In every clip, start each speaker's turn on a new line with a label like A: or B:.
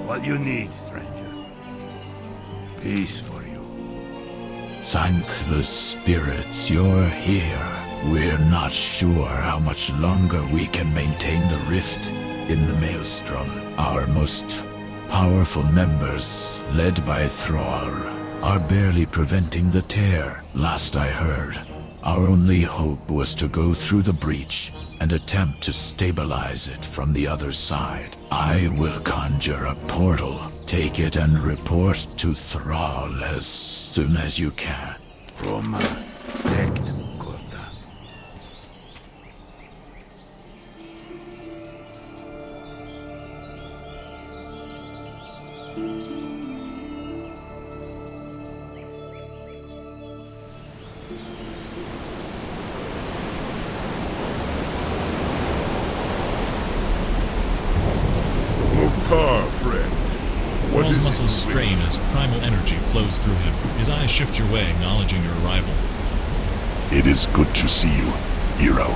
A: What you need, stranger? Peace for you.
B: Thank the spirits you're here. We're not sure how much longer we can maintain the rift in the Maelstrom. Our most powerful members, led by Thrall, are barely preventing the tear, last I heard. Our only hope was to go through the breach and attempt to stabilize it from the other side. I will conjure a portal. Take it and report to Thrall as soon as you can.
A: Roma, Rect, Corta.
C: Thrall's muscles strain as primal energy flows through him. His eyes shift your way, acknowledging your arrival.
D: It is good to see you, hero.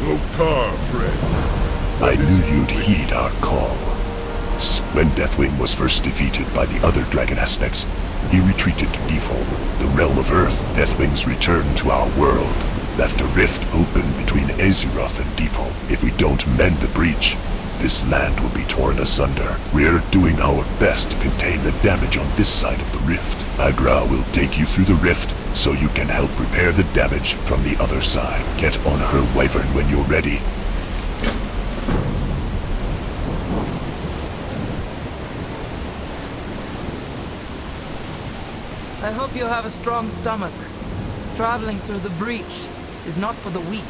A: Loktar, friend.
D: I knew you'd heed our call. When Deathwing was first defeated by the other dragon aspects, he retreated to Deepholm, the realm of Earth. Deathwing's return to our world left a rift open between Azeroth and Deepholm. If we don't mend the breach, this land will be torn asunder. We're doing our best to contain the damage on this side of the rift. Agra will take you through the rift so you can help repair the damage from the other side. Get on her wyvern when you're ready.
E: I hope you have a strong stomach. Traveling through the breach is not for the weak.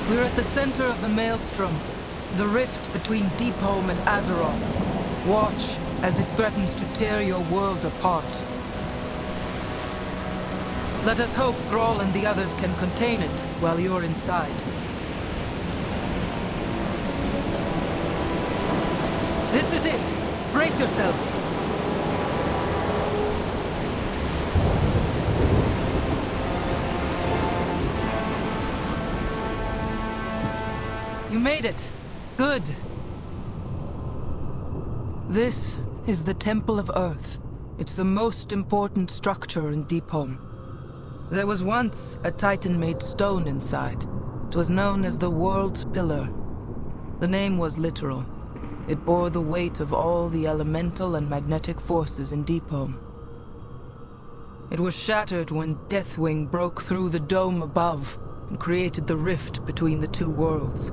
E: We're at the center of the Maelstrom, the rift between Deepholm and Azeroth. Watch as it threatens to tear your world apart. Let us hope Thrall and the others can contain it while you're inside. This is it! Brace yourself! You made it. Good. This is the Temple of Earth. It's the most important structure in Deepholm. There was once a Titan-made stone inside. It was known as the World's Pillar. The name was literal. It bore the weight of all the elemental and magnetic forces in Deepholm. It was shattered when Deathwing broke through the dome above and created the rift between the two worlds.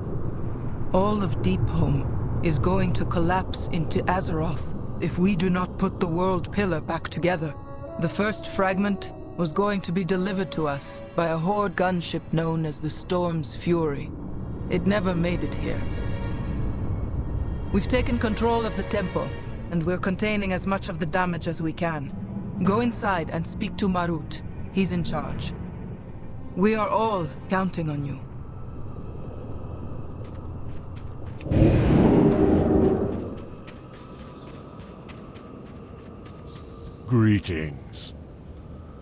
E: All of Deepholm is going to collapse into Azeroth if we do not put the World Pillar back together. The first fragment was going to be delivered to us by a Horde gunship known as the Storm's Fury. It never made it here. We've taken control of the temple, and we're containing as much of the damage as we can. Go inside and speak to Marut. He's in charge. We are all counting on you.
A: Greetings.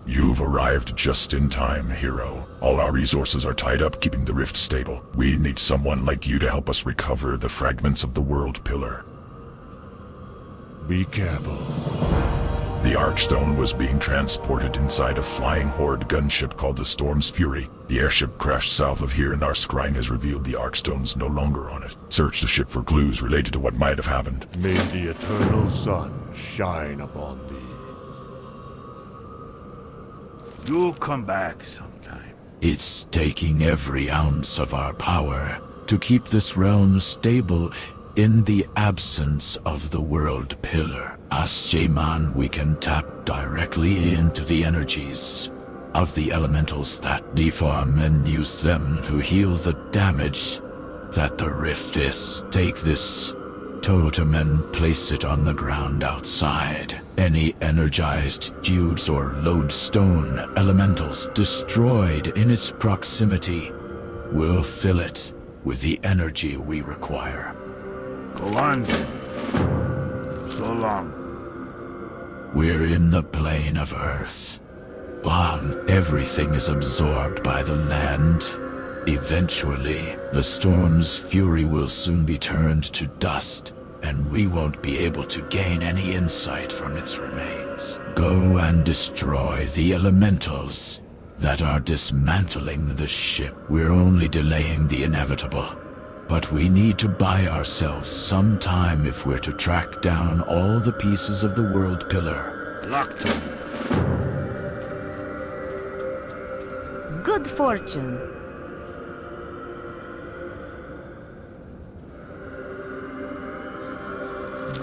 D: You've arrived just in time, hero. All our resources are tied up keeping the rift stable. We need someone like you to help us recover the fragments of the World Pillar.
A: Be careful.
D: The Archstone was being transported inside a flying Horde gunship called the Storm's Fury. The airship crashed south of here and our scrying has revealed the Archstone's no longer on it. Search the ship for clues related to what might have happened.
A: May the eternal sun shine upon thee. You'll come back sometime.
B: It's taking every ounce of our power to keep this realm stable in the absence of the World Pillar. As Shaman, we can tap directly into the energies of the elementals that deform and use them to heal the damage that the rift is. Take this totem and place it on the ground outside. Any energized Judes or lodestone elementals destroyed in its proximity will fill it with the energy we require.
A: Go on then. So long.
B: We're in the plane of Earth. Everything is absorbed by the land. Eventually, the storm's fury will soon be turned to dust, and we won't be able to gain any insight from its remains. Go and destroy the elementals that are dismantling the ship. We're only delaying the inevitable. But we need to buy ourselves some time if we're to track down all the pieces of the World Pillar.
A: Locked on.
F: Good fortune.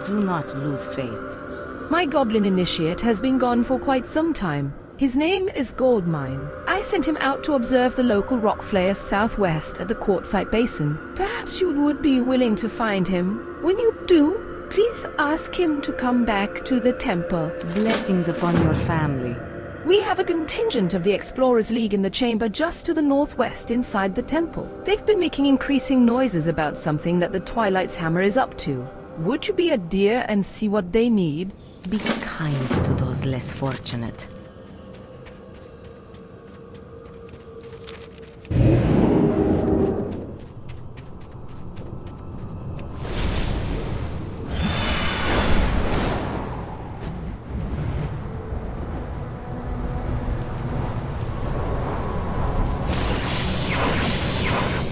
F: Do not lose faith.
G: My goblin initiate has been gone for quite some time. His name is Goldmine. I sent him out to observe the local rock flayers southwest at the Quartzite Basin. Perhaps you would be willing to find him. When you do, please ask him to come back to the temple.
F: Blessings upon your family.
G: We have a contingent of the Explorers League in the chamber just to the northwest inside the temple. They've been making increasing noises about something that the Twilight's Hammer is up to. Would you be a dear and see what they need?
F: Be kind to those less fortunate.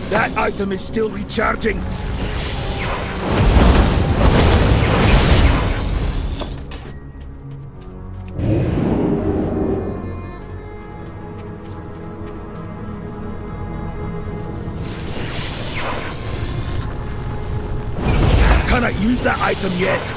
A: That item is still recharging. Cannot use that item yet.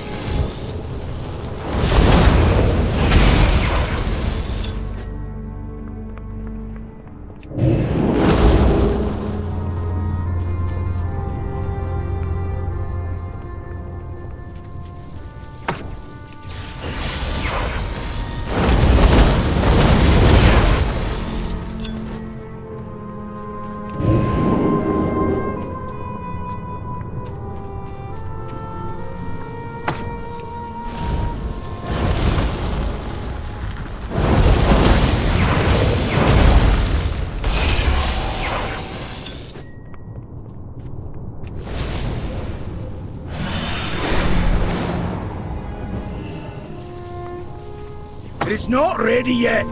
A: It's not ready yet.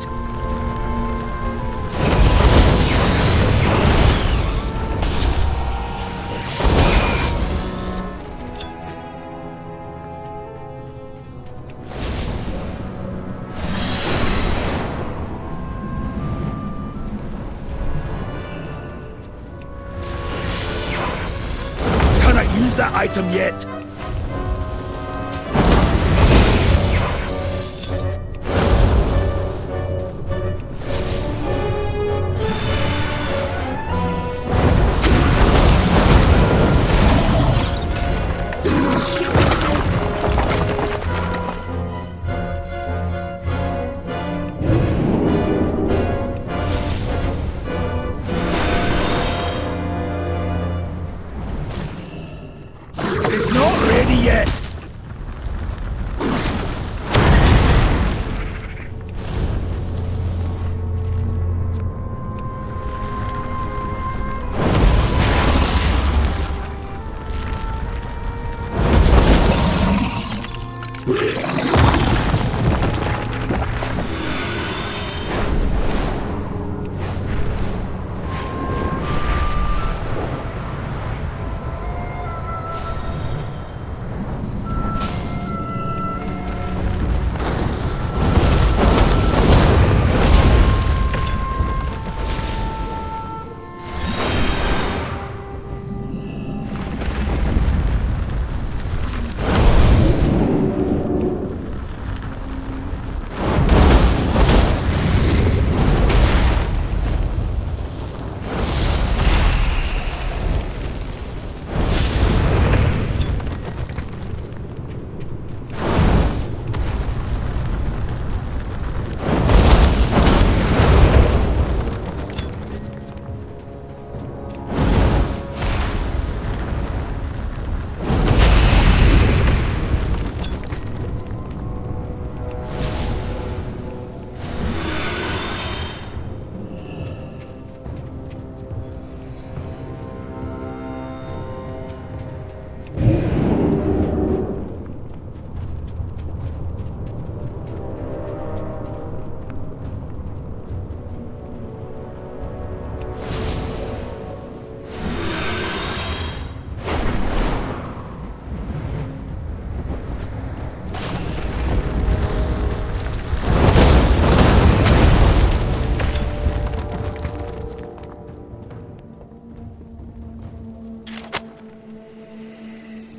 A: Cannot use that item yet. It's not ready yet.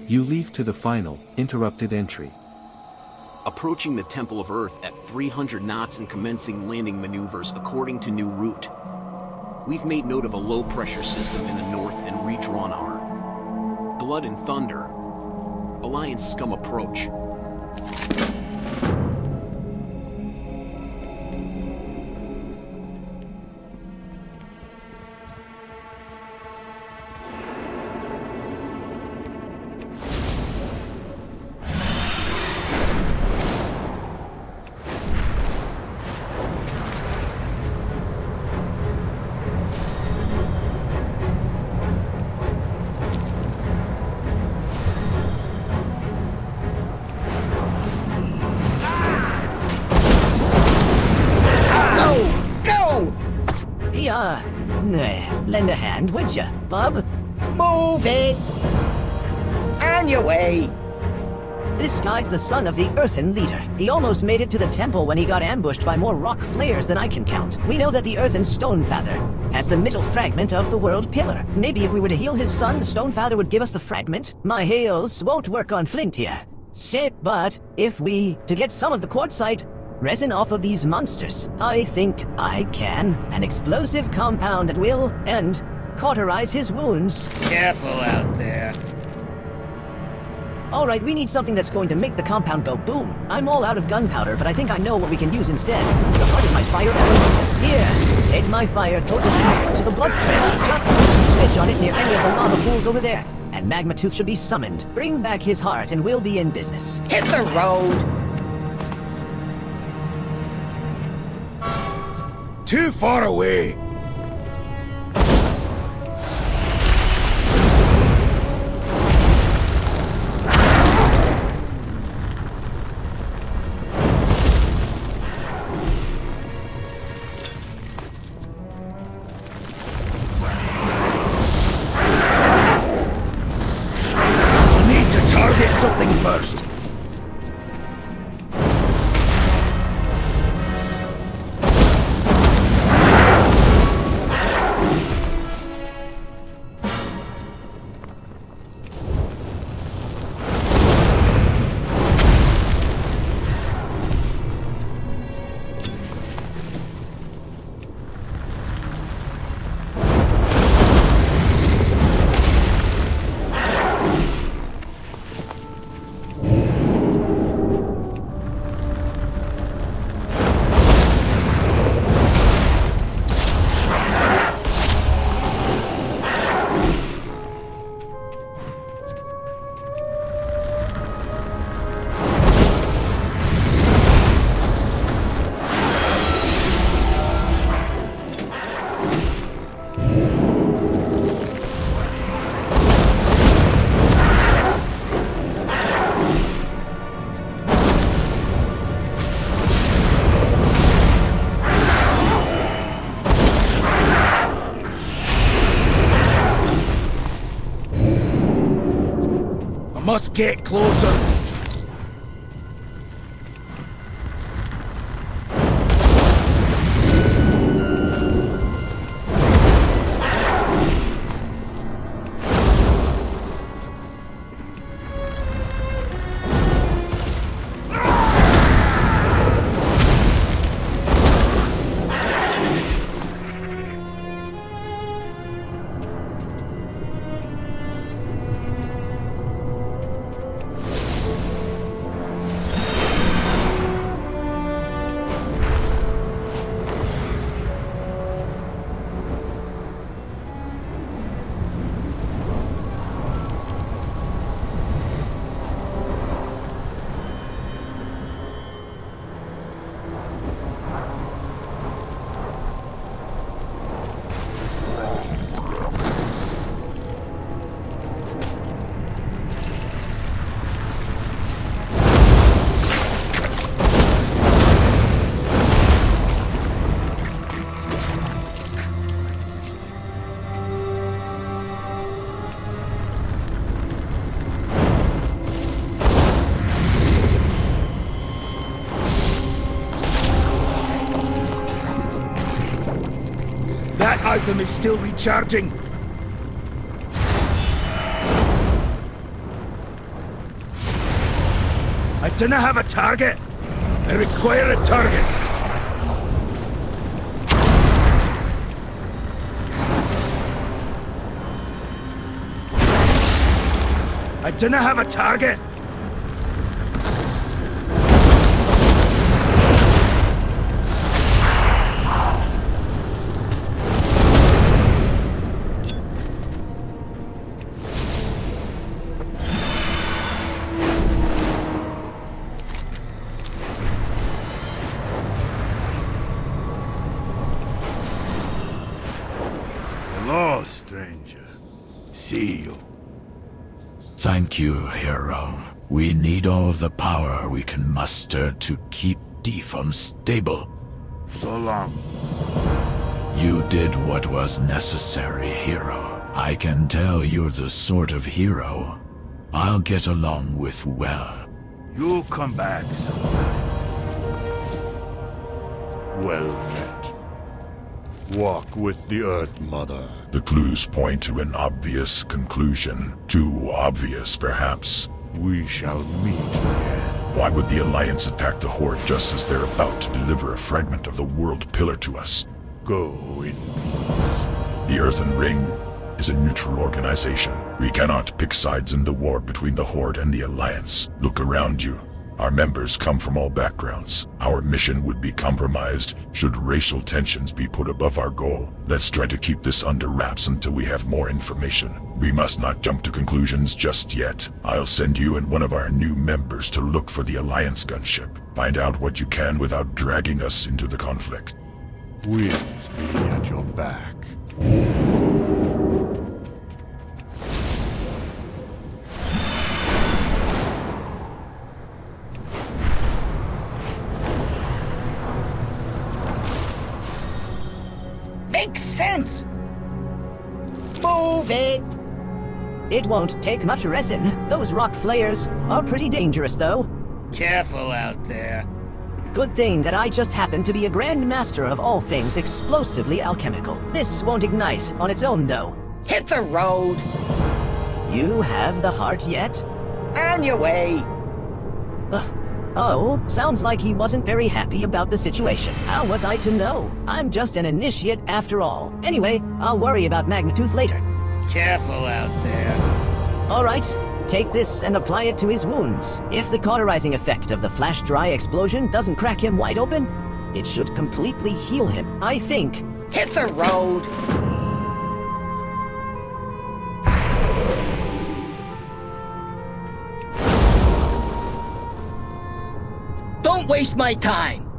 H: You leave to the final, interrupted entry.
I: Approaching the Temple of Earth at 300 knots and commencing landing maneuvers according to new route. We've made note of a low-pressure system in the north and redrawn our Blood and Thunder. Alliance scum approach.
J: Lend a hand, would ya, bub?
K: Move it! On your way!
J: This guy's the son of the Earthen Leader. He almost made it to the temple when he got ambushed by more rock flayers than I can count. We know that the Earthen Stonefather has the middle fragment of the World Pillar. Maybe if we were to heal his son, the Stonefather would give us the fragment. My hails won't work on Flint here. But if we, to get some of the quartzite resin off of these monsters, I think I can. An explosive compound that will, and cauterize his wounds.
K: Careful out there.
J: Alright, we need something that's going to make the compound go boom. I'm all out of gunpowder, but I think I know what we can use instead. The heart of my fire element. Here, take my fire total east to the blood trail. Just switch on it near any of the lava pools over there. And Magma Tooth should be summoned. Bring back his heart and we'll be in business.
K: Hit the road!
A: Too far away!
K: I need to target something first.
A: Must get closer. That item is still recharging.
K: do not have a target. I require a target. I do not have a target.
A: Hello, stranger. See you.
B: Thank you, hero. We need all the power we can muster to keep Deepholm stable.
A: So long.
B: You did what was necessary, hero. I can tell you're the sort of hero I'll get along with well.
A: You'll come back sometime. Well met. Walk with the Earth Mother.
D: The clues point to an obvious conclusion. Too obvious, perhaps.
A: We shall meet again.
D: Why would the Alliance attack the Horde just as they're about to deliver a fragment of the World Pillar to us?
A: Go in peace.
D: The Earthen Ring is a neutral organization. We cannot pick sides in the war between the Horde and the Alliance. Look around you. Our members come from all backgrounds. Our mission would be compromised should racial tensions be put above our goal. Let's try to keep this under wraps until we have more information. We must not jump to conclusions just yet. I'll send you and one of our new members to look for the Alliance gunship. Find out what you can without dragging us into the conflict.
A: Winds be at your back.
K: Makes sense. Move it.
J: It won't take much resin. Those rock flayers are pretty dangerous, though.
K: Careful out there.
J: Good thing that I just happen to be a Grand Master of all things explosively alchemical. This won't ignite on its own, though.
K: Hit the road.
J: You have the heart yet?
K: On your way.
J: Oh, sounds like he wasn't very happy about the situation. How was I to know? I'm just an initiate after all. Anyway, I'll worry about Magnatooth later.
K: Careful out there.
J: All right, take this and apply it to his wounds. If the cauterizing effect of the flash dry explosion doesn't crack him wide open, it should completely heal him, I think.
K: Hit the road. Don't waste my time!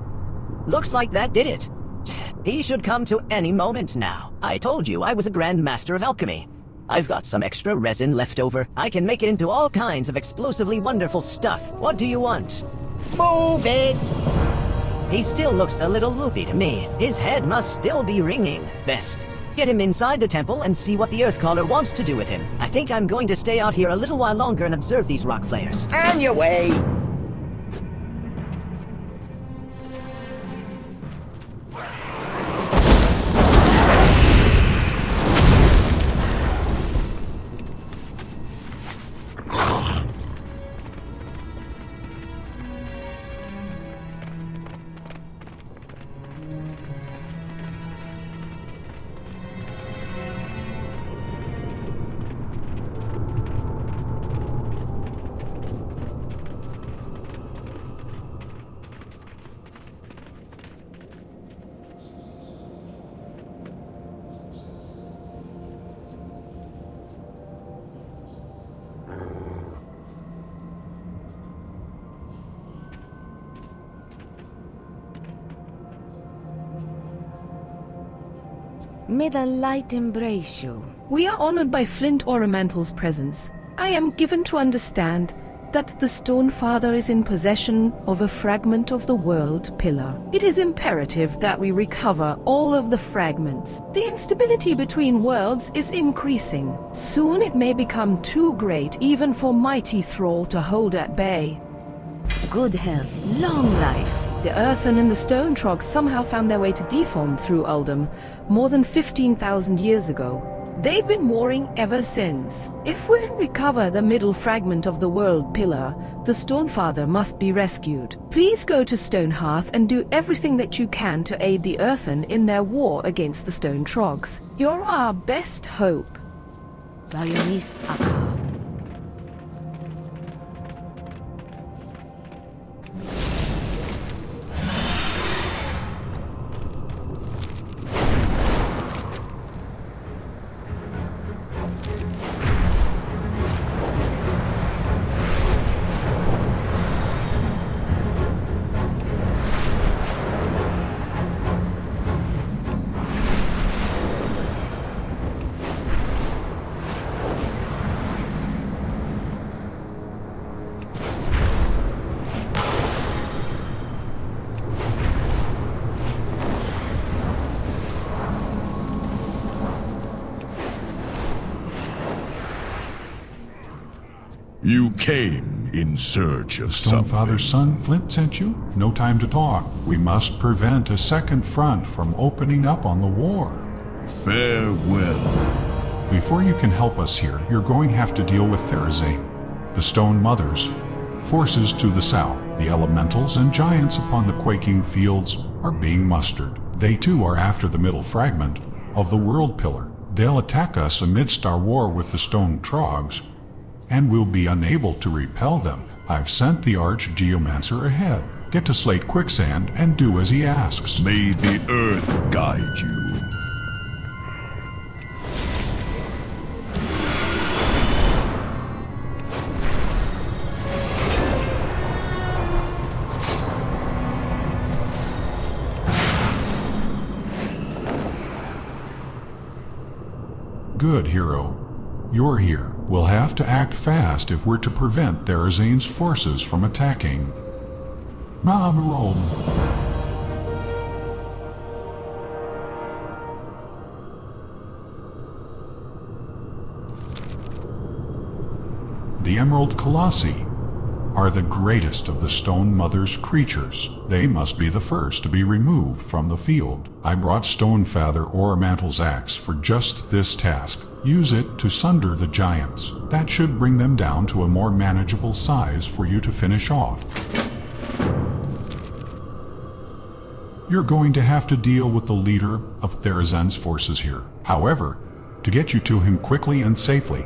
J: Looks like that did it. He should come to any moment now. I told you I was a Grand Master of Alchemy. I've got some extra resin left over. I can make it into all kinds of explosively wonderful stuff. What do you want?
K: Move it!
J: He still looks a little loopy to me. His head must still be ringing. Best get him inside the temple and see what the Earthcaller wants to do with him. I think I'm going to stay out here a little while longer and observe these rock flayers.
K: On your way!
F: May the light embrace you.
G: We are honored by Flint Ornamental's presence. I am given to understand that the Stone Father is in possession of a fragment of the World Pillar. It is imperative that we recover all of the fragments. The instability between worlds is increasing. Soon it may become too great even for mighty Thrall to hold at bay.
F: Good health, long life.
G: The Earthen and the Stone Trogs somehow found their way to Deepholm through Uldum more than 15,000 years ago. They've been warring ever since. If we recover the middle fragment of the World Pillar, the Stonefather must be rescued. Please go to Stonehearth and do everything that you can to aid the Earthen in their war against the Stone Trogs. You're our best hope.
F: Vayonis Akar.
A: You came in search of something.
L: Stonefather's son, Flint, sent you? No time to talk. We must prevent a second front from opening up on the war.
A: Farewell.
L: Before you can help us here, you're going to have to deal with Therazane, the Stone Mothers, forces to the south. The elementals and giants upon the quaking fields are being mustered. They too are after the middle fragment of the World Pillar. They'll attack us amidst our war with the Stone Trogs, and we'll be unable to repel them. I've sent the Arch-Geomancer ahead. Get to Slate Quicksand and do as he asks.
A: May the earth guide you.
L: Good, hero. You're here. We'll have to act fast if we're to prevent Therazane's forces from attacking. Maelstrom. The Emerald Colossi are the greatest of the Stone Mother's creatures. They must be the first to be removed from the field. I brought Stonefather Ormantle's axe for just this task. Use it to sunder the giants. That should bring them down to a more manageable size for you to finish off. You're going to have to deal with the leader of Therazane's forces here. However, to get you to him quickly and safely,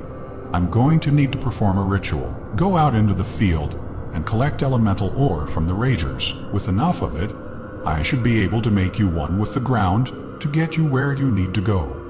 L: I'm going to need to perform a ritual. Go out into the field and collect elemental ore from the Ragers. With enough of it, I should be able to make you one with the ground to get you where you need to go.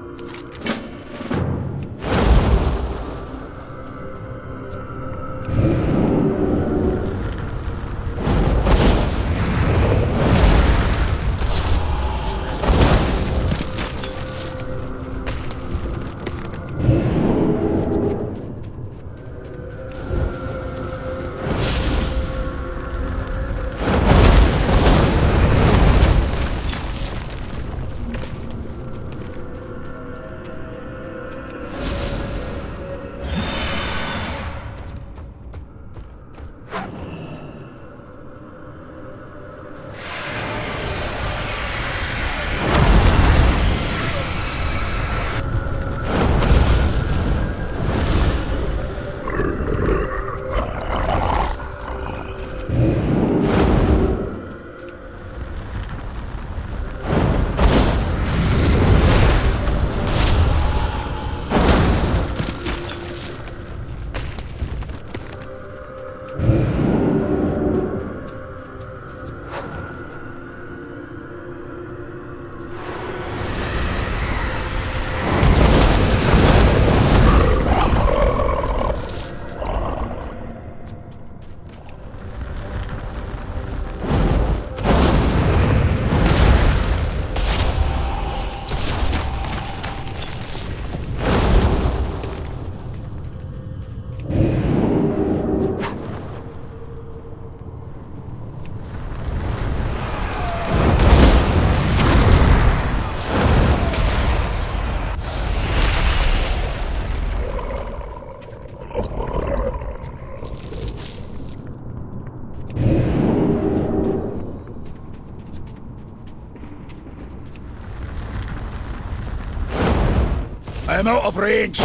A: I am out of range!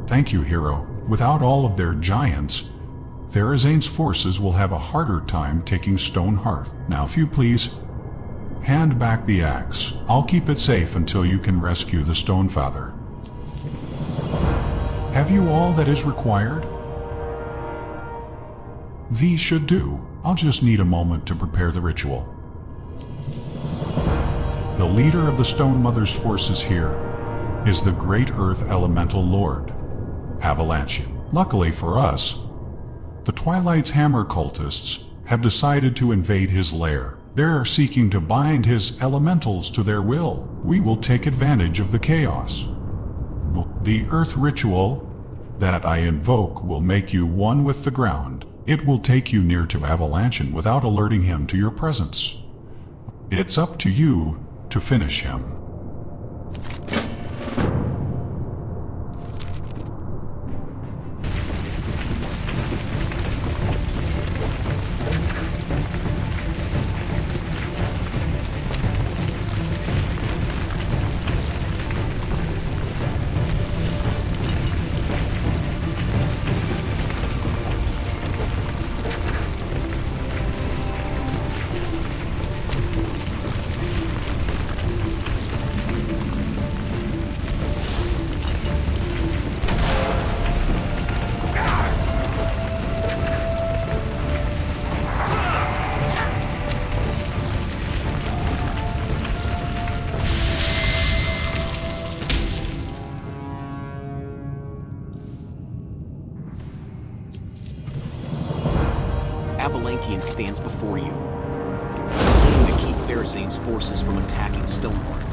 L: Thank you, hero. Without all of their giants, Therazane's forces will have a harder time taking Stone Hearth. Now, if you please, hand back the axe. I'll keep it safe until you can rescue the Stonefather. Have you all that is required? These should do. I'll just need a moment to prepare the ritual. The leader of the Stone Mother's forces here is the Great Earth Elemental Lord, Avalanchian. Luckily for us, the Twilight's Hammer cultists have decided to invade his lair. They're seeking to bind his elementals to their will. We will take advantage of the chaos. The Earth ritual that I invoke will make you one with the ground. It will take you near to Avalanchian without alerting him to your presence. It's up to you to finish him.
I: Avalanchian stands before you, slain to keep Therazane's forces from attacking Stonehearth.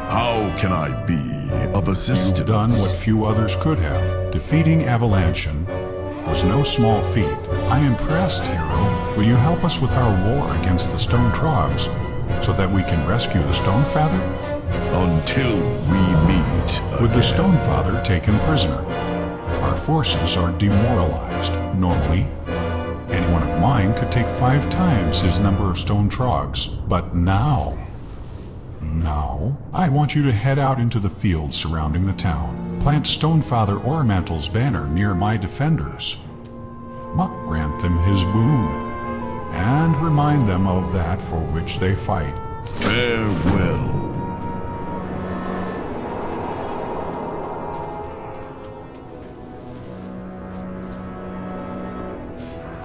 A: How can I be of assistance?
L: You've done what few others could have. Defeating Avalanchian was no small feat. I am impressed, hero. Will you help us with our war against the Stone Trogs so that we can rescue the Stonefather?
A: Until we meet again.
L: With the Stonefather taken prisoner, our forces are demoralized. Normally, any one of mine could take 5 times his number of Stone Trogs, but now, I want you to head out into the fields surrounding the town. Plant Stonefather Ormantle's banner near my defenders. Grant them his boon, and remind them of that for which they fight.
A: Farewell.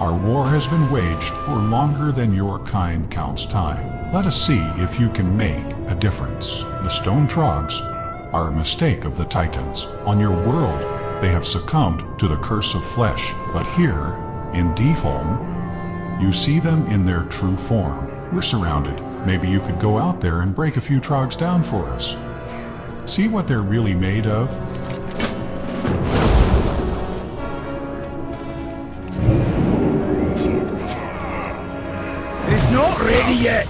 L: Our war has been waged for longer than your kind counts time. Let us see if you can make a difference. The Stone Trogs are a mistake of the Titans. On your world, they have succumbed to the curse of flesh. But here, in Deepholm, you see them in their true form. We're surrounded. Maybe you could go out there and break a few Trogs down for us. See what they're really made of?
K: It's not ready yet!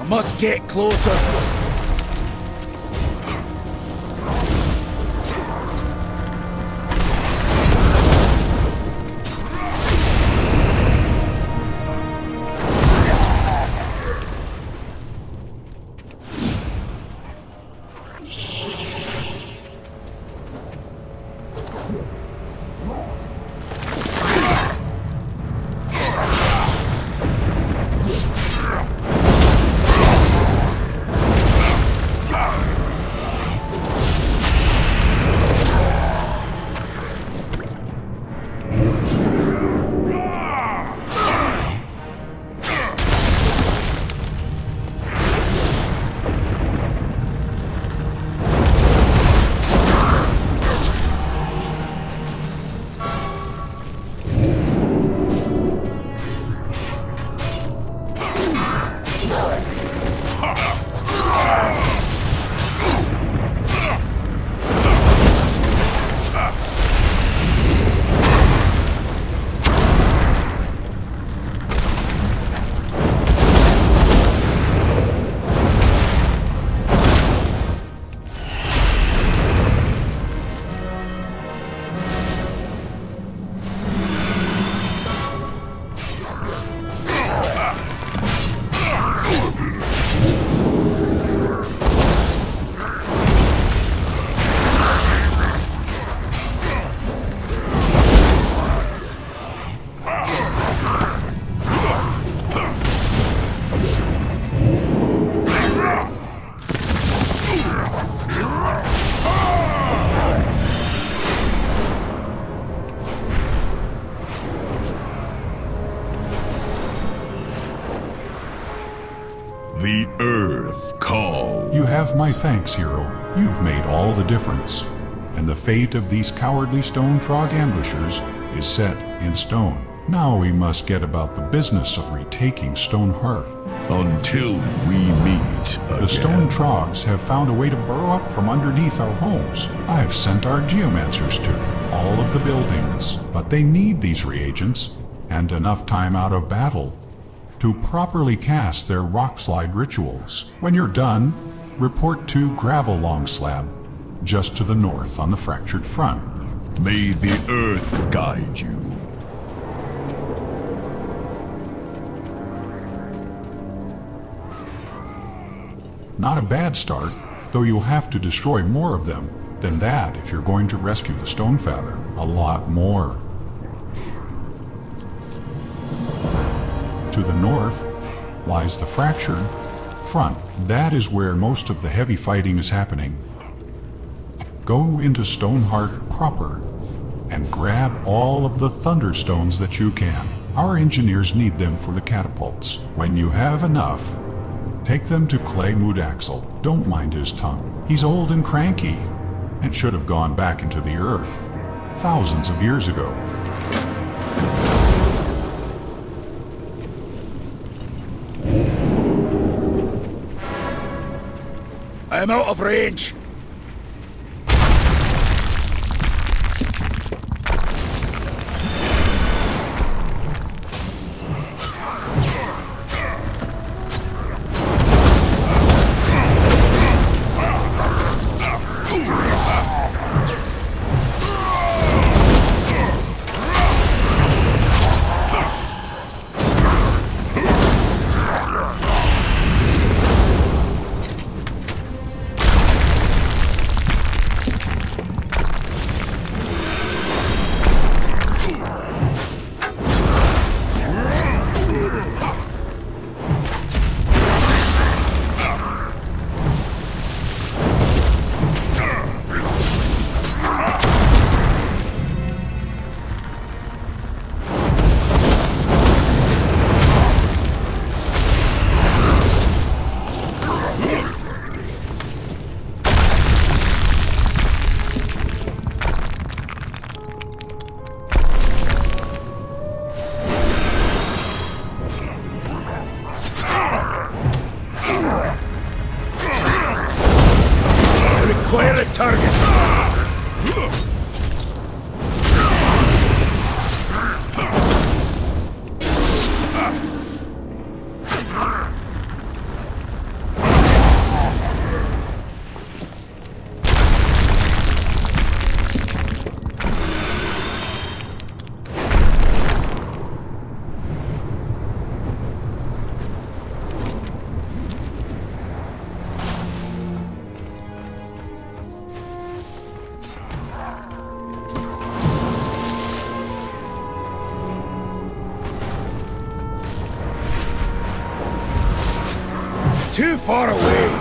K: Must get closer.
A: The Earth calls.
L: You have my thanks, hero. You've made all the difference. And the fate of these cowardly Stone Trog ambushers is set in stone. Now we must get about the business of retaking Stonehearth.
A: Until we meet again.
L: The Stone Trogs have found a way to burrow up from underneath our homes. I've sent our geomancers to all of the buildings, but they need these reagents and enough time out of battle to properly cast their rock slide rituals. When you're done, report to Gravel Long Slab, just to the north on the fractured front.
A: May the Earth guide you.
L: Not a bad start, though you'll have to destroy more of them than that if you're going to rescue the Stonefather. A lot more. To the north lies the fractured front. That is where most of the heavy fighting is happening. Go into Stonehearth proper and grab all of the Thunderstones that you can. Our engineers need them for the catapults. When you have enough, take them to Clay Moodaxel. Don't mind his tongue. He's old and cranky, and should have gone back into the earth thousands of years ago.
K: I am out of range. Acquire a target! Too far away!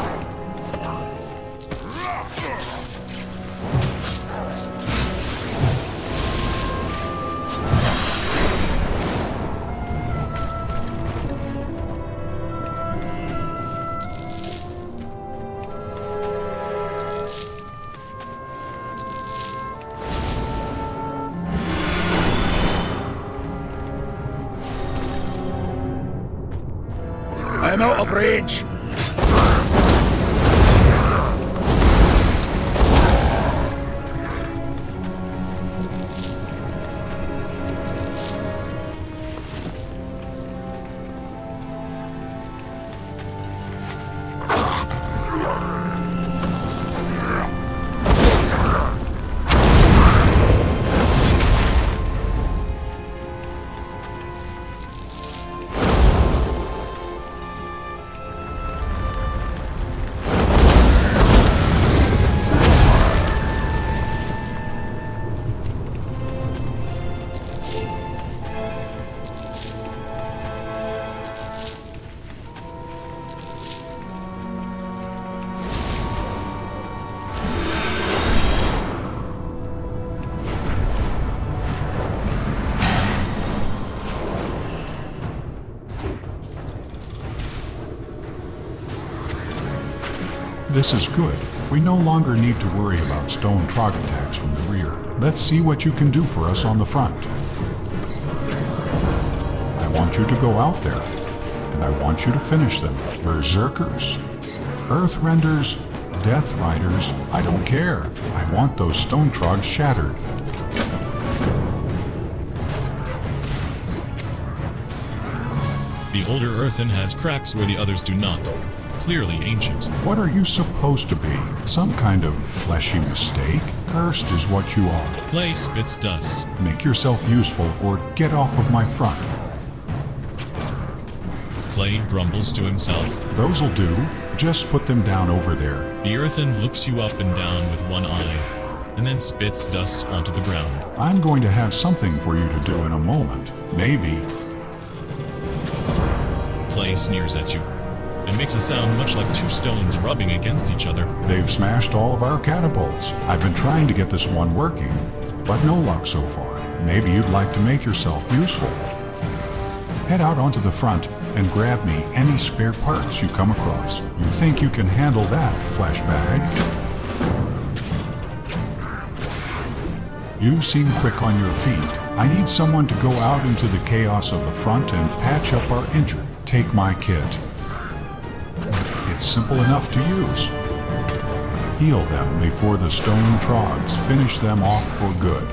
K: I'm out of range!
L: This is good. We no longer need to worry about stone trog attacks from the rear. Let's see what you can do for us on the front. I want you to go out there, and I want you to finish them. Berserkers, Earthrenders, Death Riders, I don't care. I want those stone trogs shattered.
C: The older earthen has cracks where the others do not. Clearly ancient.
L: What are you supposed to be? Some kind of fleshy mistake? Cursed is what you are.
C: Clay spits dust.
L: Make yourself useful or get off of my front.
C: Clay grumbles to himself.
L: Those'll do. Just put them down over there.
C: The earthen looks you up and down with one eye, and then spits dust onto the ground.
L: I'm going to have something for you to do in a moment. Maybe.
C: Clay sneers at you. and makes a sound much like two stones rubbing against each other.
L: They've smashed all of our catapults. I've been trying to get this one working, but no luck so far. Maybe you'd like to make yourself useful. Head out onto the front and grab me any spare parts you come across. You think you can handle that, flashbag? You seem quick on your feet. I need someone to go out into the chaos of the front and patch up our injured. Take my kit. It's simple enough to use. Heal them before the stone trogs finish them off for good.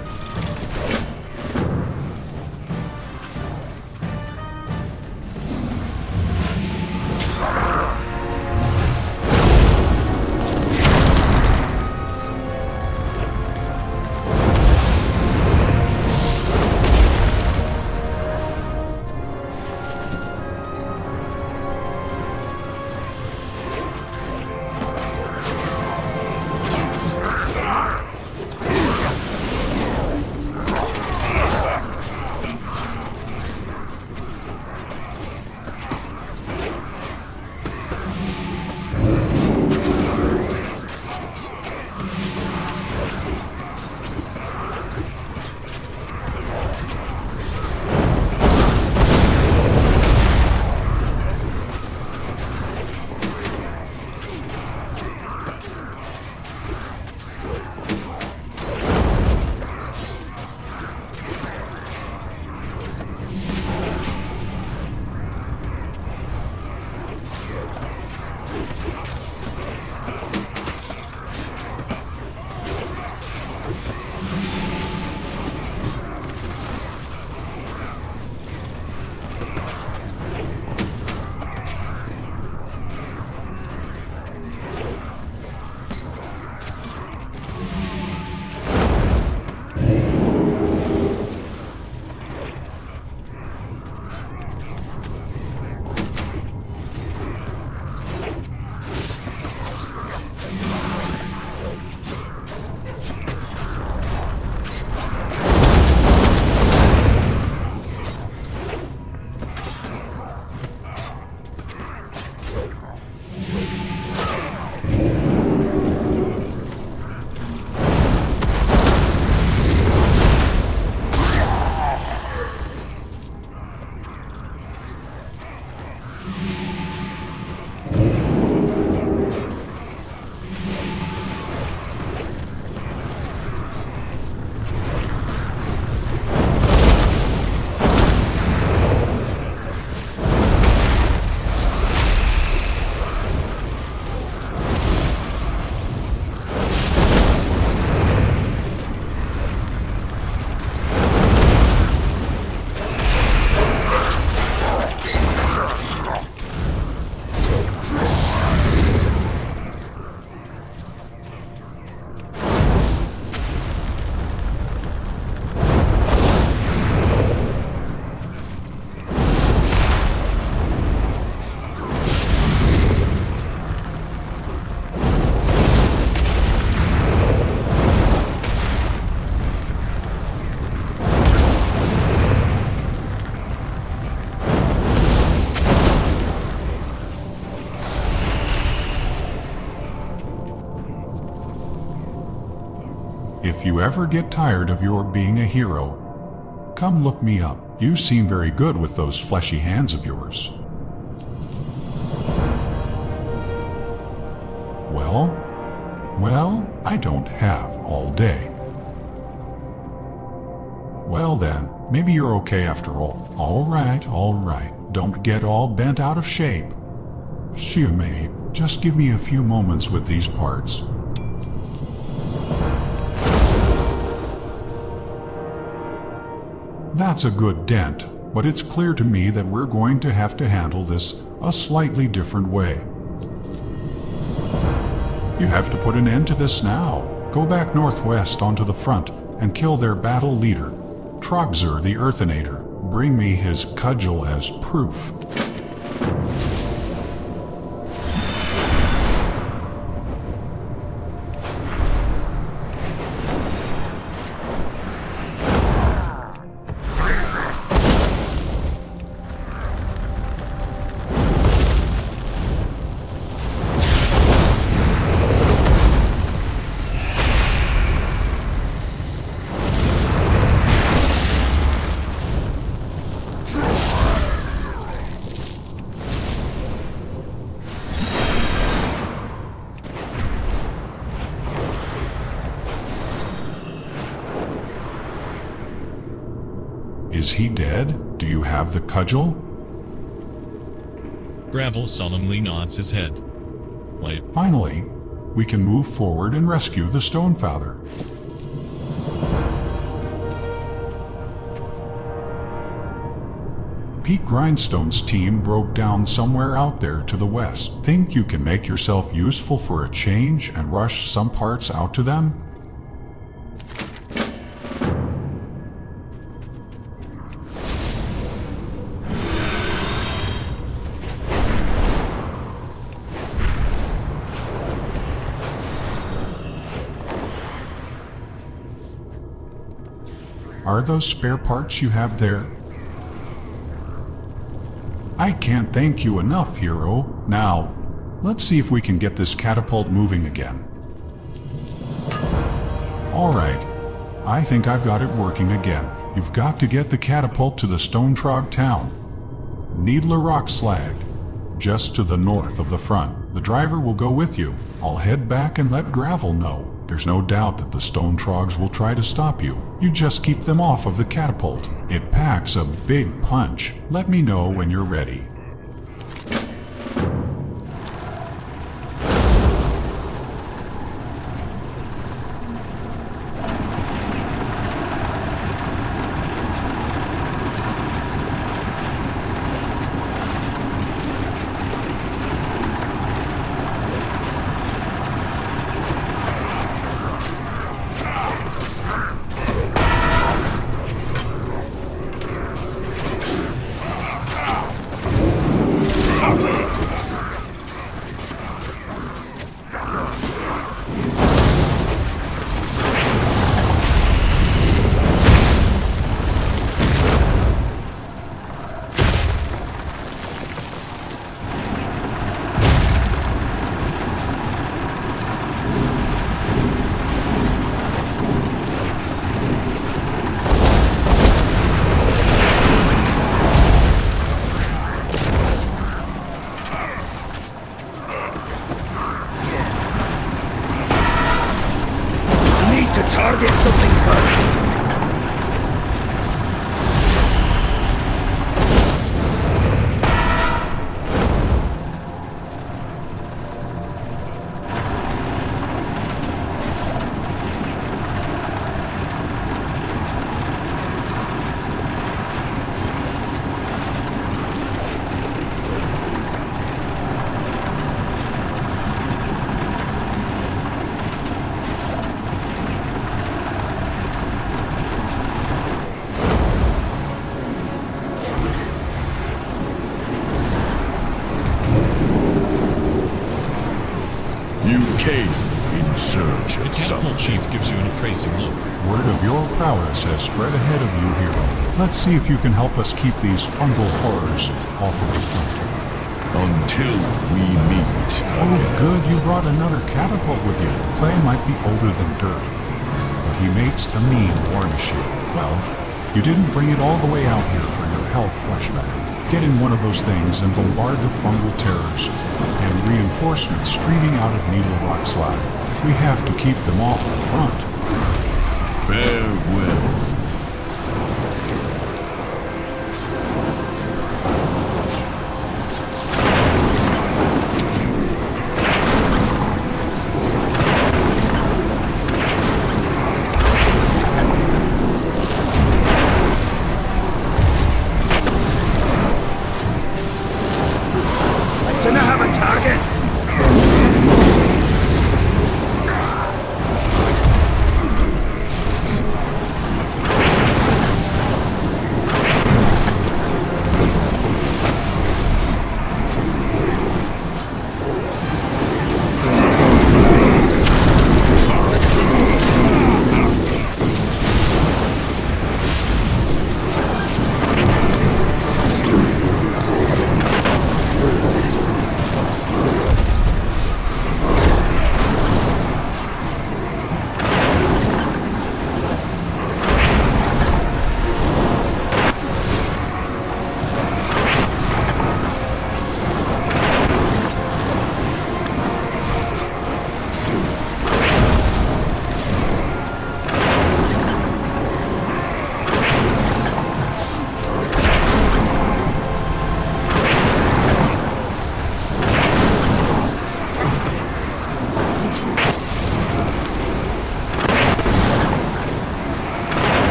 L: If you ever get tired of your being a hero, come look me up. You seem very good with those fleshy hands of yours. Well, I don't have all day. Well then, maybe you're okay after all. All right. Don't get all bent out of shape. Mate, just give me a few moments with these parts. That's a good dent, but it's clear to me that we're going to have to handle this a slightly different way. You have to put an end to this now. Go back northwest onto the front and kill their battle leader, Trogzer the Earthenator. Bring me his cudgel as proof. Is he dead? Do you have the cudgel?
C: Gravel solemnly nods his head. Wait.
L: Finally, we can move forward and rescue the Stonefather. Pete Grindstone's team broke down somewhere out there to the west. Think you can make yourself useful for a change and rush some parts out to them? Are those spare parts you have there? I can't thank you enough, hero. Now, let's see if we can get this catapult moving again. Alright, I think I've got it working again. You've got to get the catapult to the Stonetrog town. Needler Rock Slag, just to the north of the front. The driver will go with you. I'll head back and let Gravel know. There's no doubt that the Stone Trogs will try to stop you. You just keep them off of the catapult. It packs a big punch. Let me know when you're ready.
K: Target something first.
C: The catapult chief gives you an appraising look.
L: Word of your prowess has spread ahead of you, hero. Let's see if you can help us keep these fungal horrors off of the front.
A: Until we meet
L: Oh, good, you brought another catapult with you. Clay might be older than dirt, but he makes a mean war machine. Well, you didn't bring it all the way out here for your health flashback. Get in one of those things and bombard the fungal terrors and reinforcements streaming out of Needle Rock Slide. We have to keep them off the front.
A: farewell.
K: Do not have a target.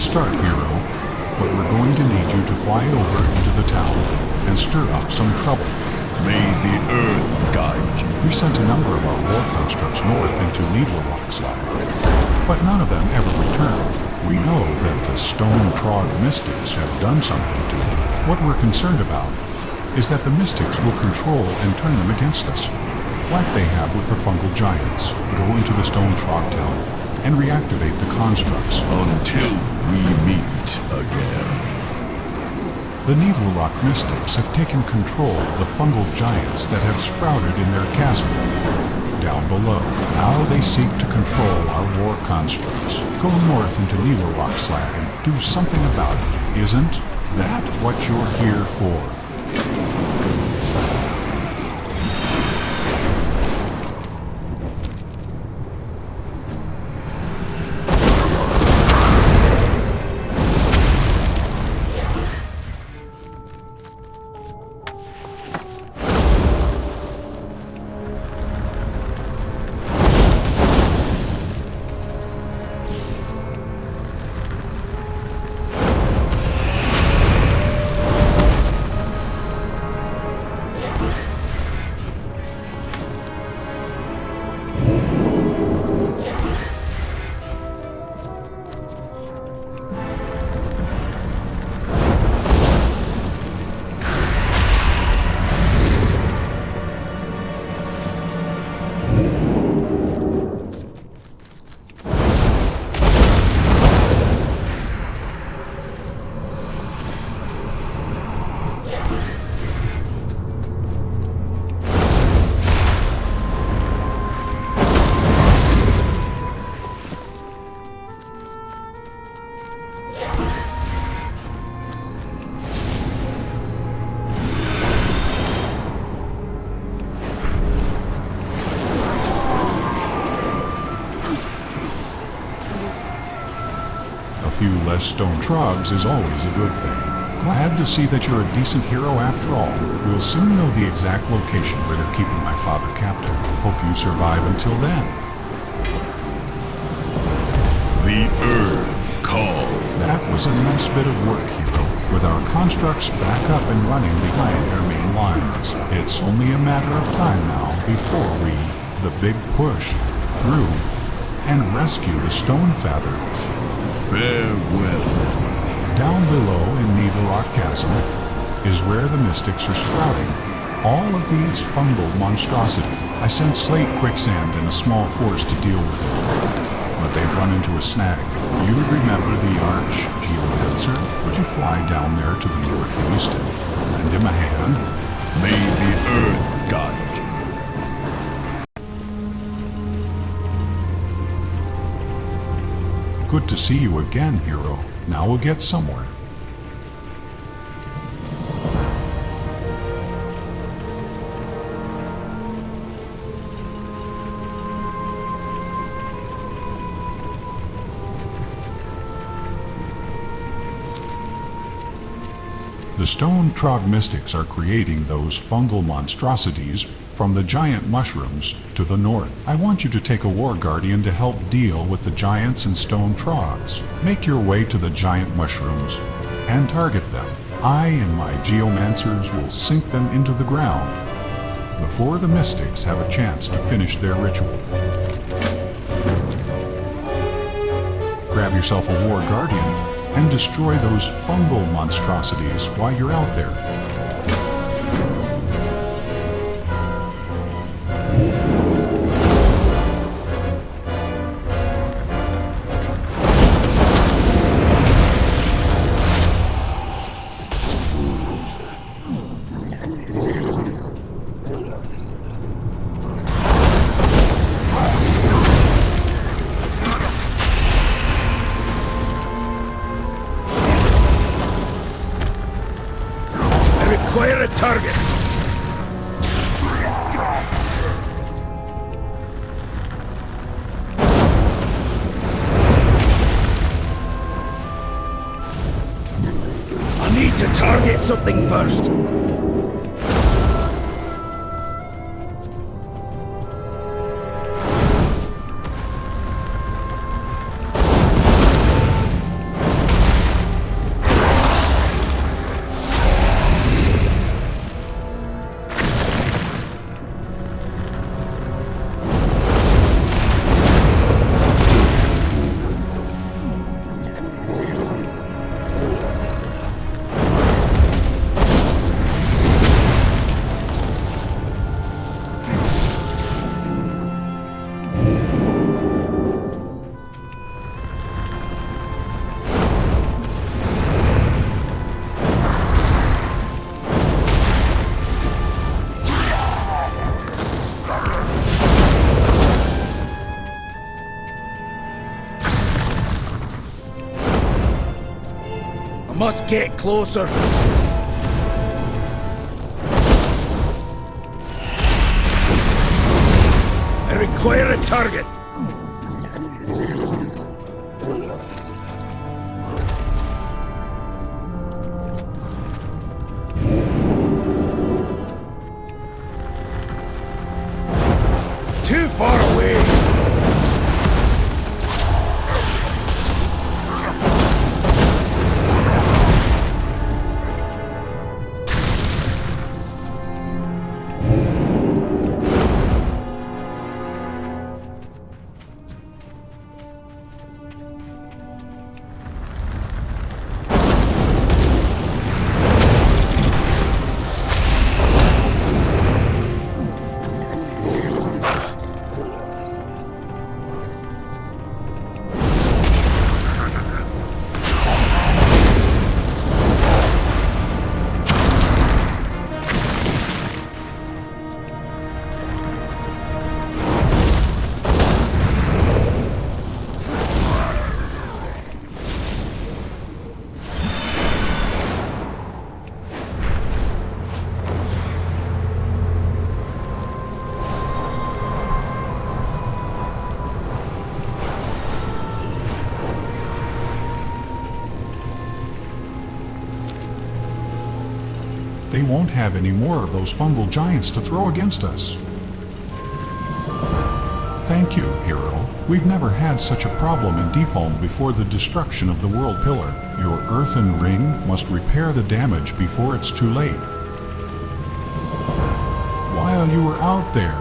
L: start, hero, but we're going to need you to fly over into the town and stir up some trouble.
A: May the earth guide you.
L: We sent a number of our war constructs north into Needlerock's land, but none of them ever returned. We know that the stone-trod mystics have done something to them. What we're concerned about is that the mystics will control and turn them against us, like they have with the fungal giants. Go into the stone-trod town and reactivate the constructs.
A: Until we meet again.
L: The Needlerock mystics have taken control of the fungal giants that have sprouted in their chasm down below. Now they seek to control our war constructs. Go north into Needlerock's land and do something about it. Isn't that what you're here for? Few less stone trogs is always a good thing. Glad to see that you're a decent hero after all. We'll soon know the exact location where they're keeping my father captive. Hope you survive until then.
A: The earth call.
L: That was a nice bit of work, hero. With our constructs back up and running behind their main lines. It's only a matter of time now before we, the big push, through and rescue the Stonefather.
A: Farewell.
L: Down below in Needlerock Chasm is where the mystics are sprouting. All of these fungal monstrosities. I sent Slate Quicksand and a small force to deal with it, but they've run into a snag. You remember the Arch-Geomancer? Would you fly down there to the northeast and lend him a hand?
A: May the earth guide you.
L: Good to see you again, hero. Now we'll get somewhere. The stone-trod mystics are creating those fungal monstrosities from the giant mushrooms to the north. I want you to take a war guardian to help deal with the giants and stone trogs. Make your way to the giant mushrooms and target them. I and my geomancers will sink them into the ground before the mystics have a chance to finish their ritual. Grab yourself a war guardian and destroy those fungal monstrosities while you're out there.
K: Acquire a target! I need to target something first! must get closer. I require a target. Too far away.
L: They won't have any more of those fungal giants to throw against us. Thank you, hero. We've never had such a problem in Deepholm before the destruction of the World Pillar. Your earthen ring must repair the damage before it's too late. While you were out there,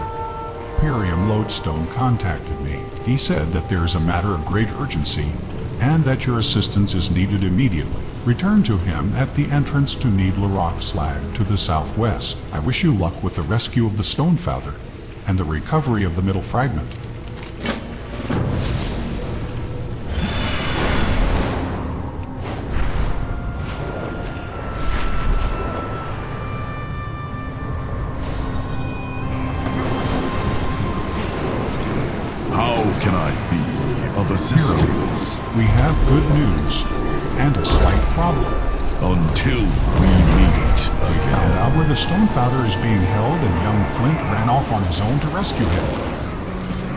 L: Imperium Lodestone contacted me. He said that there is a matter of great urgency and that your assistance is needed immediately. Return to him at the entrance to Needler Rock Slag to the southwest. I wish you luck with the rescue of the Stonefather and the recovery of the middle fragment.
A: How can I be of assistance?
L: Hero, we have good news and a slight problem.
A: Until we meet
L: We found out where the Stonefather is being held, and young Flint ran off on his own to rescue him.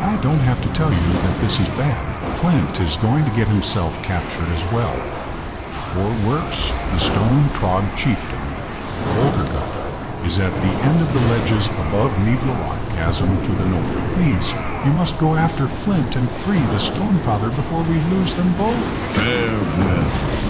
L: I don't have to tell you that this is bad. Flint is going to get himself captured as well. Or worse, the Stone-Trod Chieftain, Volkergut, is at the end of the ledges above Needler Rock Chasm to the north. Please, you must go after Flint and free the Stonefather before we lose them both.
A: farewell.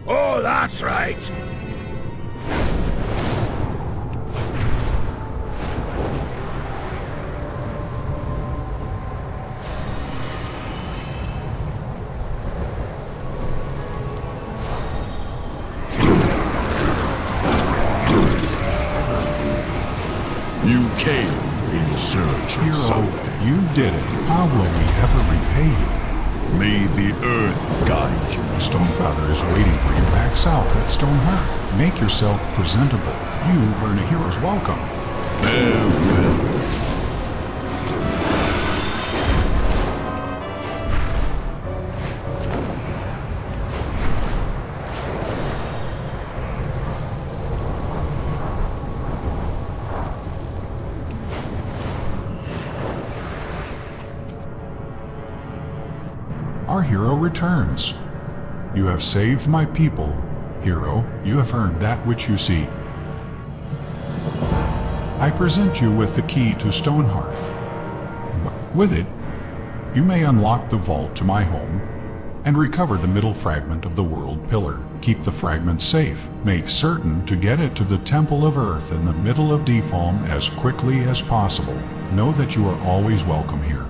K: Oh, that's right.
A: You came in search of
L: Hero,
A: something.
L: you did it. How will we ever repay you?
A: May the earth guide you.
L: The Stonefather is waiting for you back south at Stoneheart. Make yourself presentable. You've earned a hero's welcome.
A: Farewell.
L: our hero returns. You have saved my people, hero. You have earned that which you seek. I present you with the key to Stonehearth. With it, you may unlock the vault to my home and recover the middle fragment of the world pillar. Keep the fragment safe. Make certain to get it to the Temple of Earth in the middle of Deepholm as quickly as possible. Know that you are always welcome here.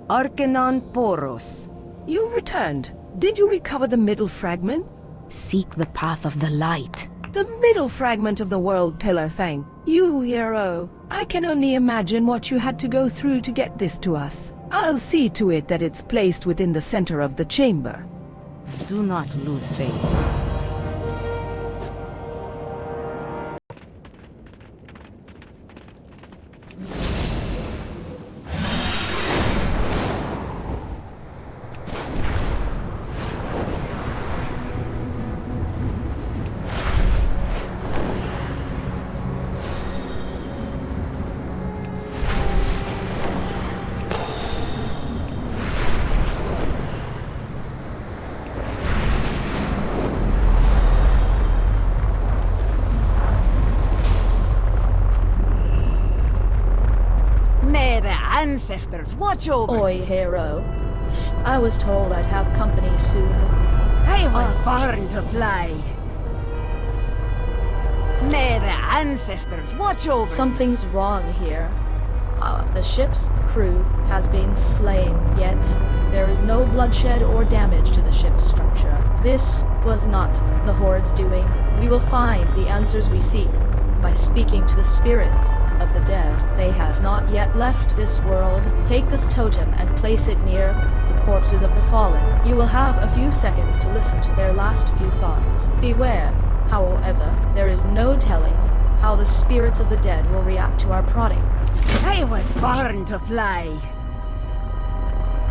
F: Arcanon Poros.
G: You returned. Did you recover the middle fragment?
F: Seek the path of the light.
G: The middle fragment of the world pillar thing. You hero. I can only imagine what you had to go through to get this to us. I'll see to it that it's placed within the center of the chamber.
F: Do not lose faith.
M: May the ancestors watch over
N: Oi, hero. I was told I'd have company soon.
M: I was born to fly. May the ancestors watch over
N: Something's wrong here. The ship's crew has been slain, yet there is no bloodshed or damage to the ship's structure. This was not the Horde's doing. We will find the answers we seek by speaking to the spirits of the dead. They have not yet left this world. Take this totem and place it near the corpses of the fallen. You will have a few seconds to listen to their last few thoughts. Beware, however, there is no telling how the spirits of the dead will react to our prodding.
M: I was born to fly.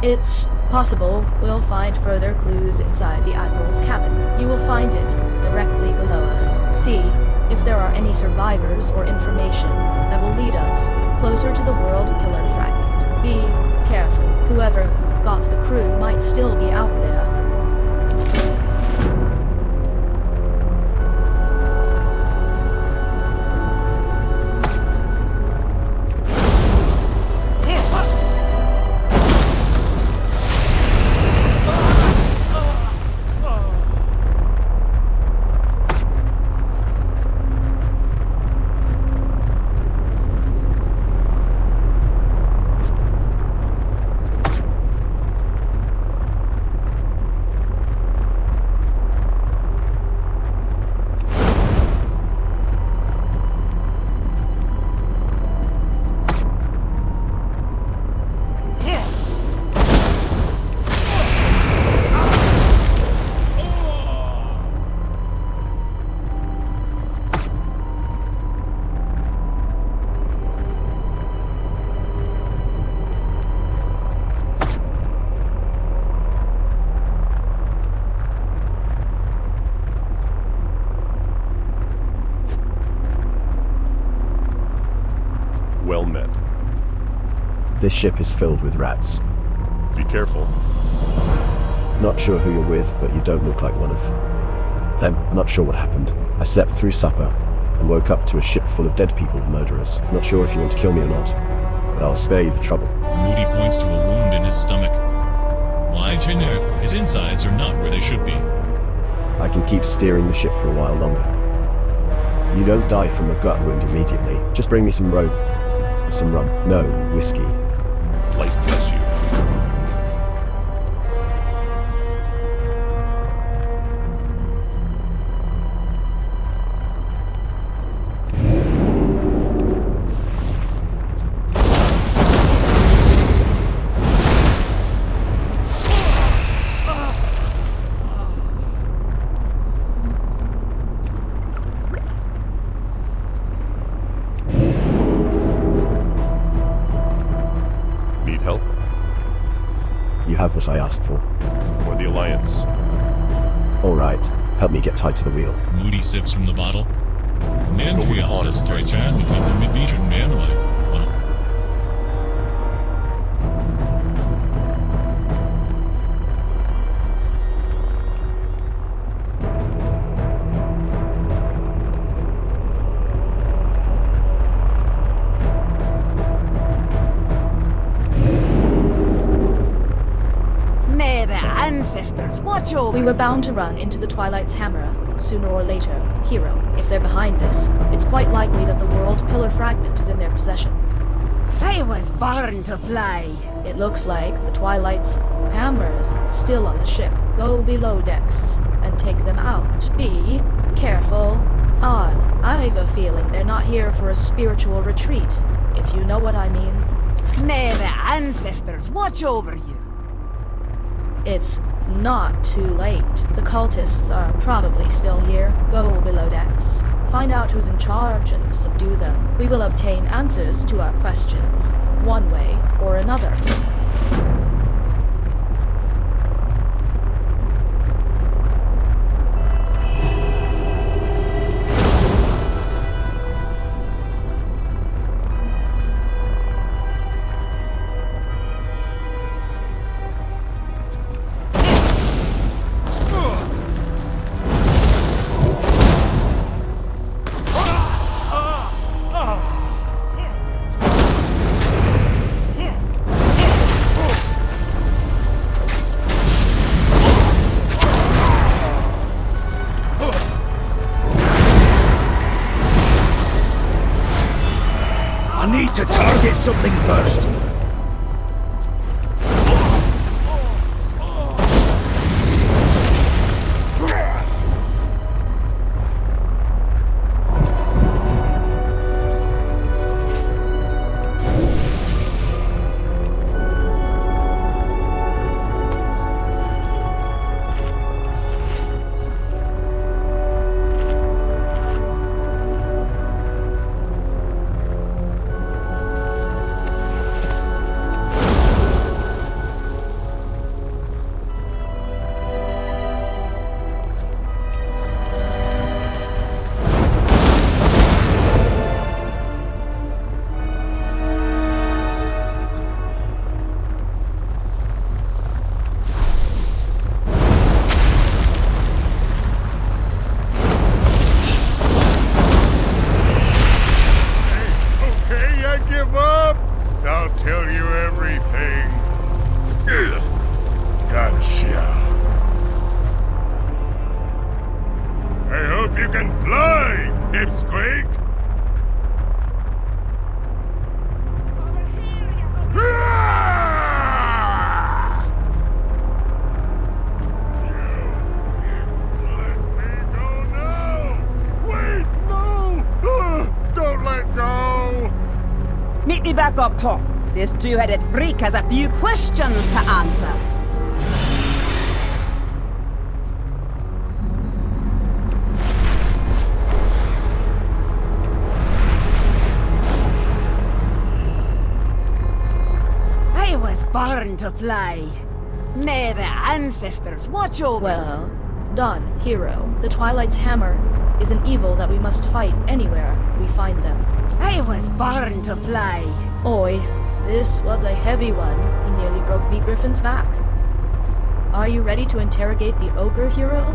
N: It's possible we'll find further clues inside the Admiral's cabin. You will find it directly below us. See if there are any survivors or information that will lead us closer to the world pillar fragment. Be careful. Whoever got the crew might still be out there.
O: Well met.
P: This ship is filled with rats.
O: Be careful.
P: Not sure who you're with, but you don't look like one of them. I'm not sure what happened. I slept through supper and woke up to a ship full of dead people and murderers. Not sure if you want to kill me or not, but I'll spare you the trouble.
C: Moody points to a wound in his stomach. Why, Chinner, his insides are not where they should be.
P: I can keep steering the ship for a while longer. You don't die from a gut wound immediately. Just bring me some rope. Some rum. No, whiskey.
O: Light bless you.
P: what I asked for.
O: Or the Alliance.
P: All right, help me get tied to the wheel.
C: Moody sips from the bottle. Nenvias has Trichan between the Mage and Manway. Well,
M: May the ancestors watch over.
N: We were bound to run into the Twilight's hammer, sooner or later, Hero. If they're behind this, it's quite likely that the World Pillar fragment is in their possession.
M: I was born to fly.
N: It looks like the Twilight's hammer is still on the ship. Go below decks and take them out. Be careful. I've a feeling they're not here for a spiritual retreat, if you know what I mean.
M: May the ancestors watch over you.
N: It's not too late. The cultists are probably still here. Go below decks. Find out who's in charge and subdue them. We will obtain answers to our questions, one way or another.
K: I need to target something first.
M: Meet me back up top. This two-headed freak has a few questions to answer. I was born to fly. May the ancestors watch over.
N: Well done, Hero. The Twilight's hammer is an evil that we must fight anywhere we find them.
M: I was born to fly.
N: Oi, this was a heavy one. He nearly broke B. Griffin's back. Are you ready to interrogate the ogre, Hero?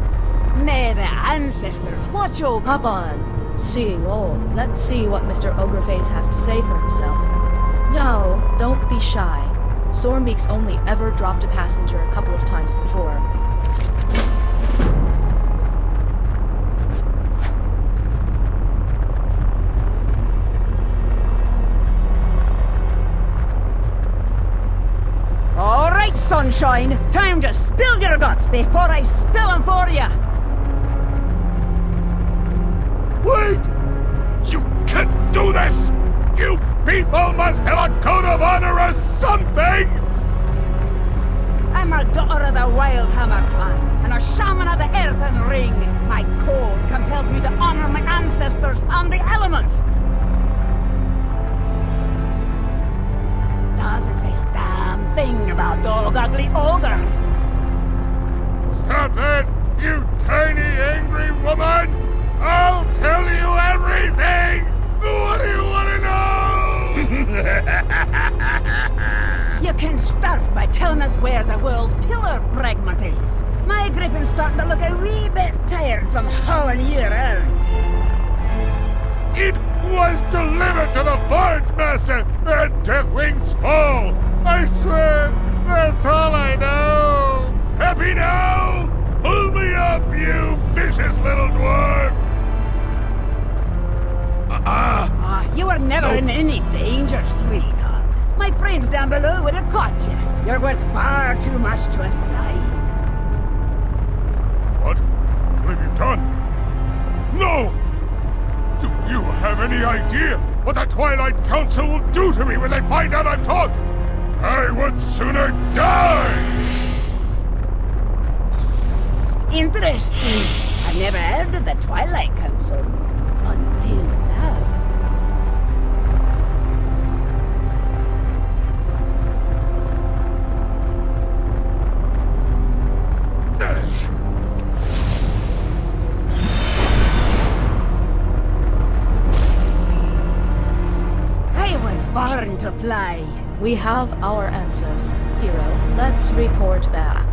M: May the ancestors watch over.
N: Hop on. Let's see what Mr. Ogreface has to say for himself. No, don't be shy. Stormbeak's only ever dropped a passenger a couple of times before.
M: All right, sunshine. Time to spill your guts before I spill them for you.
K: Wait! You can't do this! You people must have a code of honor or something!
M: I'm a daughter of the Wildhammer clan, and a shaman of the Earthen Ring. My code compels me to honor my ancestors and the elements. Doesn't say a damn thing about dog ugly ogre.
K: up then, you tiny angry woman! I'll tell you everything! What do you want to know?
M: You can start by telling us where the world pillar fragment is. My griffin's starting to look a wee bit tired from hauling you around.
K: It was delivered to the Forge Master at Deathwing's Fall! I swear, that's all I know! Happy now? Pull me up, you vicious little dwarf!
M: You were never in any danger, sweetheart. My friends down below would have caught you. You're worth far too much to us alive.
K: What? What have you done? No! Do you have any idea what the Twilight Council will do to me when they find out I've talked? I would sooner die!
M: Interesting. I've never heard of the Twilight Council. Until now. I was born to fly.
N: We have our answers, hero. Let's report back.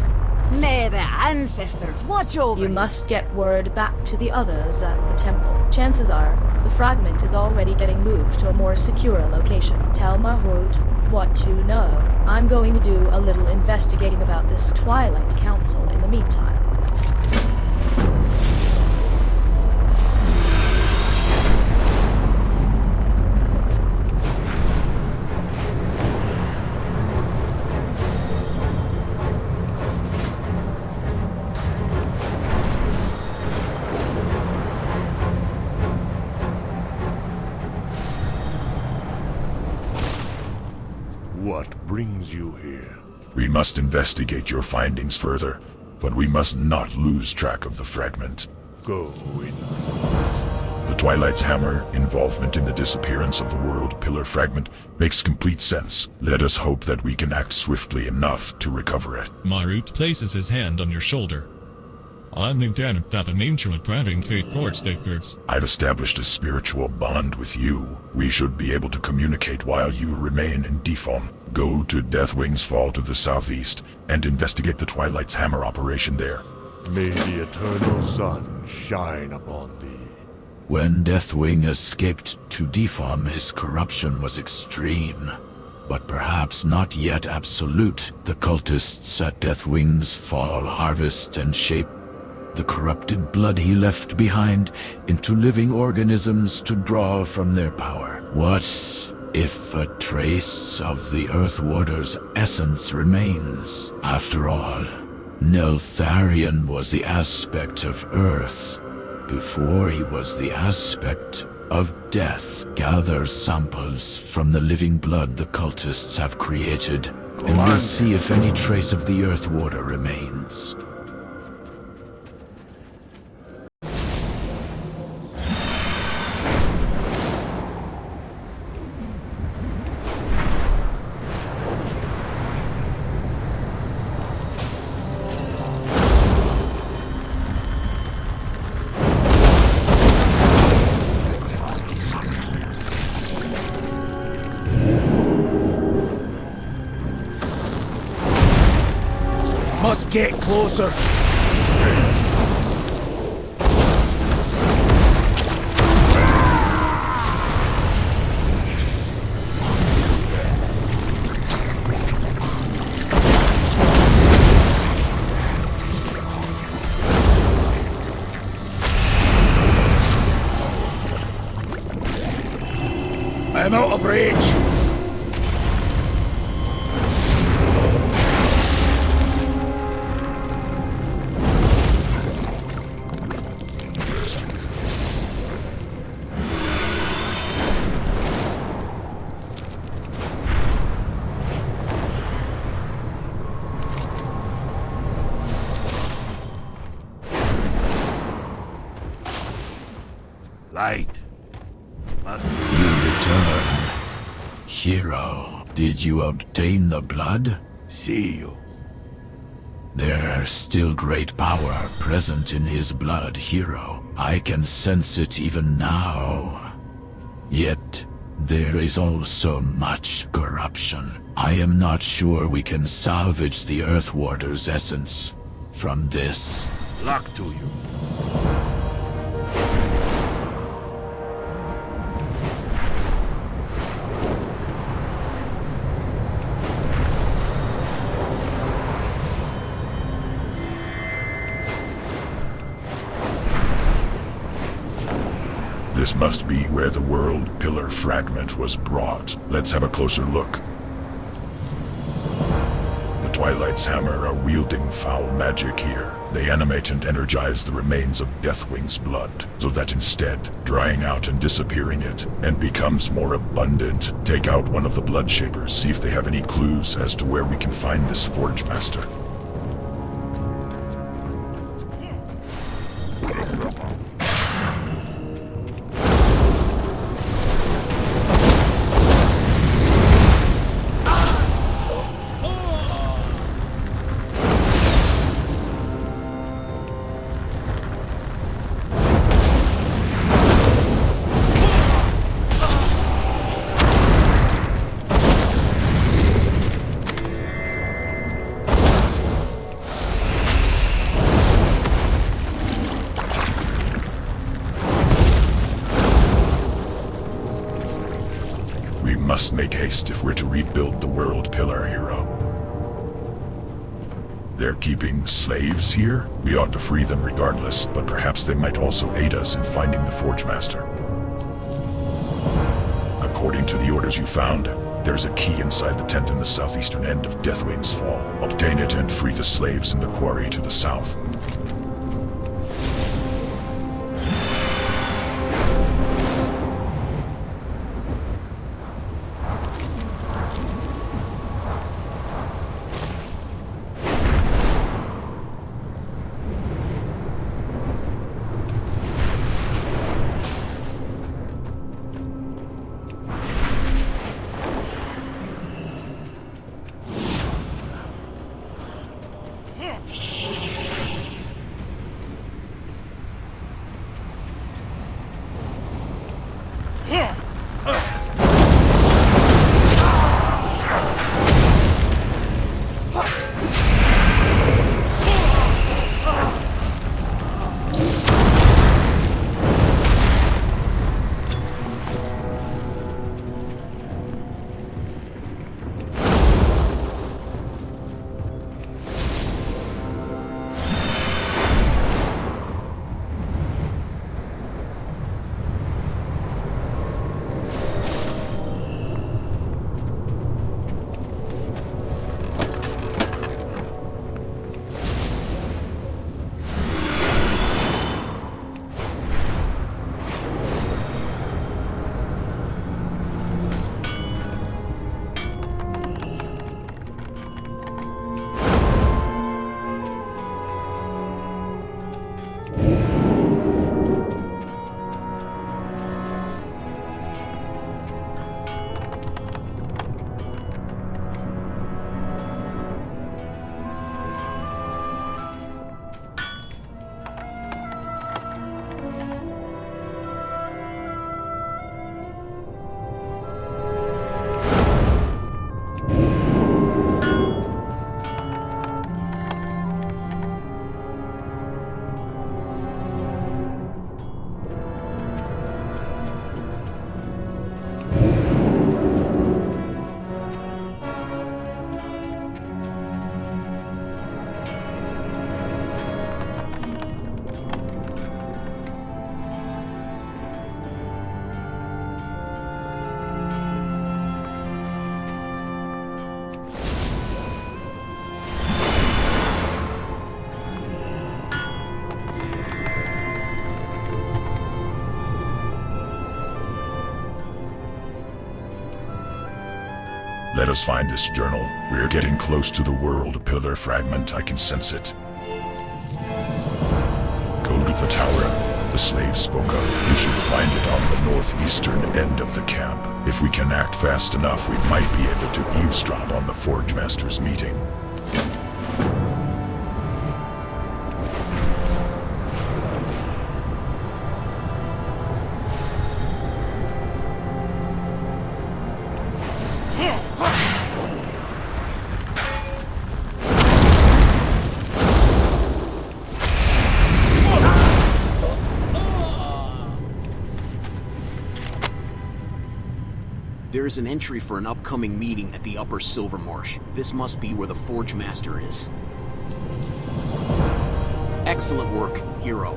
M: May the ancestors watch over
N: you. Must get word back to the others at the temple. Chances are, the fragment is already getting moved to a more secure location. Tell Mahut what you know. I'm going to do a little investigating about this Twilight Council in the meantime.
A: What brings you here?
D: We must investigate your findings further, but we must not lose track of the fragment.
A: Go in.
D: The Twilight's hammer involvement in the disappearance of the World Pillar fragment makes complete sense. Let us hope that we can act swiftly enough to recover it.
C: Marut places his hand on your shoulder. I'm Lieutenant that an ancient driving fate court stakers.
D: I've established a spiritual bond with you. We should be able to communicate while you remain in Deepholm. Go to Deathwing's Fall to the southeast and investigate the Twilight's hammer operation there.
A: May the eternal sun shine upon thee.
B: When Deathwing escaped to Deepholm, his corruption was extreme, but perhaps not yet absolute. The cultists at Deathwing's Fall harvest and shape the corrupted blood he left behind into living organisms to draw from their power. What if a trace of the Earth Warder's essence remains? After all, Neltharion was the aspect of Earth before he was the aspect of death. Gather samples from the living blood the cultists have created, and we'll see if any trace of the Earth Warder remains.
Q: Must get closer. I'm out of range.
A: Light.
B: You return. Hero, did you obtain the blood?
A: See you.
B: There's still great power present in his blood, hero. I can sense it even now. Yet, there is also much corruption. I am not sure we can salvage the Earthwarder's essence from this.
A: Luck to you.
D: This must be where the World Pillar fragment was brought. Let's have a closer look. The Twilight's hammer are wielding foul magic here. They animate and energize the remains of Deathwing's blood, so that instead, drying out and disappearing it, and becomes more abundant. Take out one of the Blood Shapers, see if they have any clues as to where we can find this Forge Master. Must make haste if we're to rebuild the World Pillar, hero. They're keeping slaves here? We ought to free them regardless, but perhaps they might also aid us in finding the Forge Master. According to the orders you found, there's a key inside the tent in the southeastern end of Deathwing's Fall. Obtain it and free the slaves in the quarry to the south. Let us find this journal. We're getting close to the World Pillar fragment. I can sense it. Go to the tower the slave spoke of. You should find it on the northeastern end of the camp. If we can act fast enough, we might be able to eavesdrop on the Forge Master's meeting.
I: There is an entry for an upcoming meeting at the Upper Silvermarsh. This must be where the Forge Master is. Excellent work, hero.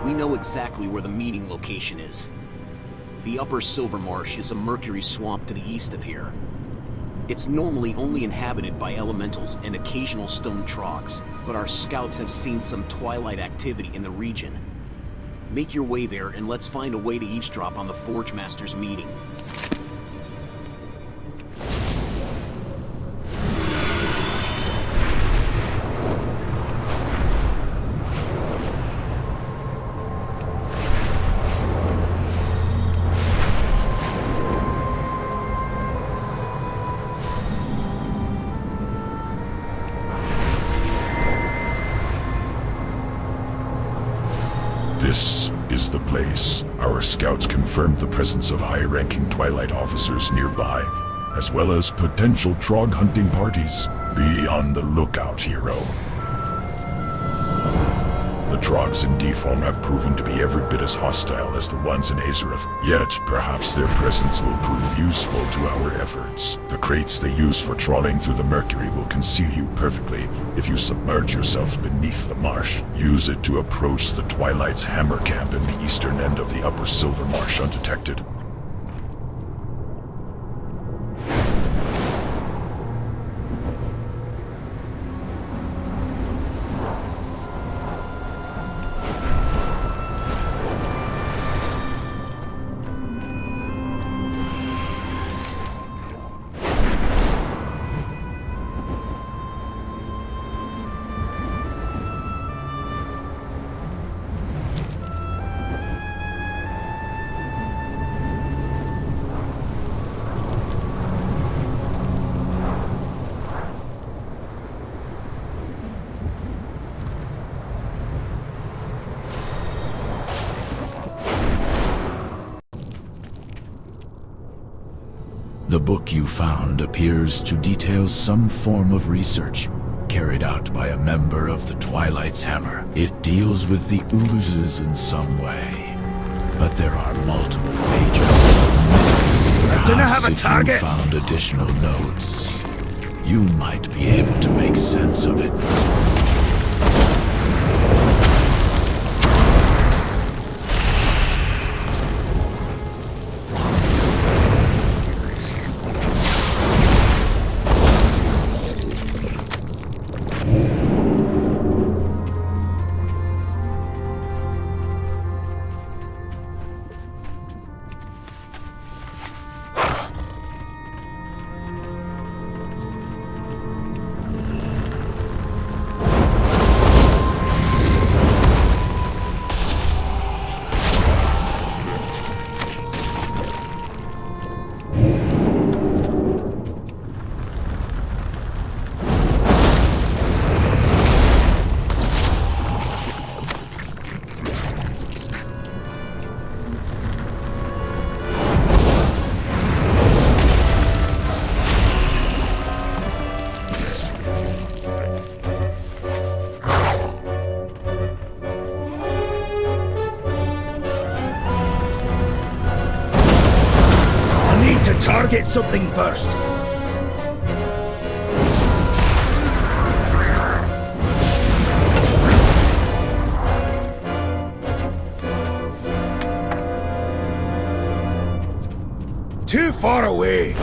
I: We know exactly where the meeting location is. The Upper Silvermarsh is a mercury swamp to the east of here. It's normally only inhabited by elementals and occasional stone trogs, but our scouts have seen some twilight activity in the region. Make your way there and let's find a way to eavesdrop on the Forge Master's meeting.
D: This is the place. Our scouts confirmed the presence of high-ranking Twilight officers nearby, as well as potential Trog hunting parties. Be on the lookout, hero. The Trogs in Deepholm have proven to be every bit as hostile as the ones in Azeroth, yet perhaps their presence will prove useful to our efforts. The crates they use for trawling through the Mercury will conceal you perfectly if you submerge yourself beneath the marsh. Use it to approach the Twilight's hammer camp in the eastern end of the Upper Silvermarsh undetected.
B: The book you found appears to detail some form of research carried out by a member of the Twilight's Hammer. It deals with the oozes in some way, but there are multiple pages missing. Perhaps if you found additional notes, you might be able to make sense of it.
Q: Target something first. Too far away.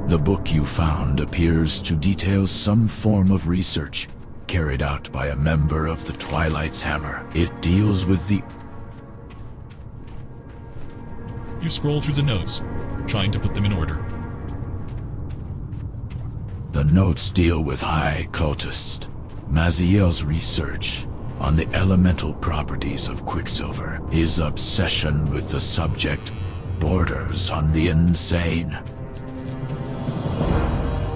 B: The book you found appears to detail some form of research carried out by a member of the Twilight's Hammer. It deals with the...
C: You scroll through the notes, trying to put them in order.
B: The notes deal with High Cultist Maziel's research on the elemental properties of Quicksilver. His obsession with the subject borders on the insane.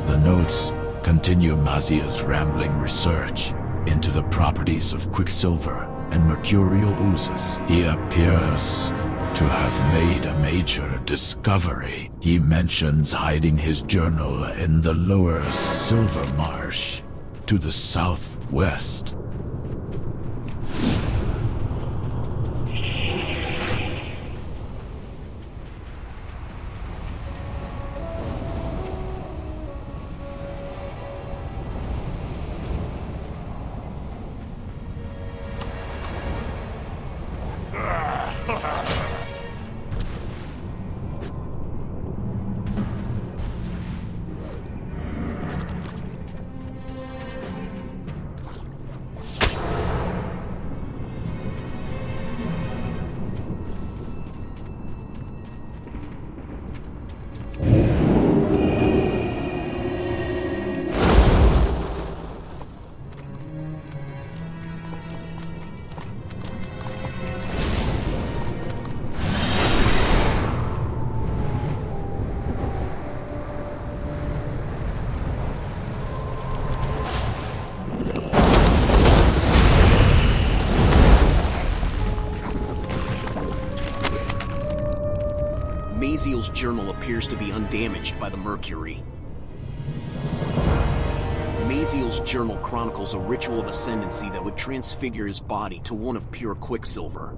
B: The notes continue Mazia's rambling research into the properties of Quicksilver and mercurial oozes. He appears to have made a major discovery. He mentions hiding his journal in the lower Silver Marsh to the southwest.
I: Maziel's journal appears to be undamaged by the mercury. Maziel's journal chronicles a ritual of ascendancy that would transfigure his body to one of pure quicksilver.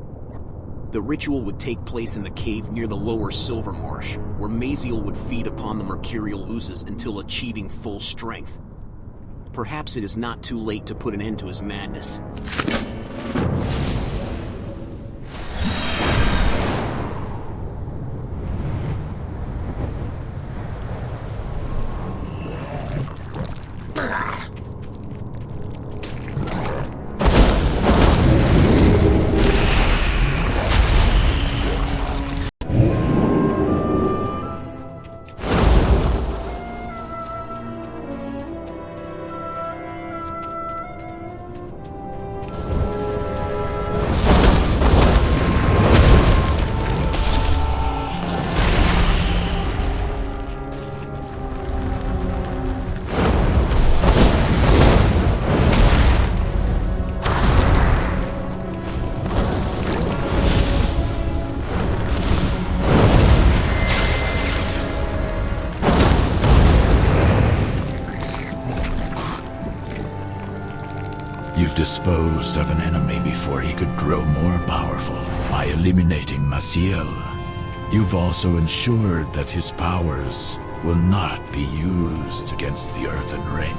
I: The ritual would take place in the cave near the lower Silver Marsh, where Maziel would feed upon the mercurial oozes until achieving full strength. Perhaps it is not too late to put an end to his madness.
B: You've disposed of an enemy before he could grow more powerful by eliminating Maziel. You've also ensured that his powers will not be used against the Earthen Ring.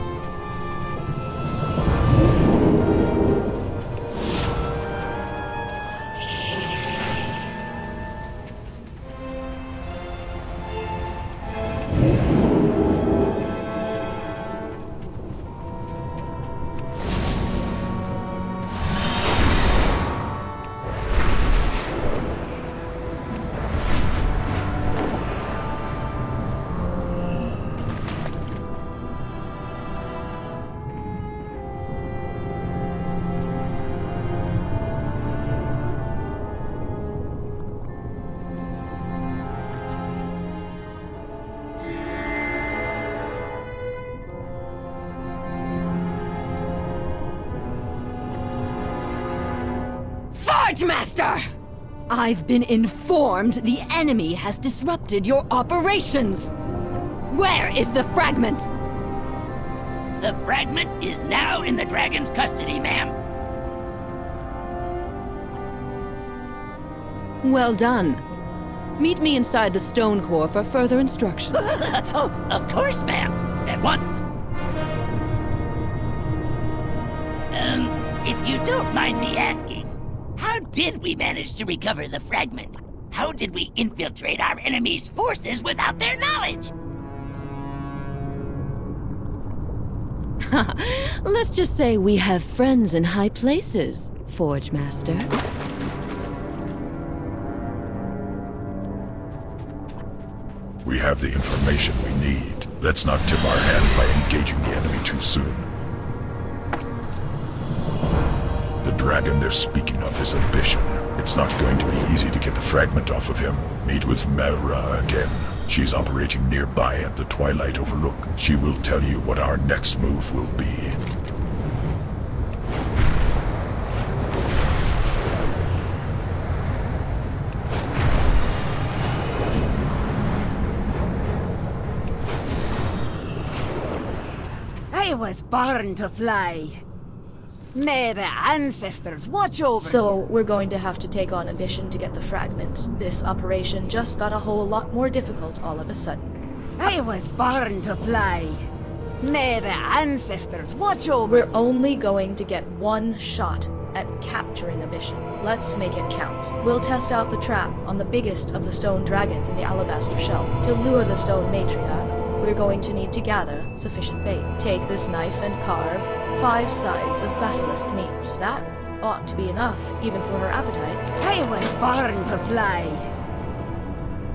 M: Master! I've been informed the enemy has disrupted your operations. Where is the fragment?
R: The fragment is now in the dragon's custody, ma'am.
M: Well done. Meet me inside the stone core for further instructions.
R: Oh, of course, ma'am. At once. If you don't mind me asking, how did we manage to recover the fragment? How did we infiltrate our enemy's forces without their knowledge?
M: Let's just say we have friends in high places, Forge Master.
D: We have the information we need. Let's not tip our hand by engaging the enemy too soon. The dragon they're speaking of is Ambition. It's not going to be easy to get the fragment off of him. Meet with Melra again. She's operating nearby at the Twilight Overlook. She will tell you what our next move will be.
M: I was born to fly. May the ancestors watch over
N: So, we're going to have to take on a mission to get the fragment. This operation just got a whole lot more difficult all of a sudden.
M: I was born to fly. May the ancestors watch over
N: We're only going to get one shot at capturing a mission. Let's make it count. We'll test out the trap on the biggest of the stone dragons in the alabaster shelf. To lure the stone matriarch, we're going to need to gather sufficient bait. Take this knife and carve 5 sides of basilisk meat. That ought to be enough, even for her appetite.
M: I was born to fly.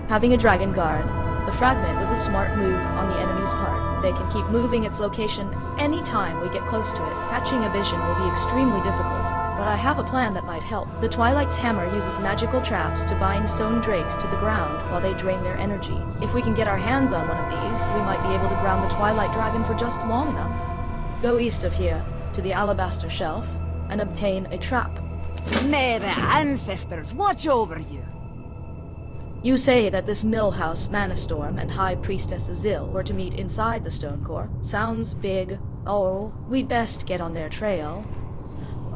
N: Having a dragon guard, the fragment was a smart move on the enemy's part. They can keep moving its location any time we get close to it. Catching a vision will be extremely difficult, but I have a plan that might help. The Twilight's hammer uses magical traps to bind stone drakes to the ground while they drain their energy. If we can get our hands on one of these, we might be able to ground the Twilight Dragon for just long enough. Go east of here, to the alabaster shelf, and obtain a trap.
M: May the ancestors watch over you.
N: You say that this Millhouse, Maelstrom, and High Priestess Azil were to meet inside the stone core. Sounds big. Oh, we'd best get on their trail.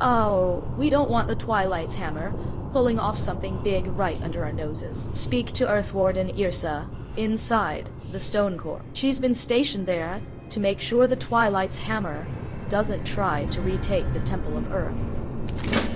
N: Oh, we don't want the Twilight's hammer pulling off something big right under our noses. Speak to Earthwarden Yrsa inside the stone core. She's been stationed there to make sure the Twilight's hammer doesn't try to retake the Temple of Earth.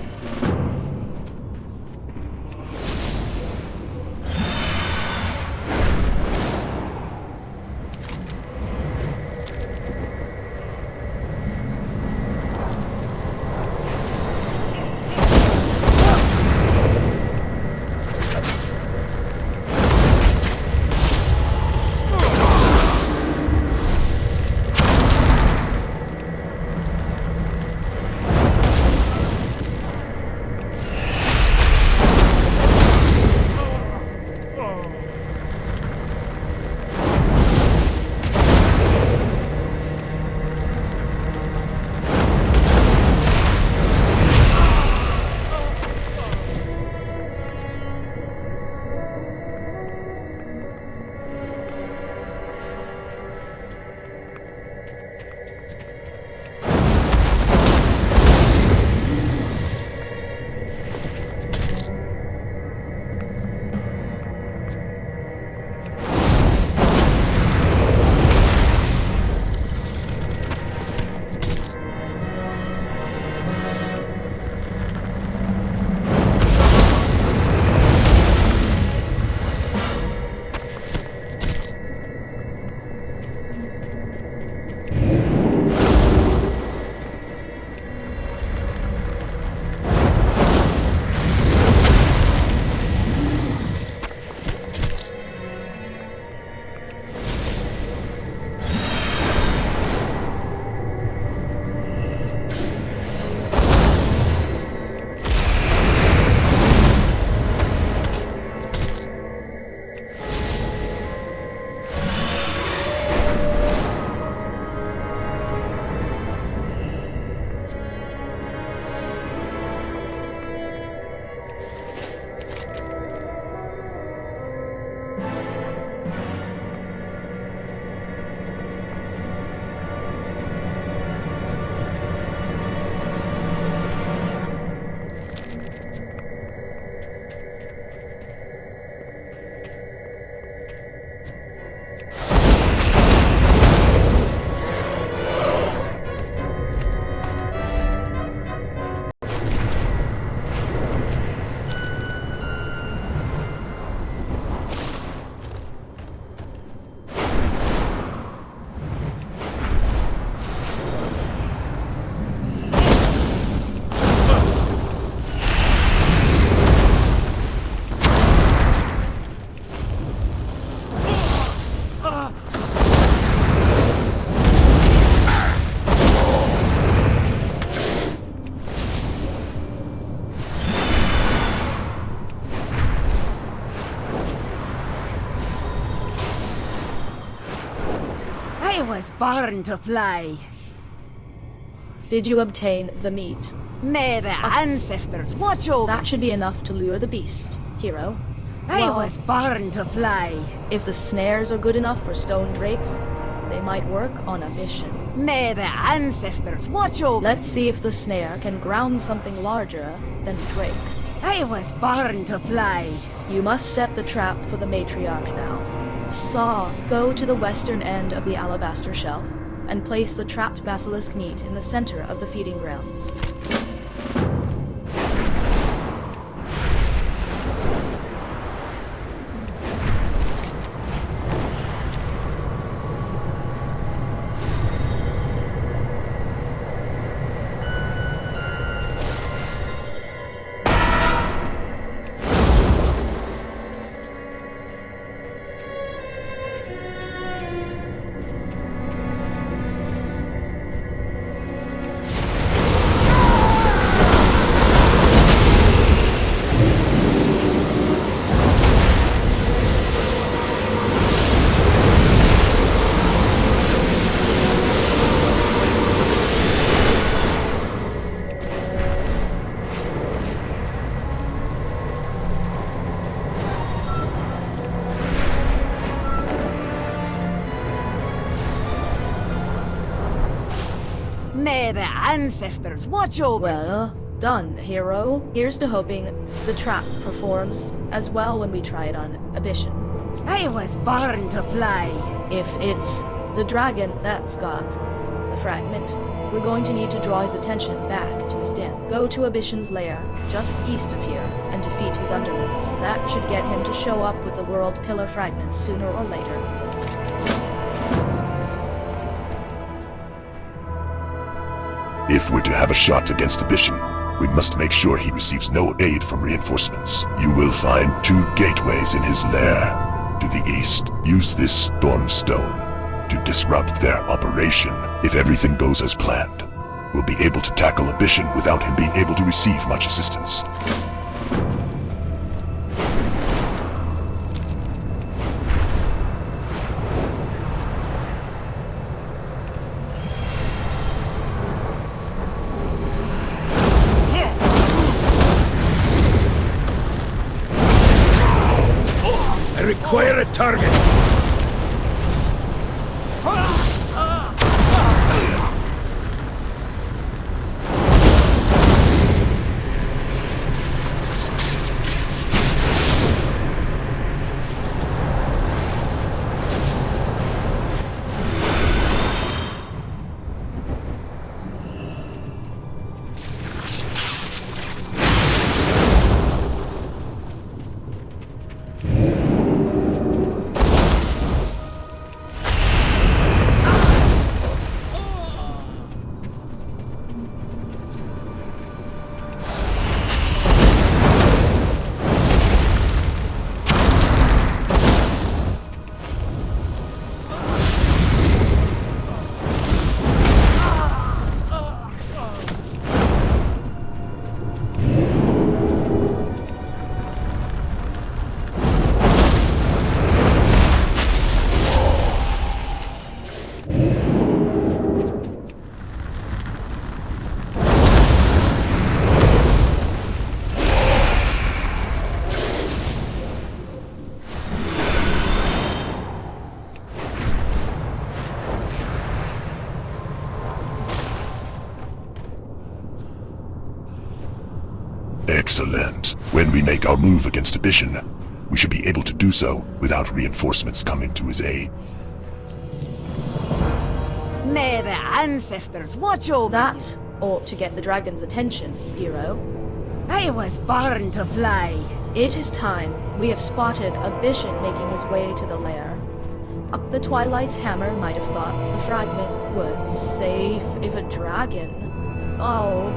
M: was born to fly.
N: Did you obtain the meat?
M: May the ancestors watch over.
N: That should be enough to lure the beast, hero.
M: I was born to fly.
N: If the snares are good enough for stone drakes, they might work on a mission.
M: May the ancestors watch over.
N: Let's see if the snare can ground something larger than Drake.
M: I was born to fly.
N: You must set the trap for the matriarch now. Saw, go to the western end of the alabaster shelf and place the trapped basilisk meat in the center of the feeding grounds.
M: May the ancestors watch over.
N: Well done, hero. Here's to hoping the trap performs as well when we try it on Abyssion.
M: I was born to fly.
N: If it's the dragon that's got the fragment, we're going to need to draw his attention back to his den. Go to Abyssion's lair, just east of here, and defeat his underlings. That should get him to show up with the World Pillar fragment sooner or later.
D: If we're to have a shot against Abyssion, we must make sure he receives no aid from reinforcements. You will find 2 gateways in his lair. To the east, use this storm stone to disrupt their operation. If everything goes as planned, we'll be able to tackle Abyssion without him being able to receive much assistance.
Q: Require a target.
D: Excellent. When we make our move against Abyssion, we should be able to do so without reinforcements coming to his aid.
M: May the ancestors watch over.
N: That ought to get the dragon's attention, hero.
M: I was born to fly.
N: It is time. We have spotted Abyssion making his way to the lair. Up the Twilight's hammer might have thought the fragment would safe if a dragon. Oh,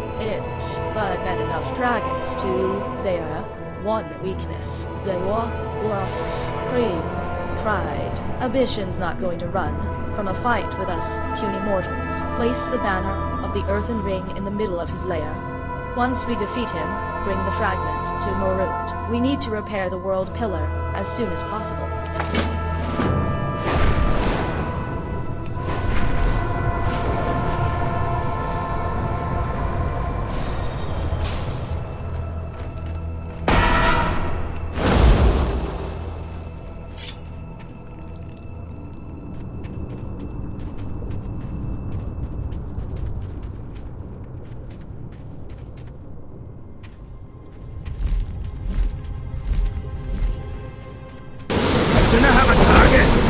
N: but met enough dragons to their one weakness. They were scream, cried. Abyssion's not going to run from a fight with us puny mortals. Place the banner of the earthen ring in the middle of his lair. Once we defeat him, bring the fragment to Morut. We need to repair the World Pillar as soon as possible.
Q: Dunno have a target.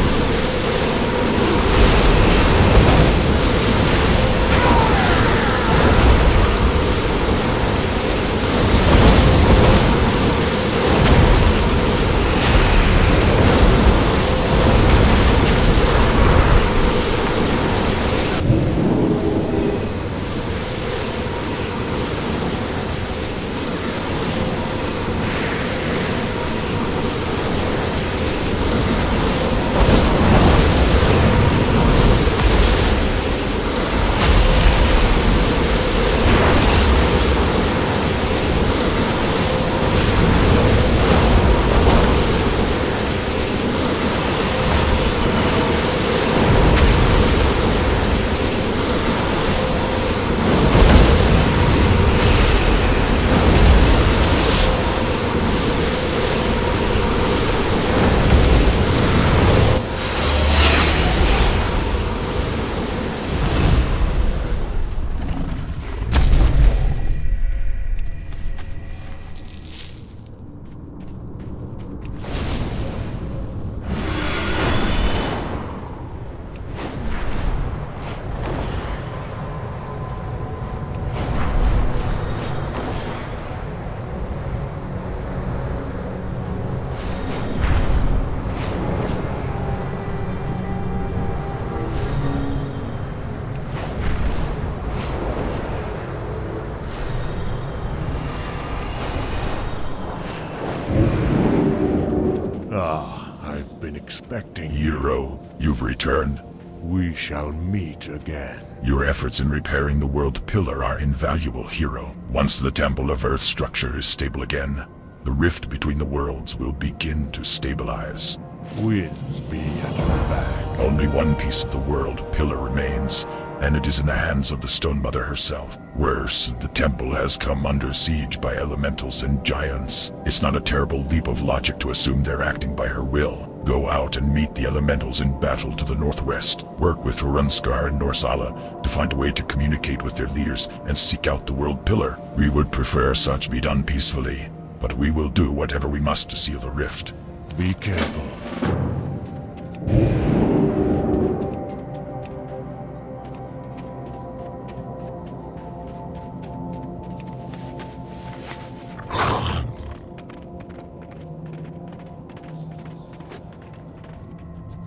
A: I've been expecting
D: Hero, you've returned.
A: We shall meet again.
D: Your efforts in repairing the World Pillar are invaluable, Hero. Once the Temple of Earth structure is stable again, the rift between the worlds will begin to stabilize.
A: Winds be at your back.
D: Only one piece of the World Pillar remains, and it is in the hands of the Stone Mother herself. Worse, the temple has come under siege by elementals and giants. It's not a terrible leap of logic to assume they're acting by her will. Go out and meet the elementals in battle to the northwest. Work with Runskar and Norsala to find a way to communicate with their leaders and seek out the World Pillar. We would prefer such be done peacefully, but we will do whatever we must to seal the rift.
A: Be careful.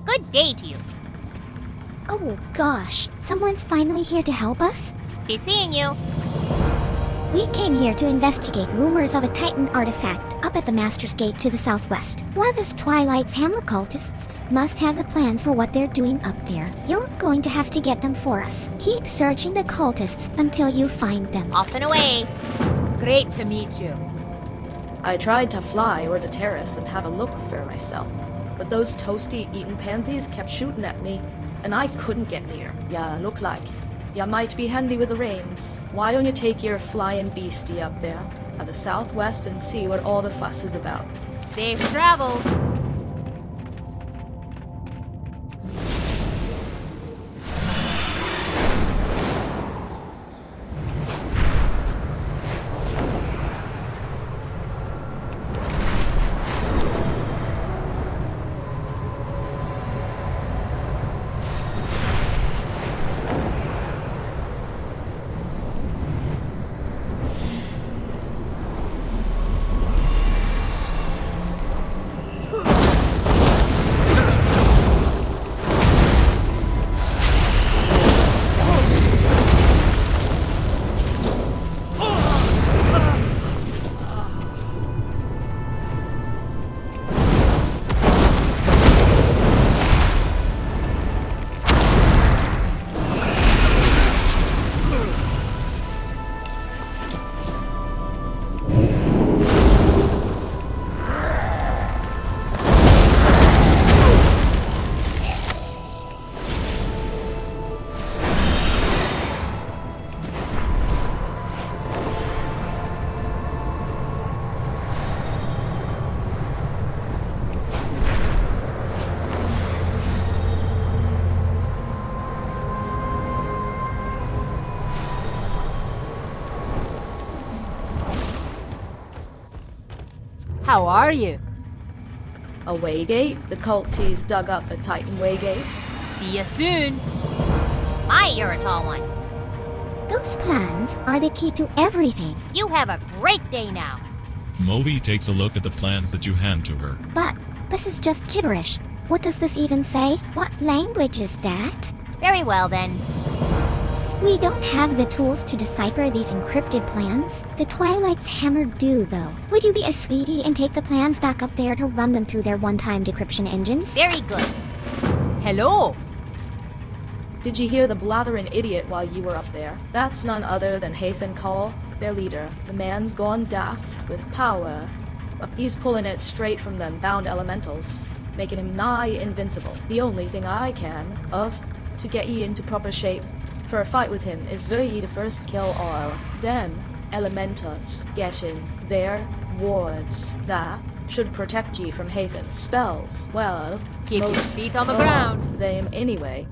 S: Good day to you.
T: Oh gosh, someone's finally here to help us?
S: Be seeing you.
T: We came here to investigate rumors of a Titan artifact up at the Master's Gate to the southwest. One of this Twilight's Hammer cultists must have the plans for what they're doing up there. You're going to have to get them for us. Keep searching the cultists until you find them.
S: Off and away. Great to meet you.
N: I tried to fly over the terrace and have a look for myself, but those toasty-eaten pansies kept shooting at me, and I couldn't get near. Ya look like ya might be handy with the reins. Why don't you take your flying beastie up there at the southwest and see what all the fuss is about?
S: Safe travels. How are you?
N: A waygate? The culties dug up a Titan waygate?
S: See you soon. My, you're a tall one.
T: Those plans are the key to everything.
S: You have a great day now.
C: Movi takes a look at the plans that you hand to her.
T: But this is just gibberish. What does this even say? What language is that?
S: Very well then.
T: We don't have the tools to decipher these encrypted plans. The Twilight's hammer do, though. Would you be a sweetie and take the plans back up there to run them through their one-time decryption engines?
S: Very good. Hello?
N: Did you hear the blathering idiot while you were up there? That's none other than Hathan Call, their leader. The man's gone daft with power. He's pulling it straight from them bound elementals, making him nigh invincible. The only thing I can, to get ye into proper shape for a fight with him is for ye to first kill all. Them elementals getting their wards that should protect ye from Hathan's spells. Well,
S: keep your
N: most
S: feet on the ground.
N: Them anyway.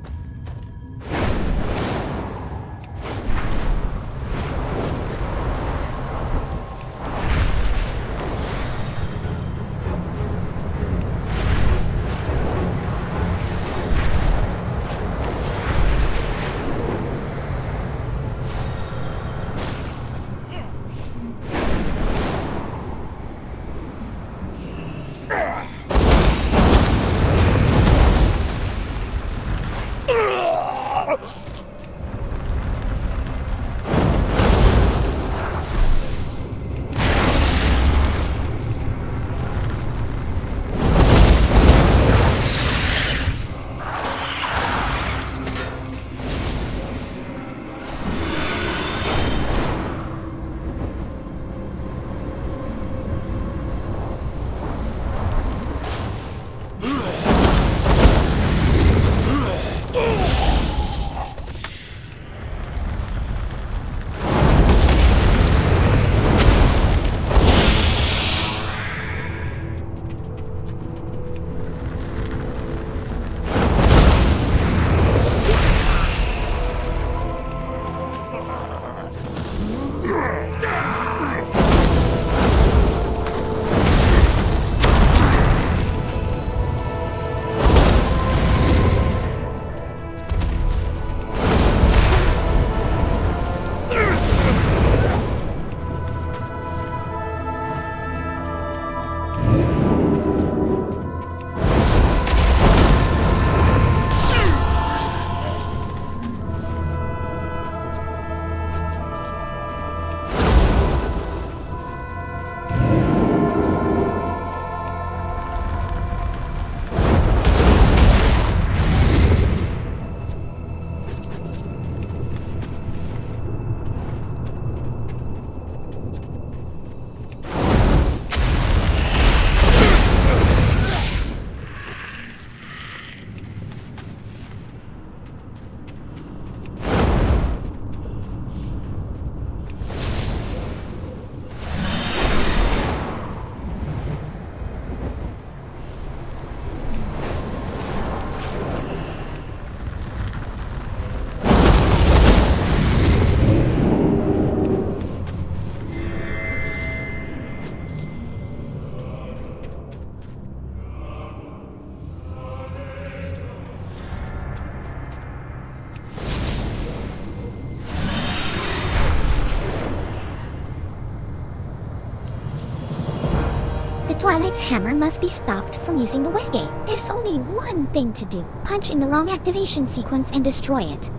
T: Twilight's hammer must be stopped from using the waygate. There's only one thing to do. Punch in the wrong activation sequence and destroy it.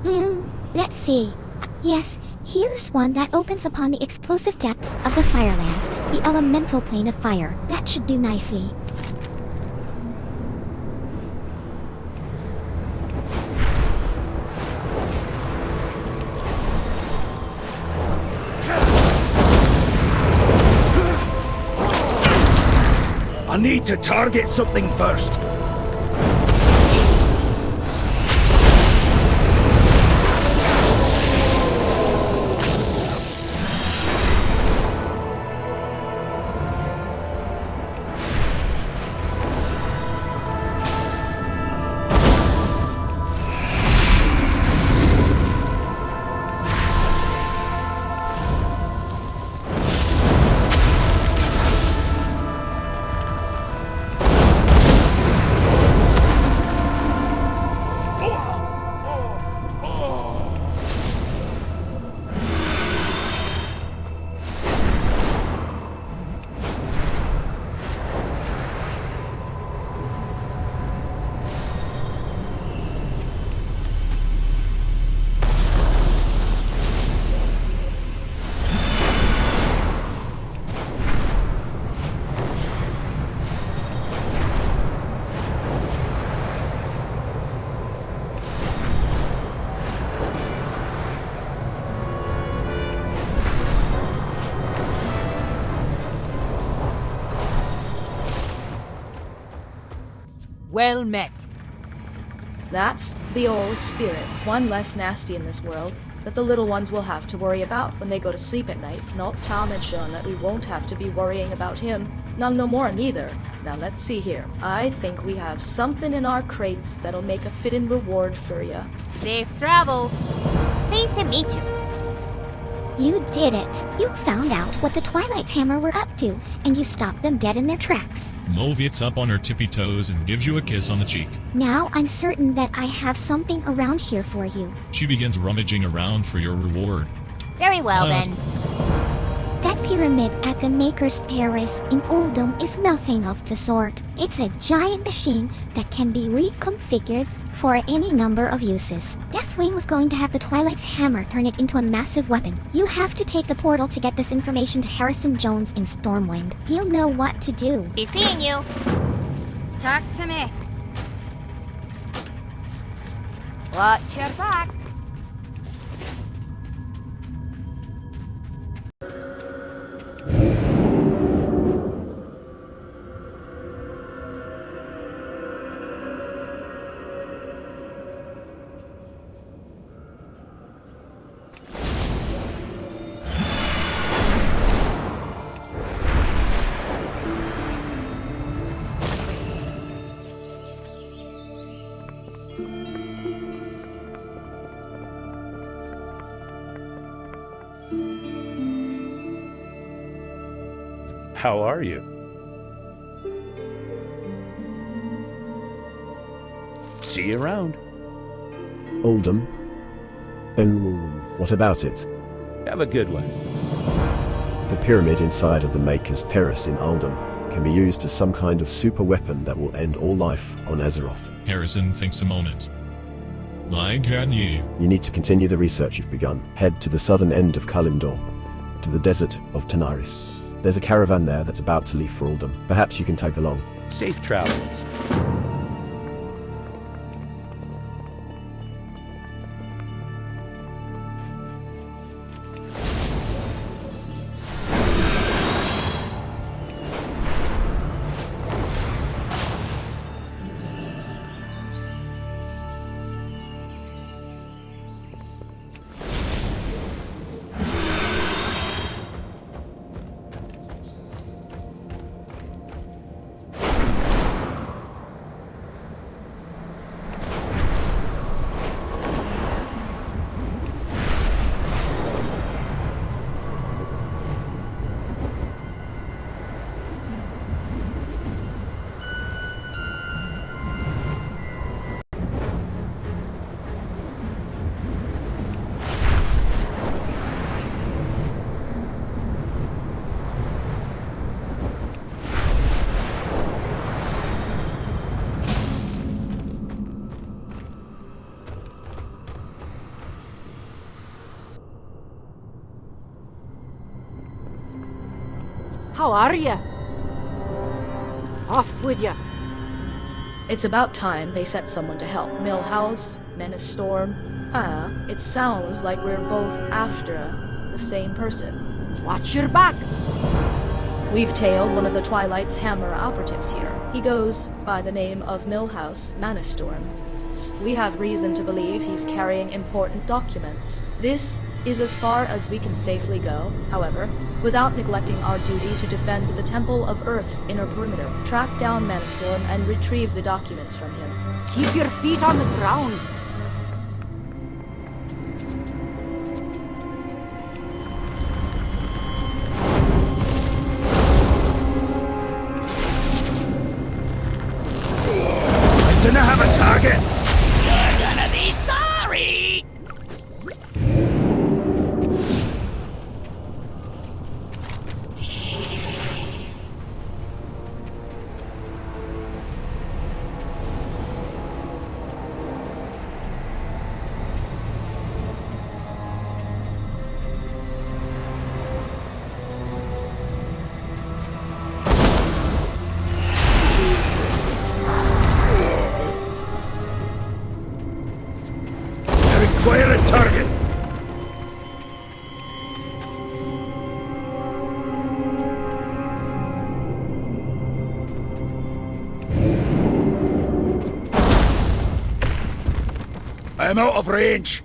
T: Let's see. Yes, here's one that opens upon the explosive depths of the Firelands, the elemental plane of fire. That should do nicely.
Q: I need to target something first.
M: Well met.
N: That's the old spirit, one less nasty in this world, that the little ones will have to worry about when they go to sleep at night. No, Tom had shown that we won't have to be worrying about him. None no more neither. Now let's see here. I think we have something in our crates that'll make a fitting reward for ya.
S: Safe travels. Pleased to meet you.
T: You did it. You found out what the Twilight's Hammer were up to, and you stopped them dead in their tracks.
C: Mauve gets up on her tippy toes and gives you a kiss on the cheek.
T: Now I'm certain that I have something around here for you.
C: She begins rummaging around for your reward.
S: Very well, then.
T: That pyramid at the Maker's Terrace in Oldham is nothing of the sort. It's a giant machine that can be reconfigured for any number of uses. Deathwing was going to have the Twilight's Hammer turn it into a massive weapon. You have to take the portal to get this information to Harrison Jones in Stormwind. He'll know what to do.
S: Be seeing you.
M: Talk to me. Watch your back.
O: How are you? See you around.
P: Oldham? And what about it?
O: Have a good one.
P: The pyramid inside of the Maker's Terrace in Oldham can be used as some kind of super weapon that will end all life on Azeroth.
C: Harrison thinks a moment. Like can you?
P: You need to continue the research you've begun. Head to the southern end of Kalimdor, to the desert of Tanaris. There's a caravan there that's about to leave for Oldham. Perhaps you can tag along.
O: Safe travels.
M: How are ya? Off with ya.
N: It's about time they sent someone to help. Millhouse, Menace Storm. It sounds like we're both after the same person.
M: Watch your back.
N: We've tailed one of the Twilight's Hammer operatives here. He goes by the name of Millhouse Manistorm. We have reason to believe he's carrying important documents. This is as far as we can safely go, however, without neglecting our duty to defend the Temple of Earth's inner perimeter. Track down Manistorm and retrieve the documents from him.
M: Keep your feet on the ground.
Q: I didn't have a target.
R: You're gonna be sorry!
Q: I'm out of range.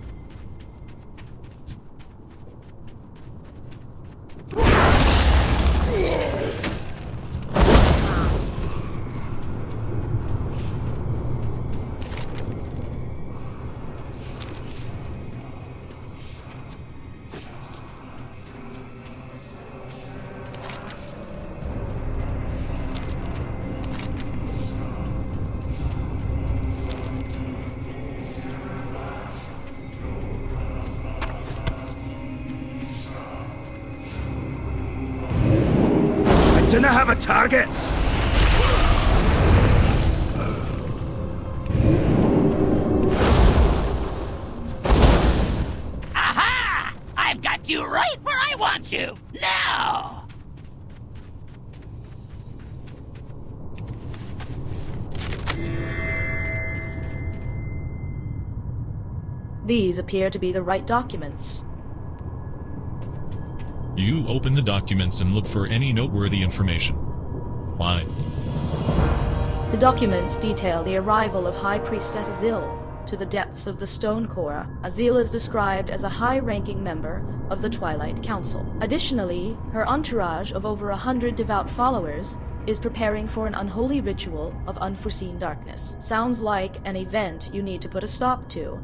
Q: Do not have a target!
R: Aha! I've got you right where I want you! Now!
N: These appear to be the right documents.
C: You open the documents and look for any noteworthy information. Why?
N: The documents detail the arrival of High Priestess Azil to the depths of the Stone Core. Azil is described as a high-ranking member of the Twilight Council. Additionally, her entourage of over 100 devout followers is preparing for an unholy ritual of unforeseen darkness. Sounds like an event you need to put a stop to.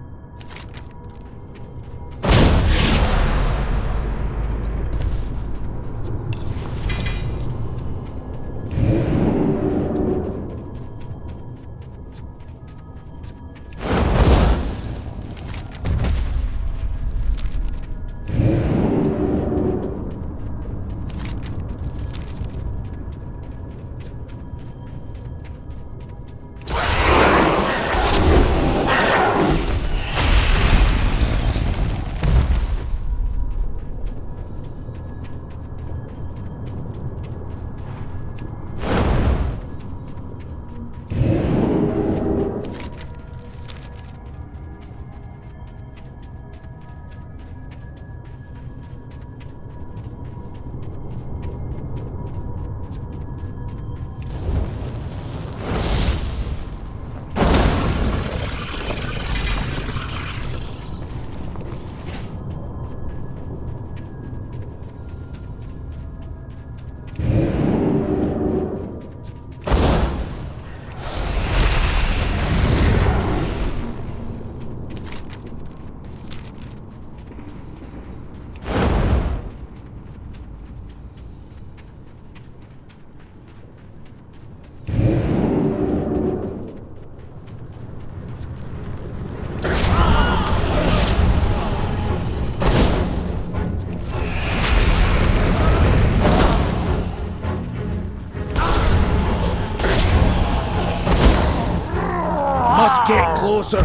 Q: Must get closer.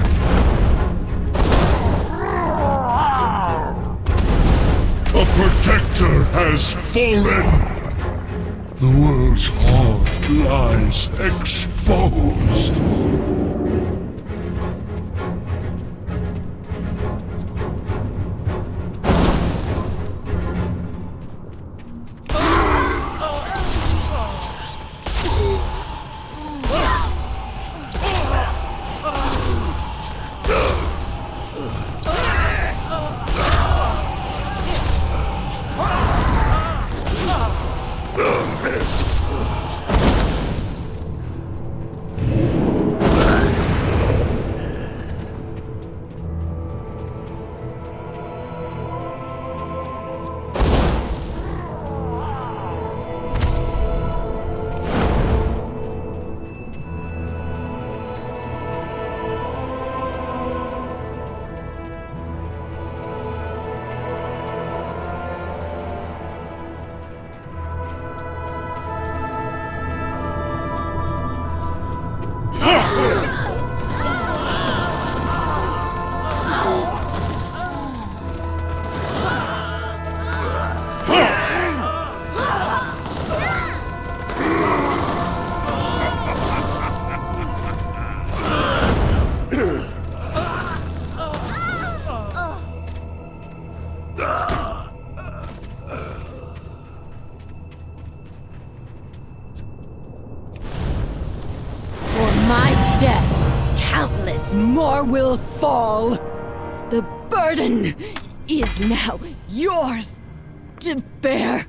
K: A protector has fallen. The world's heart lies exposed.
M: Countless more will fall. The burden is now yours to bear.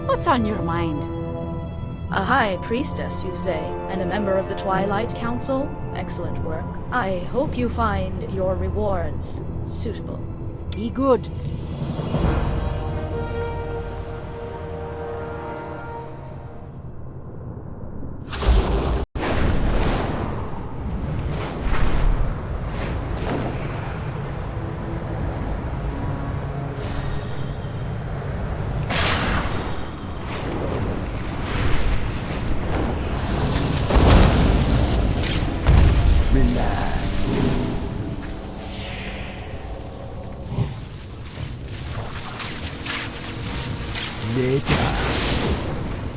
M: What's on your mind?
N: A high priestess, you say, and a member of the Twilight Council? Excellent work. I hope you find your rewards suitable.
M: Be good.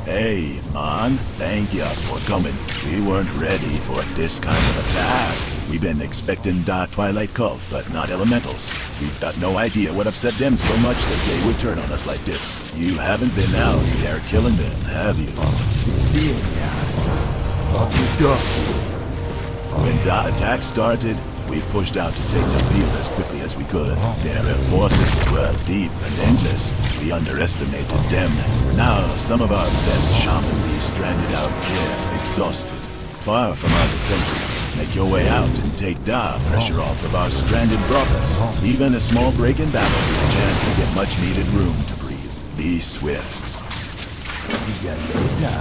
B: Hey, man, thank ya for coming. We weren't ready for this kind of attack. We've been expecting the Twilight Cult, but not elementals. We've got no idea what upset them so much that they would turn on us like this. You haven't been out there killing them, have you?
Q: Seeing ya.
B: When the attack started, we pushed out to take the field as quickly as we could. Their forces were deep and endless. We underestimated them. Now, some of our best shaman be stranded out here, exhausted, far from our defenses. Make your way out and take the pressure off of our stranded brothers. Even a small break in battle with a chance to get much needed room to breathe. Be swift.
Q: See ya later.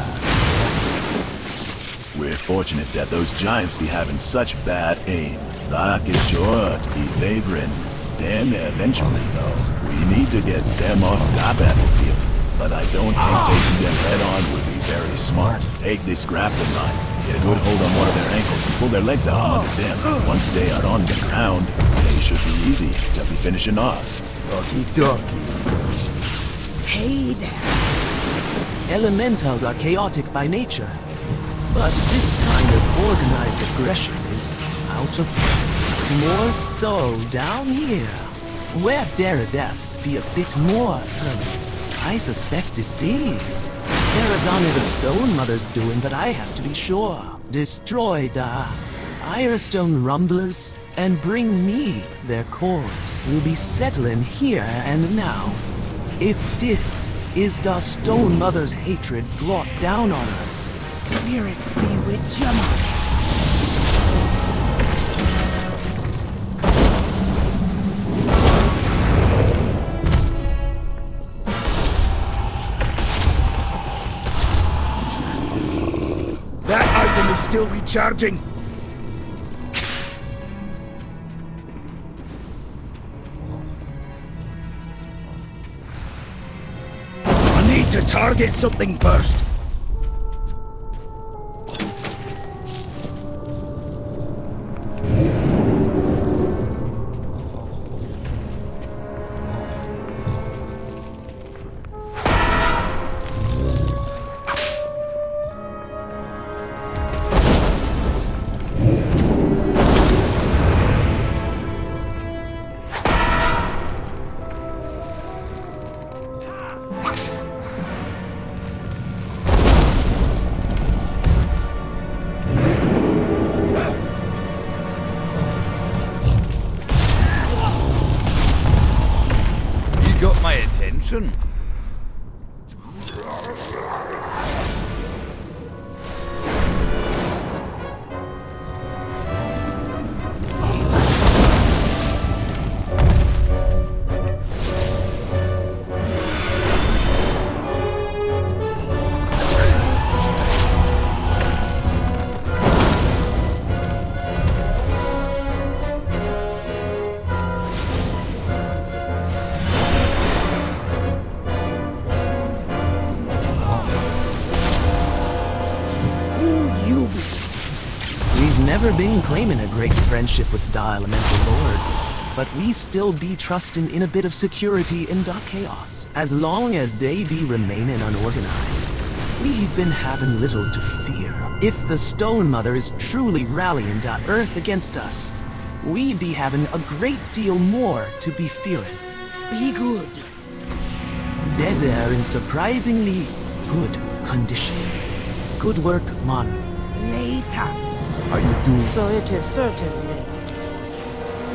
B: We're fortunate that those giants be having such bad aim. Luck is sure to be favoring them eventually, though. We need to get them off the battlefield. But I don't think taking them head-on would be very smart. Take this grappling line, get a good hold on one of their ankles and pull their legs out from under them. Once they are on the ground, they should be easy to be finishing off.
Q: Okie dokie.
M: Hey there.
U: Elementals are chaotic by nature, but this kind of organized aggression is out of hand. More so down here, where their deaths be a bit more permanent. I suspect disease. There is only the Stone Mother's doing, but I have to be sure. Destroy the Irestone Rumblers and bring me their cores. We'll be settling here and now. If this is the Stone Mother's hatred brought down on us,
M: spirits be with you.
Q: That item is still recharging. I need to target something first.
K: Got my attention.
U: never been claiming a great friendship with the elemental lords, but we still be trusting in a bit of security in the chaos. As long as they be remaining unorganized, we've been having little to fear. If the Stone Mother is truly rallying the Earth against us, we be having a great deal more to be fearing.
M: Be good.
U: Desert and surprisingly good condition. Good work, Mon.
M: Later.
Q: Are you doing?
E: So it is certain then.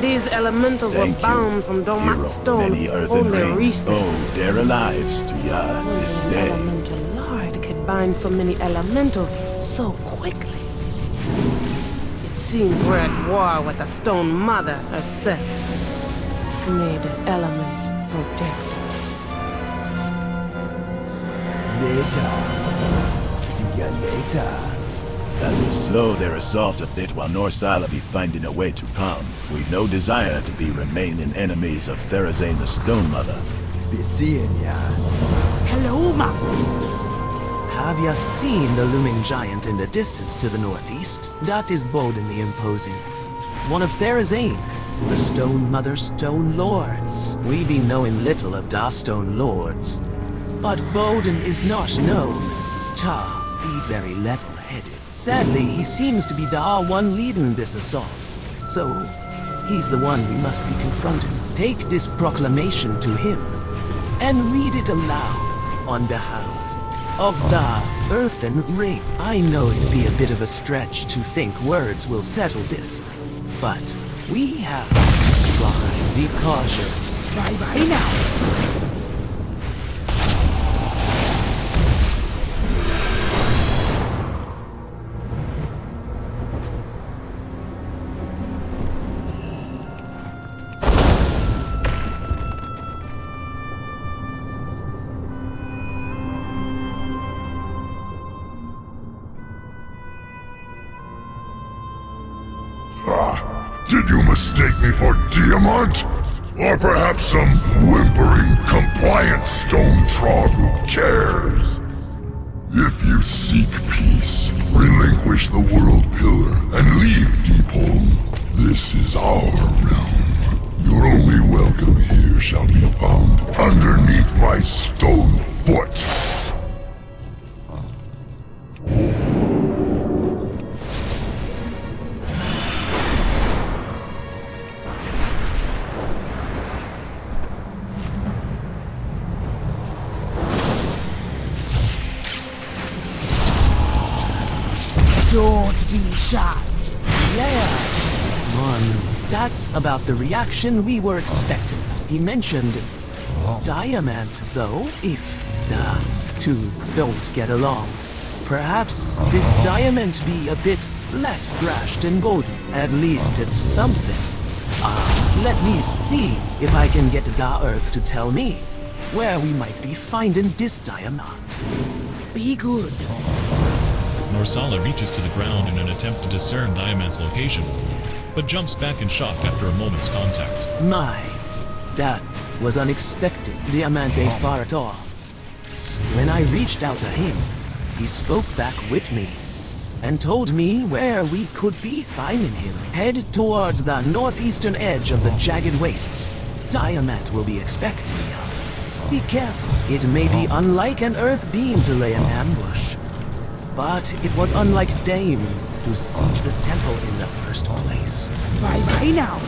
E: These elementals
D: Thank
E: were bound from
D: Hero
E: Domat
D: of
E: Stone
D: many earthen
E: only
D: rings
E: recently.
D: owe their lives to ya this
E: An
D: day.
E: elemental lord could bind so many elementals so quickly. It seems we're at war with the Stone Mother herself. May the elements protect us.
Q: Later. See ya later.
D: That will slow their assault a bit while Norsala be finding a way to come. We've no desire to be remaining enemies of Therazane the Stone Mother.
Q: Be seeing ya.
M: Hello, ma.
U: Have ya seen the looming giant in the distance to the northeast? That is Bowden the Imposing. One of Therazane, the Stone Mother Stone Lords. We be knowing little of da Stone Lords. But Bowden is not known. Ta be very level-headed. Sadly, he seems to be the one leading this assault. So, he's the one we must be confronting. Take this proclamation to him, and read it aloud on behalf of the Earthen Ring. I know it'd be a bit of a stretch to think words will settle this, but we have to try. Be cautious.
M: Bye-bye now.
K: Did you mistake me for Diamant? Or perhaps some whimpering, compliant stone trog who cares? If you seek peace, relinquish the World Pillar and leave Deepholm. This is our realm. Your only welcome here shall be found underneath my stone foot.
M: Don't be shy.
U: Yeah. Mon, that's about the reaction we were expecting. He mentioned Diamant, though, if the two don't get along. Perhaps this Diamant be a bit less brash than Bowden. At least it's something. Let me see if I can get the Earth to tell me where we might be finding this Diamant.
M: Be good.
C: Norsala reaches to the ground in an attempt to discern Diamant's location, but jumps back in shock after a moment's contact.
U: My, that was unexpected. Diamant ain't far at all. When I reached out to him, he spoke back with me and told me where we could be finding him. Head towards the northeastern edge of the jagged wastes. Diamant will be expecting you. Be careful. It may be unlike an earth being to lay an ambush. But it was unlike Dame to siege the temple in the first place.
M: Bye-bye now.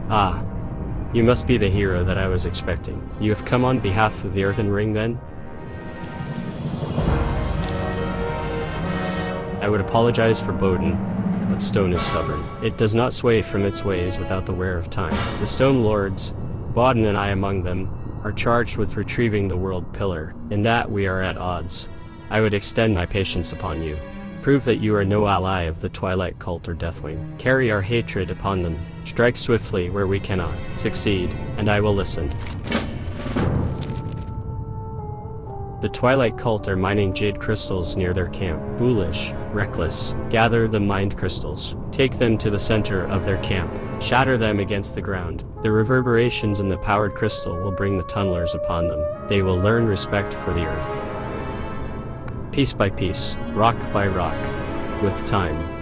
V: Ah, you must be the hero that I was expecting. You have come on behalf of the Earthen Ring, then? I would apologize for Bowden, but stone is stubborn. It does not sway from its ways without the wear of time. The Stone Lords, Bowden and I among them, are charged with retrieving the World Pillar. In that we are at odds. I would extend my patience upon you. Prove that you are no ally of the Twilight Cult or Deathwing. Carry our hatred upon them. Strike swiftly where we cannot. Succeed, and I will listen. The Twilight Cult are mining jade crystals near their camp. Foolish, reckless. Gather the mined crystals. Take them to the center of their camp. Shatter them against the ground. The reverberations in the powered crystal will bring the tunnelers upon them. They will learn respect for the earth. Piece by piece, rock by rock, with time.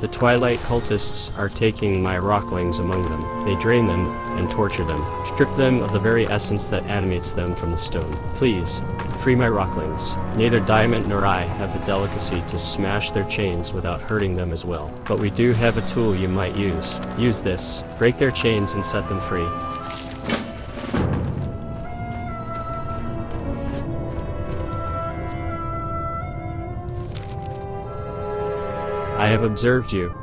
V: The Twilight cultists are taking my rocklings among them. They drain them and torture them, strip them of the very essence that animates them from the stone. Please, free my rocklings. Neither Diamond nor I have the delicacy to smash their chains without hurting them as well. But we do have a tool you might use. Use this. Break their chains and set them free. I have observed you.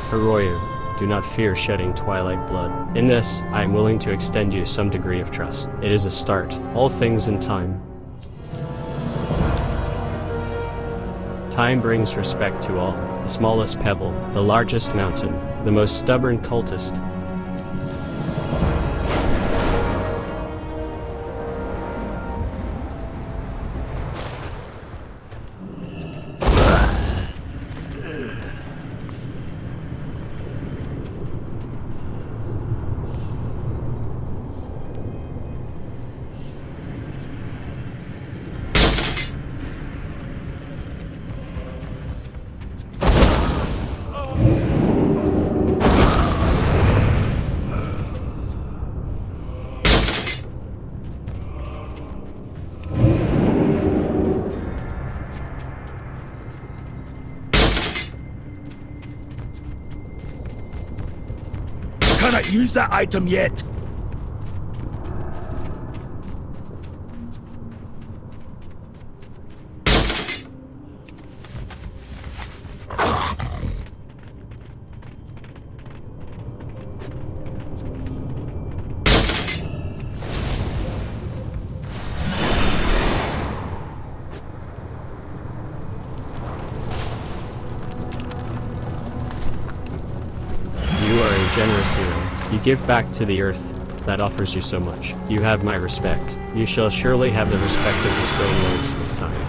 V: Haroyu, do not fear shedding Twilight blood. In this, I am willing to extend you some degree of trust. It is a start. All things in time. Time brings respect to all. The smallest pebble, the largest mountain, the most stubborn cultist.
Q: Cannot use that item yet.
V: Generous hero. You give back to the earth that offers you so much. You have my respect. You shall surely have the respect of the Stone Lords with time.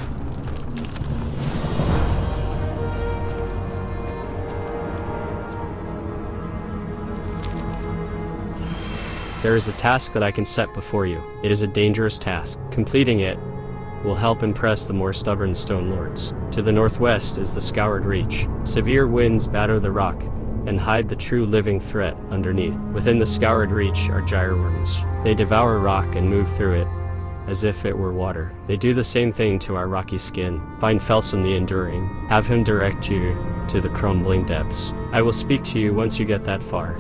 V: There is a task that I can set before you. It is a dangerous task. Completing it will help impress the more stubborn Stone Lords. To the northwest is the Scoured Reach. Severe winds batter the rock and hide the true living threat underneath. Within the Scoured Reach are gyreworms. They devour rock and move through it as if it were water. They do the same thing to our rocky skin. Find Felson the Enduring. Have him direct you to the crumbling depths. I will speak to you once you get that far.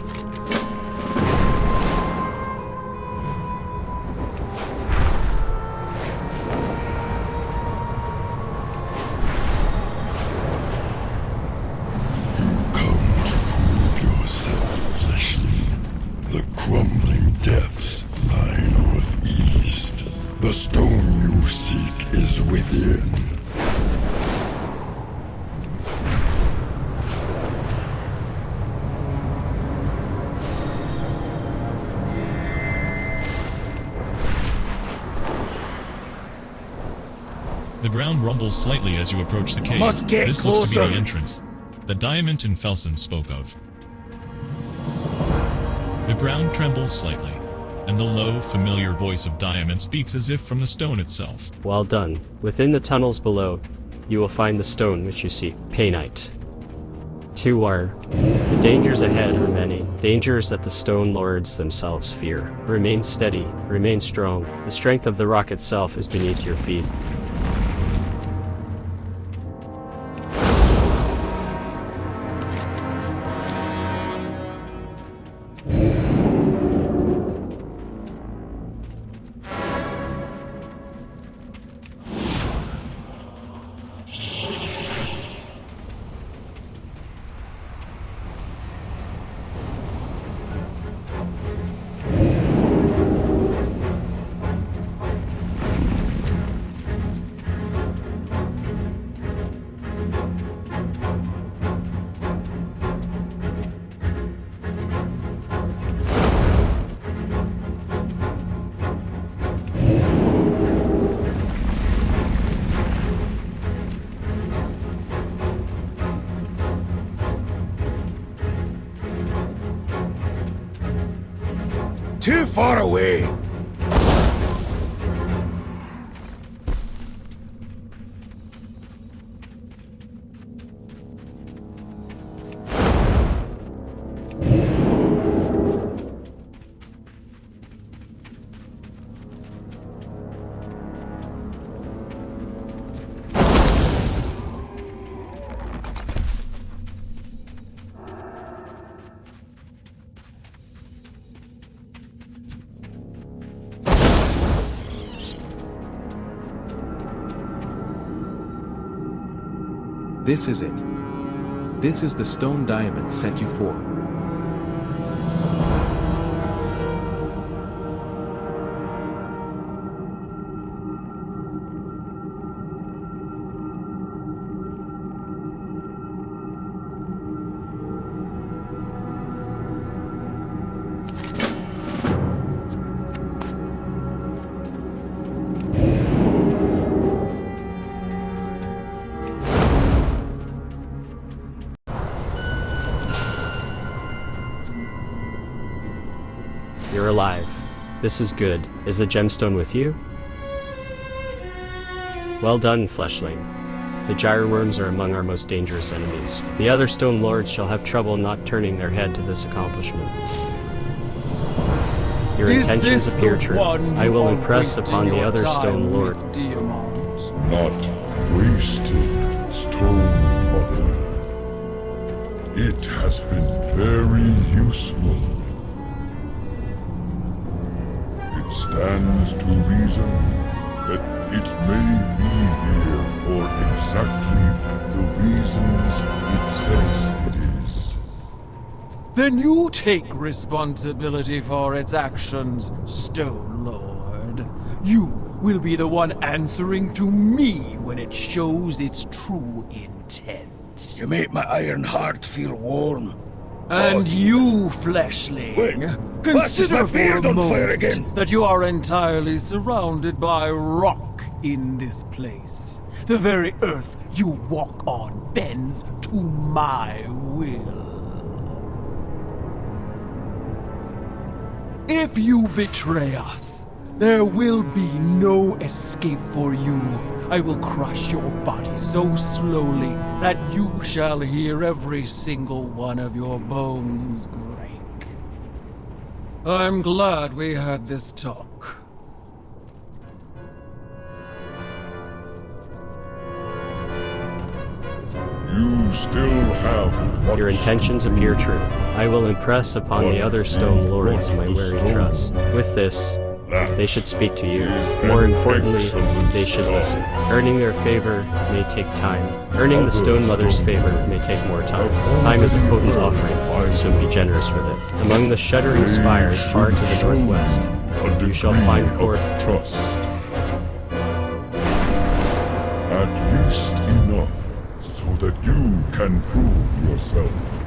D: The crumbling depths lie northeast. The stone you seek is within.
C: The ground rumbles slightly as you approach the cave.
Q: Must get
C: this looks to be
Q: closer.
C: the entrance that Diamond and Felsen spoke of. The ground trembles slightly, and the low, familiar voice of Diamond speaks as if from the stone itself.
V: Well done. Within the tunnels below, you will find the stone which you seek, Painite. 2 are. The dangers ahead are many, dangers that the Stone Lords themselves fear. Remain steady, remain strong. The strength of the rock itself is beneath your feet.
Q: Too far away.
H: This is it. This is the stone diamond sent you for.
V: You're alive. This is good. Is the gemstone with you? Well done, Fleshling. The gyroworms are among our most dangerous enemies. The other stone lords shall have trouble not turning their head to this accomplishment. Your intentions appear true. I will impress upon the other stone lord.
D: Not wasted, Stone Mother. It has been very useful. It stands to reason that it may be here for exactly the reasons it says it is.
J: Then you take responsibility for its actions, Stone Lord. You will be the one answering to me when it shows its true intent.
Q: You make my iron heart feel warm.
J: And you, Fleshling, consider for a moment that you are entirely surrounded by rock in this place. The very earth you walk on bends to my will. If you betray us, there will be no escape for you. I will crush your body so slowly that you shall hear every single one of your bones break. I'm glad we had this talk.
A: You still have what
V: Your intentions appear true. I will impress upon the other stone lords my wary trust. With this, they should speak to you. More importantly, they should listen. Earning their favor may take time. Earning the Stone Mother's favor may take more time. Time is a potent offering, so be generous with it. Among the shuddering spires far to the northwest, you shall find court.
A: Trust. At least enough so that you can prove yourself.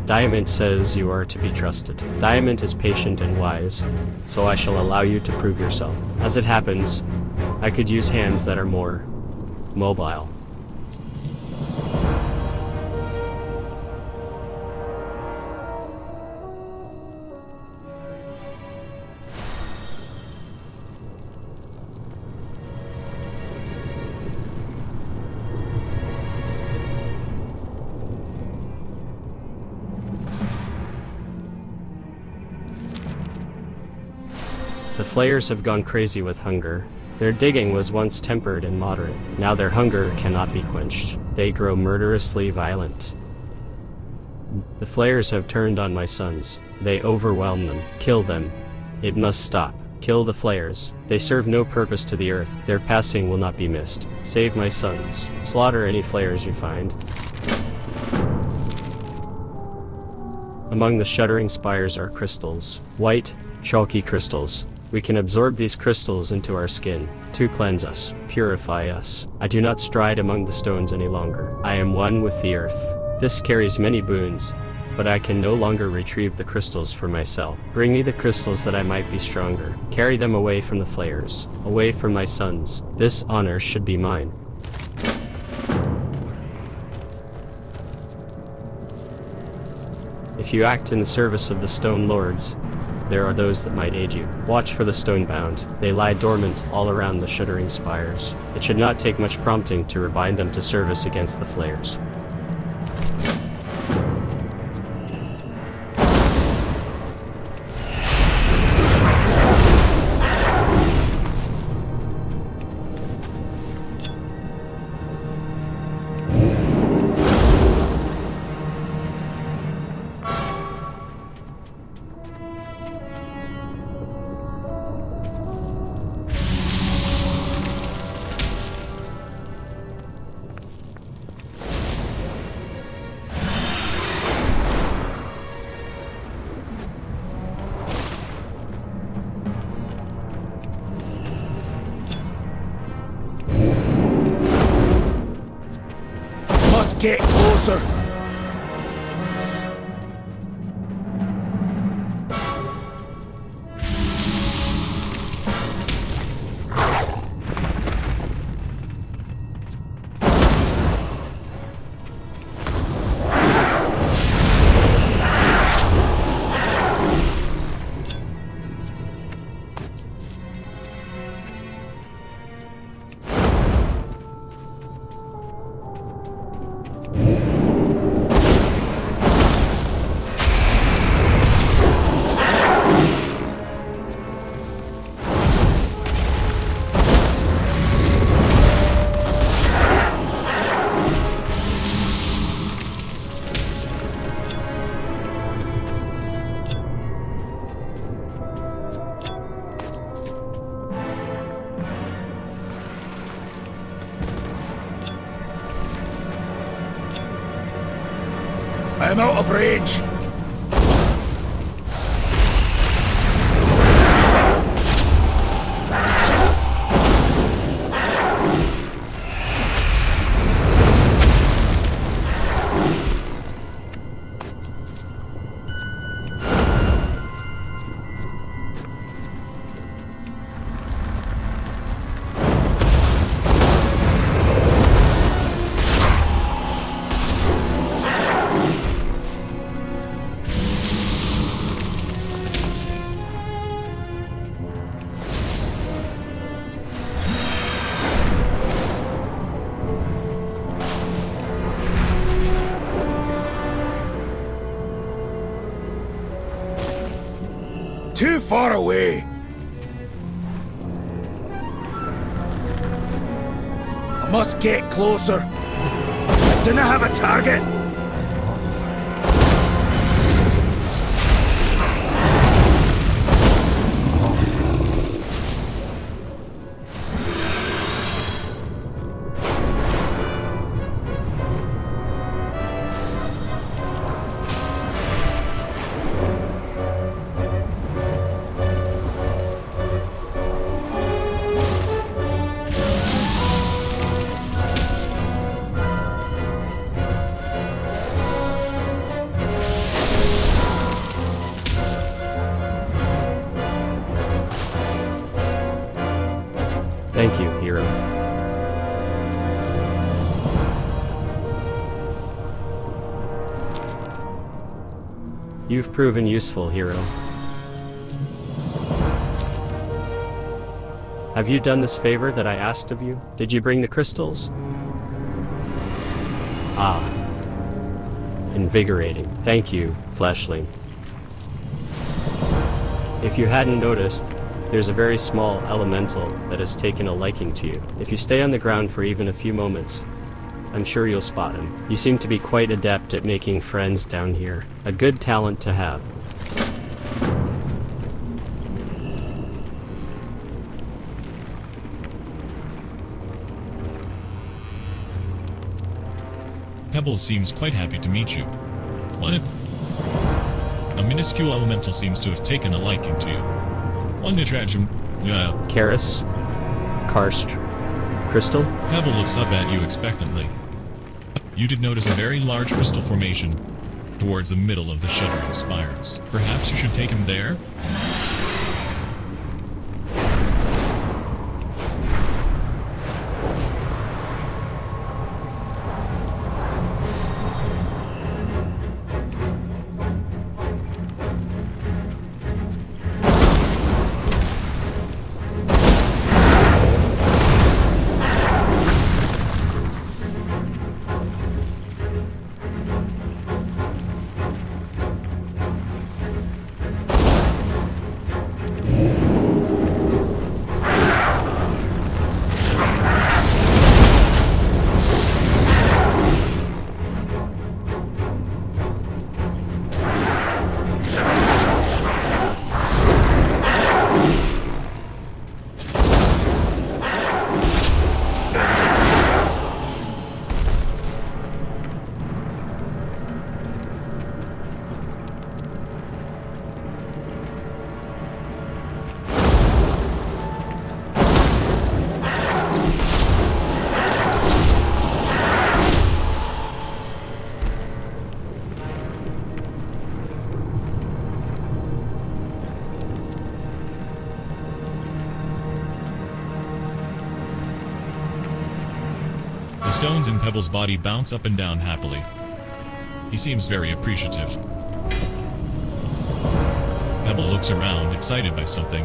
V: Diamond says you are to be trusted. Diamond is patient and wise, so I shall allow you to prove yourself. As it happens, I could use hands that are more mobile. The Flayers have gone crazy with hunger. Their digging was once tempered and moderate. Now their hunger cannot be quenched. They grow murderously violent. The Flayers have turned on my sons. They overwhelm them. Kill them. It must stop. Kill the Flayers. They serve no purpose to the earth. Their passing will not be missed. Save my sons. Slaughter any Flayers you find. Among the shuddering spires are crystals. White, chalky crystals. We can absorb these crystals into our skin, to cleanse us, purify us. I do not stride among the stones any longer. I am one with the earth. This carries many boons, but I can no longer retrieve the crystals for myself. Bring me the crystals that I might be stronger. Carry them away from the Flayers, away from my sons. This honor should be mine. If you act in the service of the Stone Lords, there are those that might aid you. Watch for the Stonebound. They lie dormant all around the shuddering spires. It should not take much prompting to rebind them to service against the Flayers.
Q: Get closer! I'm out of range. too far away. I must get closer. I do not have a target.
V: Thank you, hero. You've proven useful, hero. Have you done this favor that I asked of you? Did you bring the crystals? Ah. Invigorating. Thank you, fleshling. If you hadn't noticed, there's a very small elemental that has taken a liking to you. If you stay on the ground for even a few moments, I'm sure you'll spot him. You seem to be quite adept at making friends down here. A good talent to have.
C: Pebble seems quite happy to meet you. What? A minuscule elemental seems to have taken a liking to you. One attraction,
V: Karis? Karst? Crystal?
C: Pebble looks up at you expectantly. You did notice a very large crystal formation towards the middle of the shuddering spires. Perhaps you should take him there? The stones in Pebble's body bounce up and down happily. He seems very appreciative. Pebble looks around, excited by something.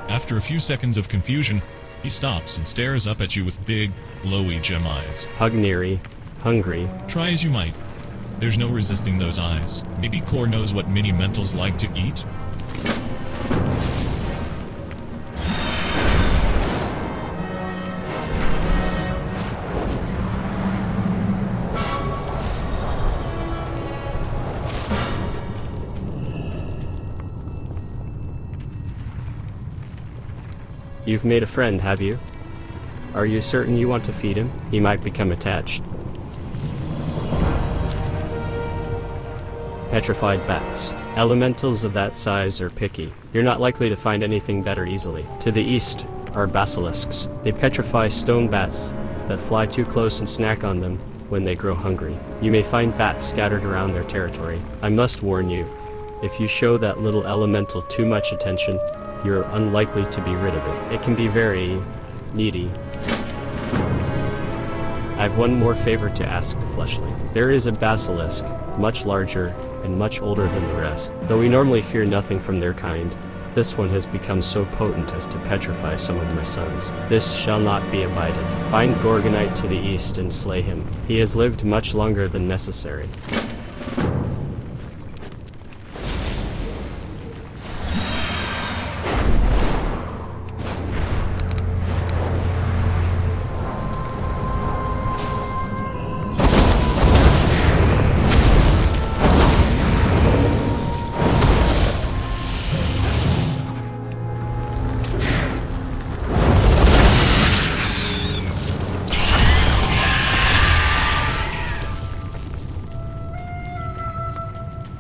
C: After a few seconds of confusion, he stops and stares up at you with big, glowy gem eyes.
V: Hugniri. Hungry.
C: Try as you might. There's no resisting those eyes. Maybe Core knows what mini-mentals like to eat?
V: You've made a friend, have you? Are you certain you want to feed him? He might become attached. Petrified bats. Elementals of that size are picky. You're not likely to find anything better easily. To the east are basilisks. They petrify stone bats that fly too close and snack on them when they grow hungry. You may find bats scattered around their territory. I must warn you, if you show that little elemental too much attention, you're unlikely to be rid of it. It can be very needy. I have one more favor to ask, Fleshling. There is a basilisk, much larger and much older than the rest. Though we normally fear nothing from their kind, this one has become so potent as to petrify some of my sons. This shall not be abided. Find Gorgonite to the east and slay him. He has lived much longer than necessary.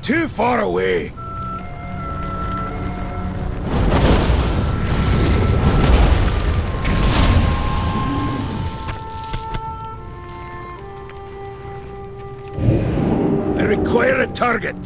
Q: too far away. I require a target.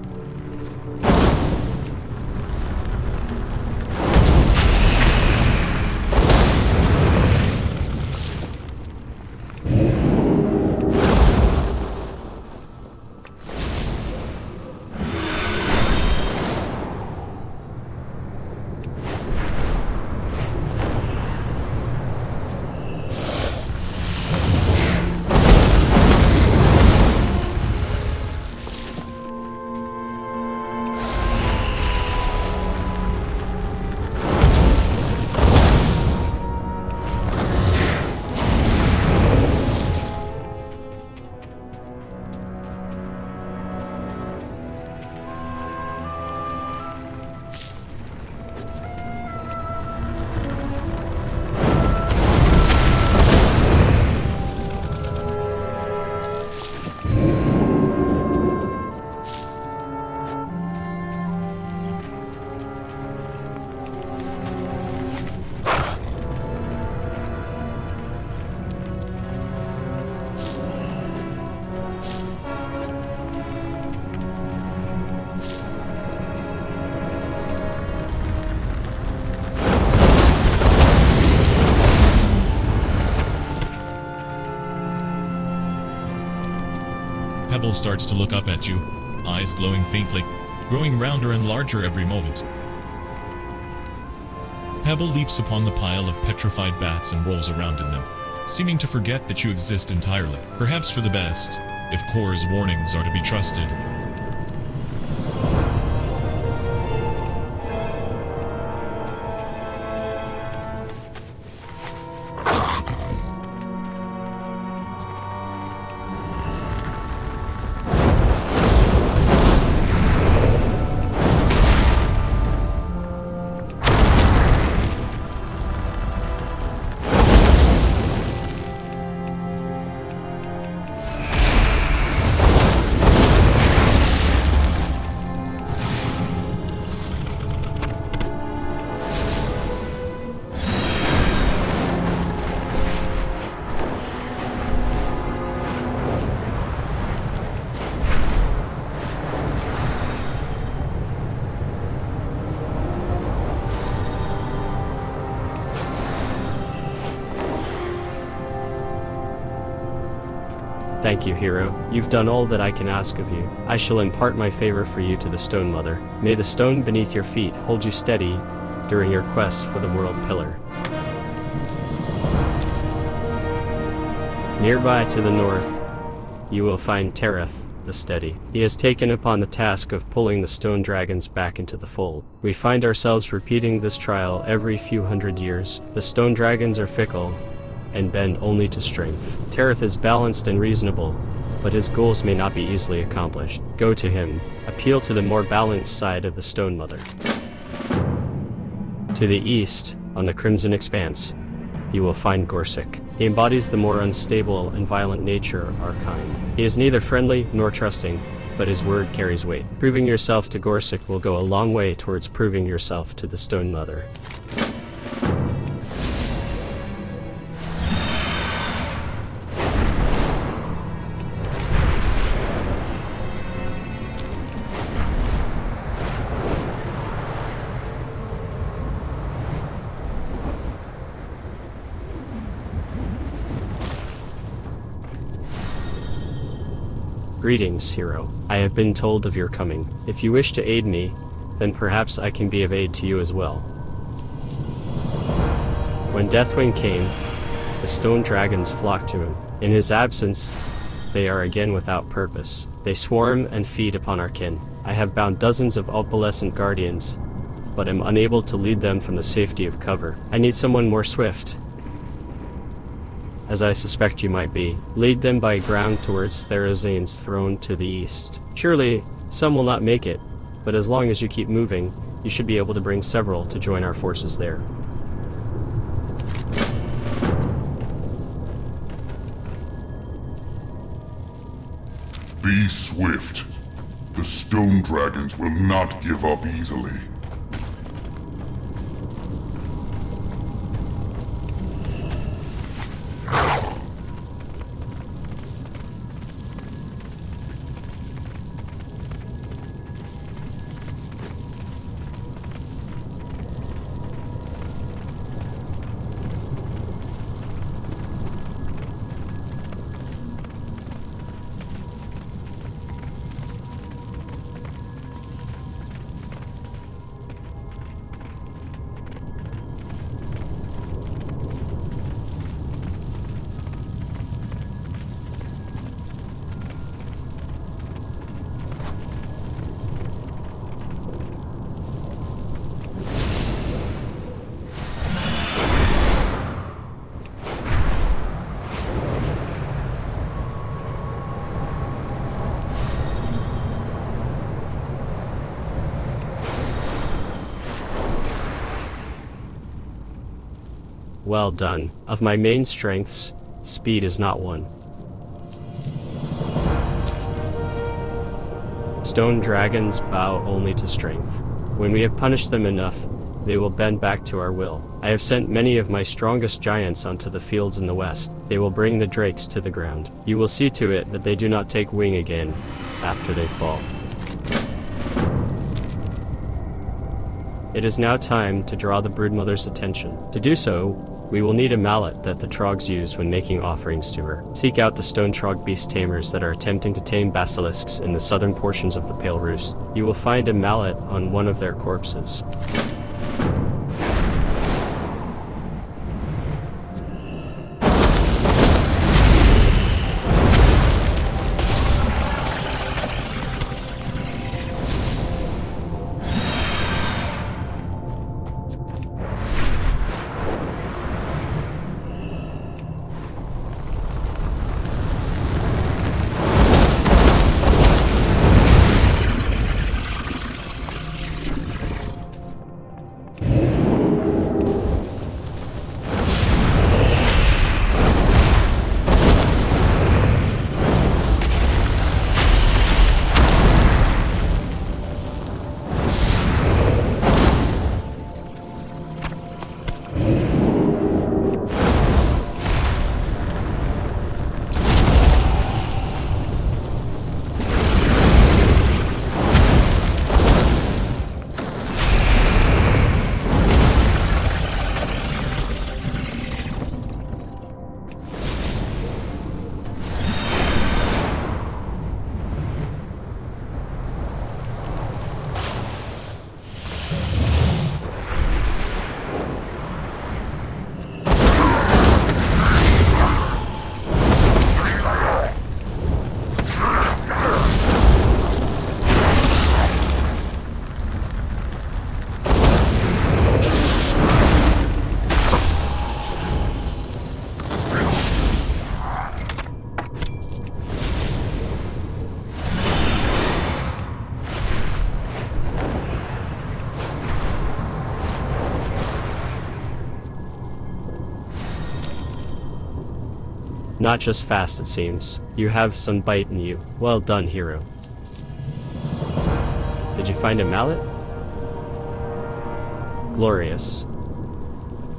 C: Pebble starts to look up at you, eyes glowing faintly, growing rounder and larger every moment. Pebble leaps upon the pile of petrified bats and rolls around in them, seeming to forget that you exist entirely. Perhaps for the best, if Kor's warnings are to be trusted.
V: Thank you, hero. You've done all that I can ask of you. I shall impart my favor for you to the Stone Mother. May the stone beneath your feet hold you steady during your quest for the World Pillar. Nearby to the north, you will find Tereth the Steady. He has taken upon the task of pulling the stone dragons back into the fold. We find ourselves repeating this trial every few hundred years. The stone dragons are fickle and bend only to strength. Tereth is balanced and reasonable, but his goals may not be easily accomplished. Go to him. Appeal to the more balanced side of the Stone Mother. To the east, on the Crimson Expanse, you will find Gorsic. He embodies the more unstable and violent nature of our kind. He is neither friendly nor trusting, but his word carries weight. Proving yourself to Gorsic will go a long way towards proving yourself to the Stone Mother. Greetings, hero. I have been told of your coming. If you wish to aid me, then perhaps I can be of aid to you as well. When Deathwing came, the stone dragons flocked to him. In his absence, they are again without purpose. They swarm and feed upon our kin. I have bound dozens of opalescent guardians, but am unable to lead them from the safety of cover. I need someone more swift, as I suspect you might be. Lead them by ground towards Therazane's throne to the east. Surely, some will not make it, but as long as you keep moving, you should be able to bring several to join our forces there.
A: Be swift. The stone dragons will not give up easily.
V: Well done. Of my main strengths, speed is not one. Stone dragons bow only to strength. When we have punished them enough, they will bend back to our will. I have sent many of my strongest giants onto the fields in the west. They will bring the drakes to the ground. You will see to it that they do not take wing again after they fall. It is now time to draw the Broodmother's attention. To do so, we will need a mallet that the Trogs use when making offerings to her. Seek out the stone Trog beast tamers that are attempting to tame basilisks in the southern portions of the Pale Roost. You will find a mallet on one of their corpses. Not just fast, it seems. You have some bite in you. Well done, hero. Did you find a mallet? Glorious.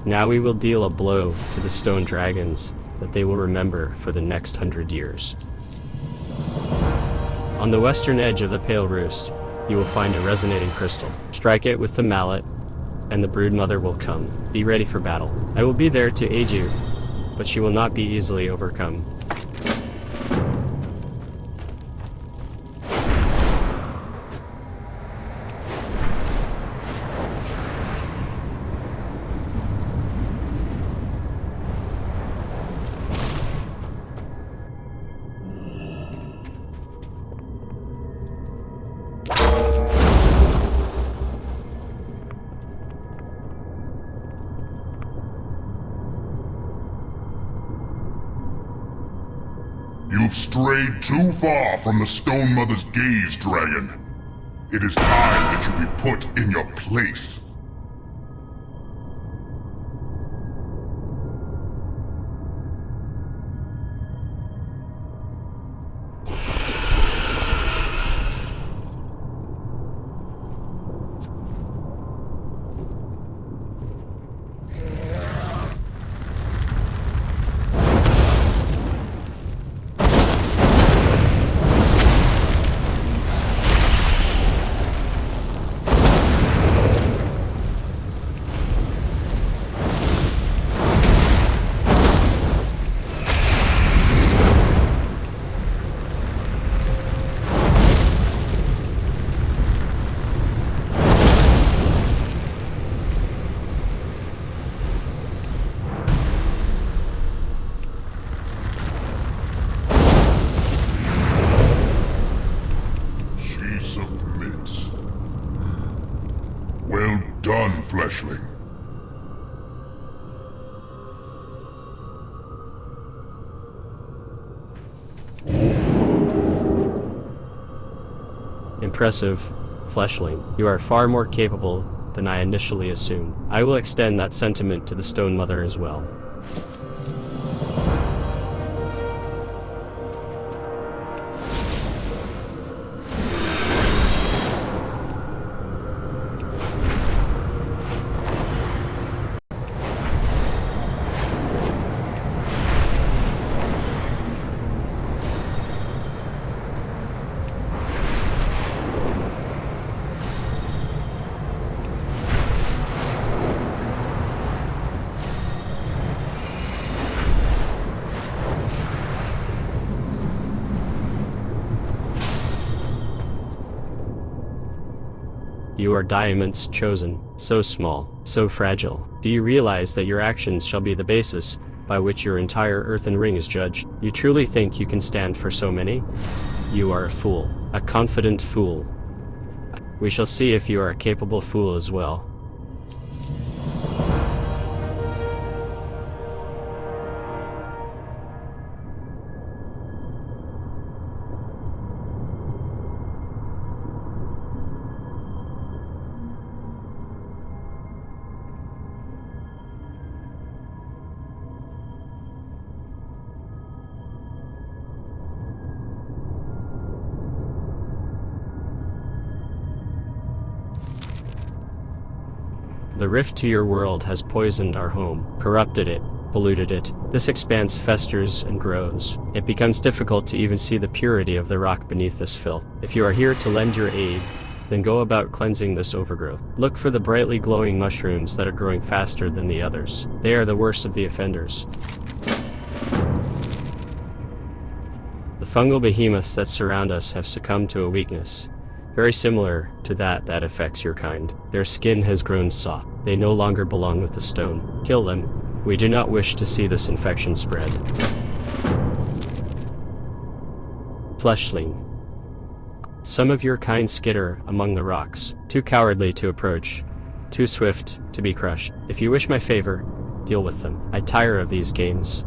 V: Now we will deal a blow to the stone dragons that they will remember for the next 100 years. On the western edge of the Pale Roost, you will find a resonating crystal. Strike it with the mallet, and the Broodmother will come. Be ready for battle. I will be there to aid you, but she will not be easily overcome.
A: You've strayed too far from the Stone Mother's gaze, dragon. It is time that you be put in your place. done, fleshling.
V: Impressive, fleshling. You are far more capable than I initially assumed. I will extend that sentiment to the Stone Mother as well. You are Diamond's chosen, so small, so fragile. Do you realize that your actions shall be the basis by which your entire earthen ring is judged? You truly think you can stand for so many? You are a fool, a confident fool. We shall see if you are a capable fool as well. The rift to your world has poisoned our home, corrupted it, polluted it. This expanse festers and grows. It becomes difficult to even see the purity of the rock beneath this filth. If you are here to lend your aid, then go about cleansing this overgrowth. Look for the brightly glowing mushrooms that are growing faster than the others. They are the worst of the offenders. The fungal behemoths that surround us have succumbed to a weakness, very similar to that affects your kind. Their skin has grown soft. They no longer belong with the stone. Kill them. We do not wish to see this infection spread. Fleshling. Some of your kind skitter among the rocks, too cowardly to approach, too swift to be crushed. If you wish my favor, deal with them. I tire of these games.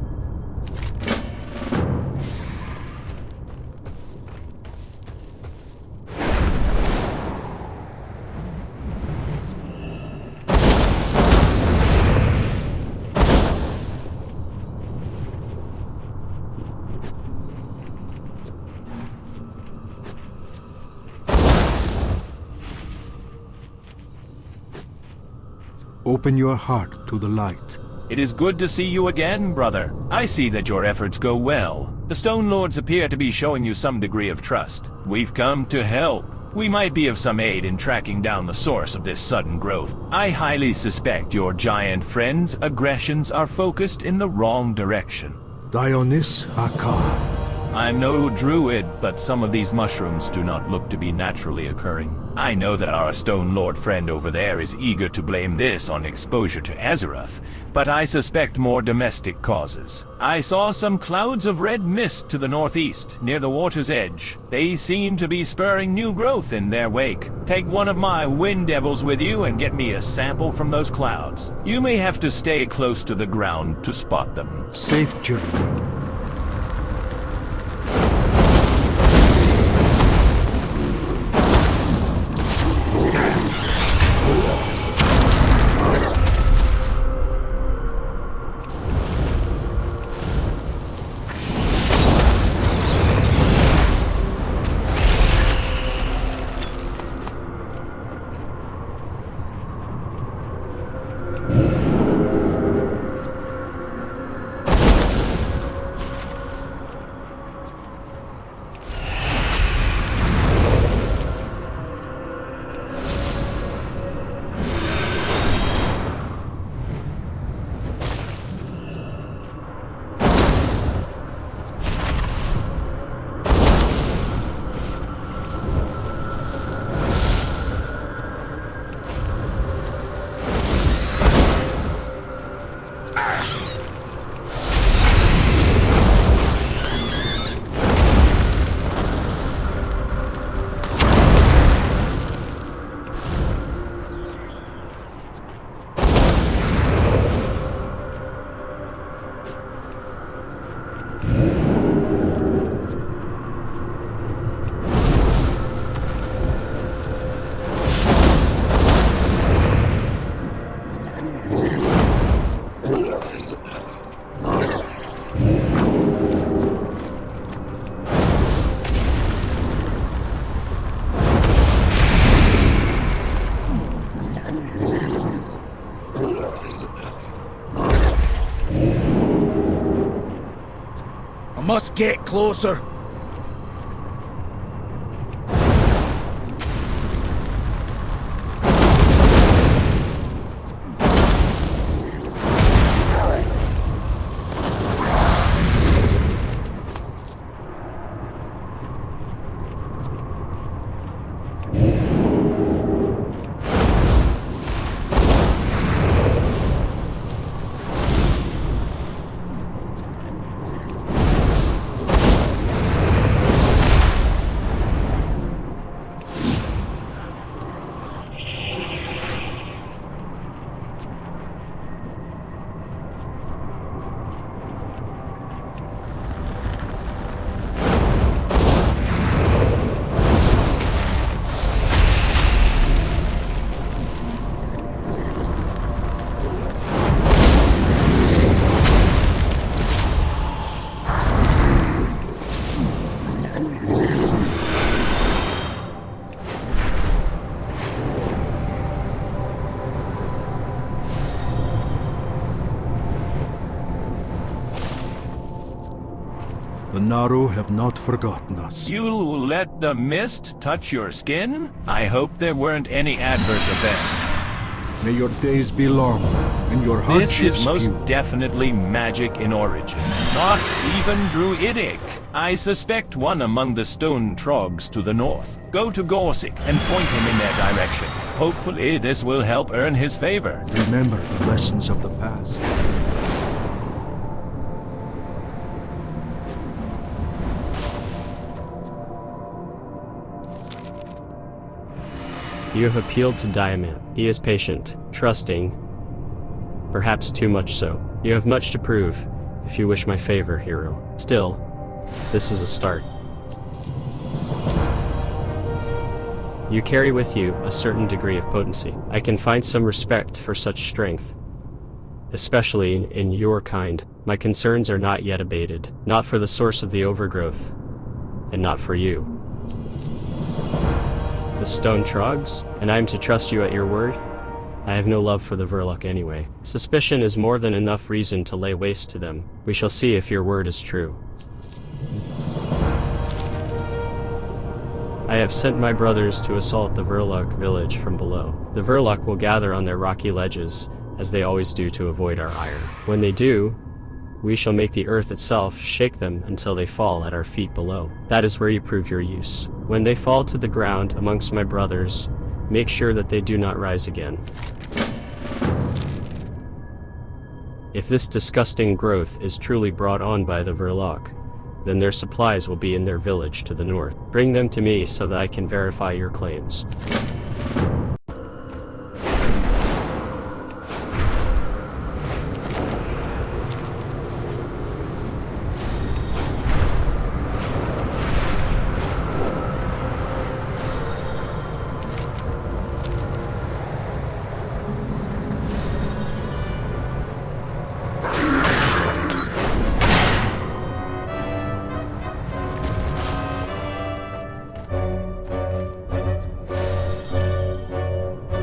G: Open your heart to the light.
L: It is good to see you again, brother. I see that your efforts go well. The Stone Lords appear to be showing you some degree of trust. We've come to help. We might be of some aid in tracking down the source of this sudden growth. I highly suspect your giant friends' aggressions are focused in the wrong direction.
G: Dionys Akar.
L: I'm no druid, but some of these mushrooms do not look to be naturally occurring. I know that our Stone Lord friend over there is eager to blame this on exposure to Azeroth, but I suspect more domestic causes. I saw some clouds of red mist to the northeast, near the water's edge. They seem to be spurring new growth in their wake. Take one of my wind devils with you and get me a sample from those clouds. You may have to stay close to the ground to spot them.
G: Safe journey.
Q: must get closer.
G: The Naru have not forgotten us.
L: You'll let the mist touch your skin? I hope there weren't any adverse effects.
G: May your days be long, and your hardships
L: This is most
G: few.
L: definitely magic in origin, not even druidic. I suspect one among the stone trogs to the north. Go to Gorsic and point him in their direction. Hopefully this will help earn his favor.
G: Remember the lessons of the past.
V: You have appealed to Diamant. He is patient, trusting, perhaps too much so. You have much to prove, if you wish my favor, hero. Still, this is a start. You carry with you a certain degree of potency. I can find some respect for such strength, especially in your kind. My concerns are not yet abated, not for the source of the overgrowth, and not for you. The stone trogs, and I am to trust you at your word? I have no love for the Verloc anyway. Suspicion is more than enough reason to lay waste to them. We shall see if your word is true. I have sent my brothers to assault the Verloc village from below. The Verloc will gather on their rocky ledges, as they always do to avoid our ire. When they do, we shall make the earth itself shake them until they fall at our feet below. That is where you prove your use. When they fall to the ground amongst my brothers, make sure that they do not rise again. If this disgusting growth is truly brought on by the Verloc, then their supplies will be in their village to the north. Bring them to me so that I can verify your claims.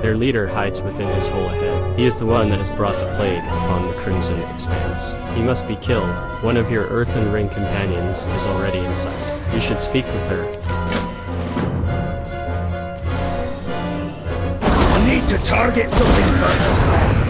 V: Their leader hides within his hole ahead. He is the one that has brought the plague upon the Crimson Expanse. He must be killed. One of your Earthen Ring companions is already inside. You should speak with her.
Q: I need to target something first.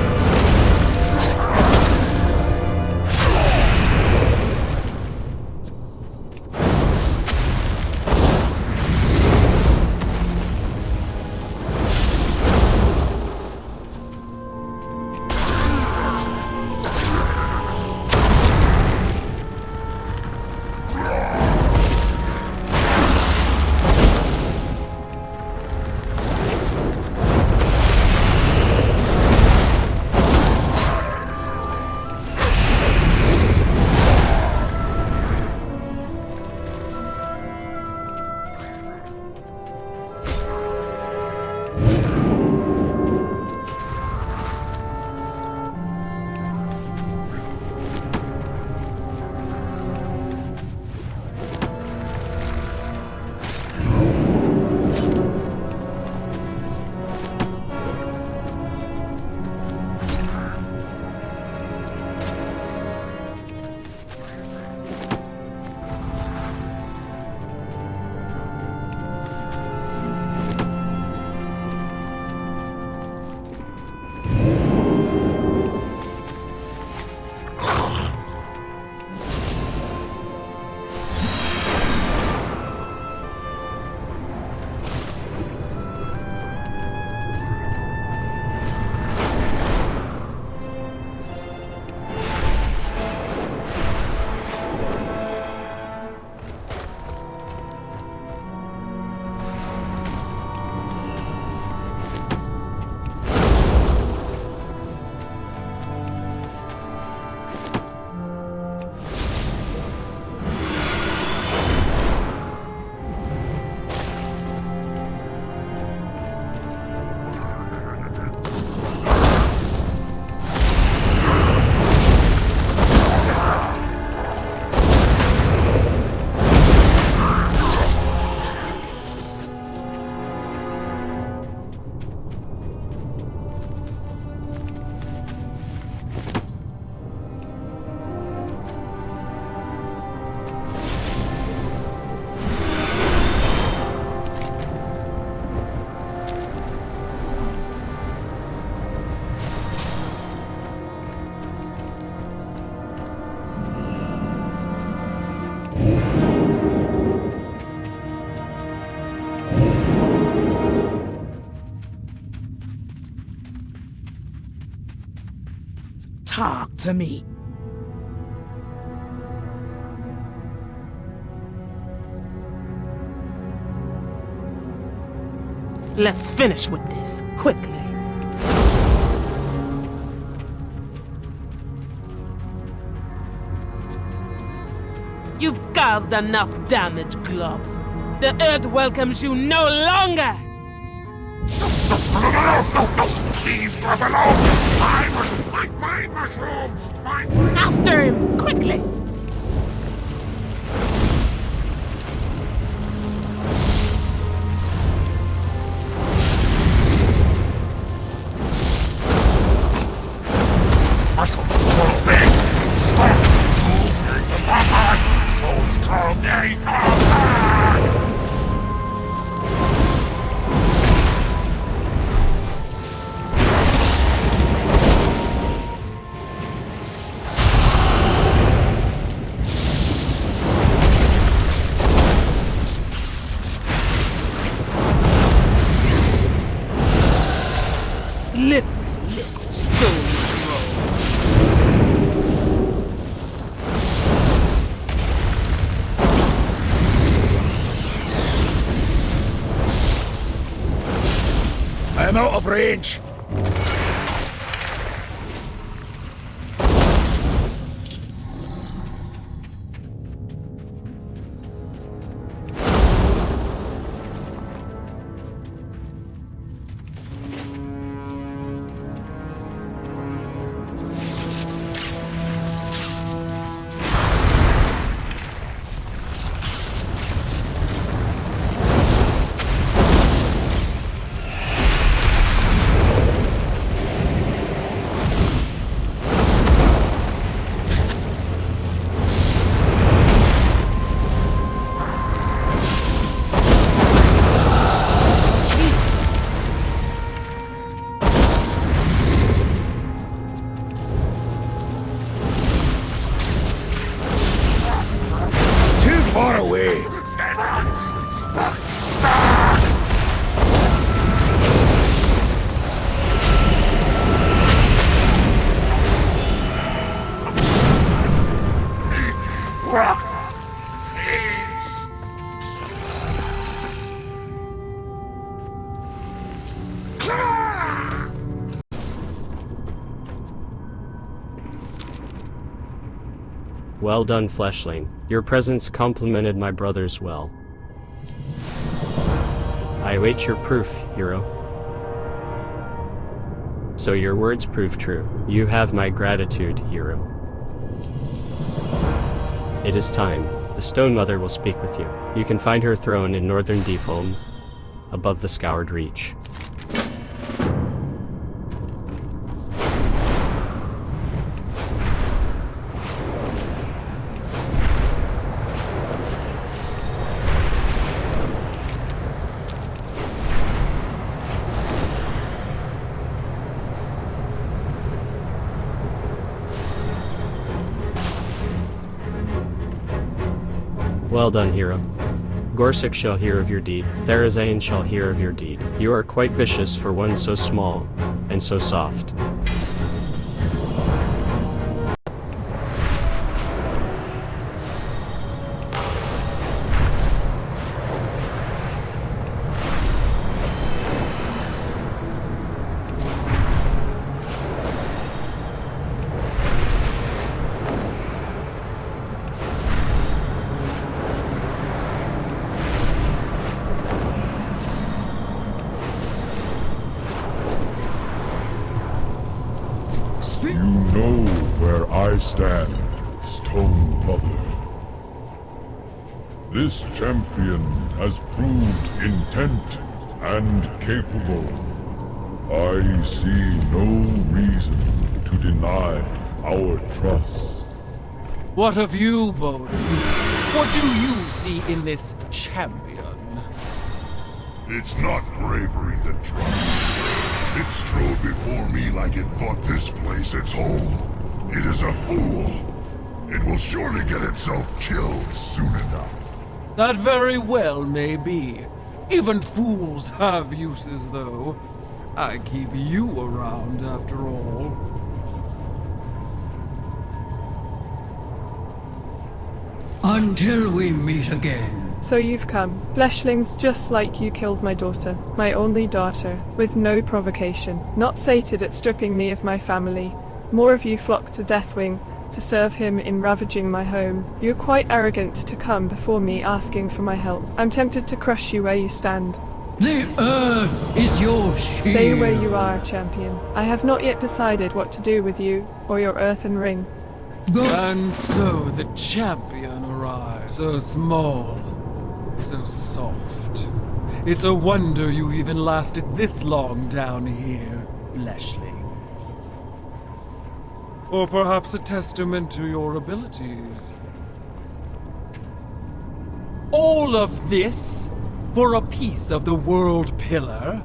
Q: talk to me.
E: Let's finish with this, quickly. You've caused enough damage, Glob. The Earth welcomes you no longer!
K: Leave us alone! I must find my mushrooms!
E: After him, quickly!
K: Mushrooms are big! Strong! So strong, they are!
E: Slippery little stone troll.
Q: I'm out of range. Far away.
V: Well done, Fleshling. Your presence complimented my brothers well. I await your proof, hero. So your words prove true. You have my gratitude, hero. It is time. The Stone Mother will speak with you. You can find her throne in northern Deepholm, above the Scoured Reach. Well done, hero. Gorsic shall hear of your deed. Therazane shall hear of your deed. You are quite vicious for one so small and so soft.
A: You know where I stand, Stone Mother. This champion has proved intent and capable. I see no reason to deny our trust.
J: What of you, Bowden? What do you see in this champion?
A: It's not bravery that trumps. It strode before me like it thought this place its home. It is a fool. It will surely get itself killed soon enough.
J: That very well may be. Even fools have uses, though. I keep you around, after all. Until we meet again.
F: So you've come. Fleshlings just like you killed my daughter, my only daughter, with no provocation. Not sated at stripping me of my family, more of you flocked to Deathwing to serve him in ravaging my home. You're quite arrogant to come before me asking for my help. I'm tempted to crush you where you stand.
J: The earth is your shield.
F: Stay where you are, champion. I have not yet decided what to do with you or your earthen ring.
J: And so the champion arrives, so small, so soft. It's a wonder you even lasted this long down here, fleshling. Or perhaps a testament to your abilities. All of this for a piece of the world pillar?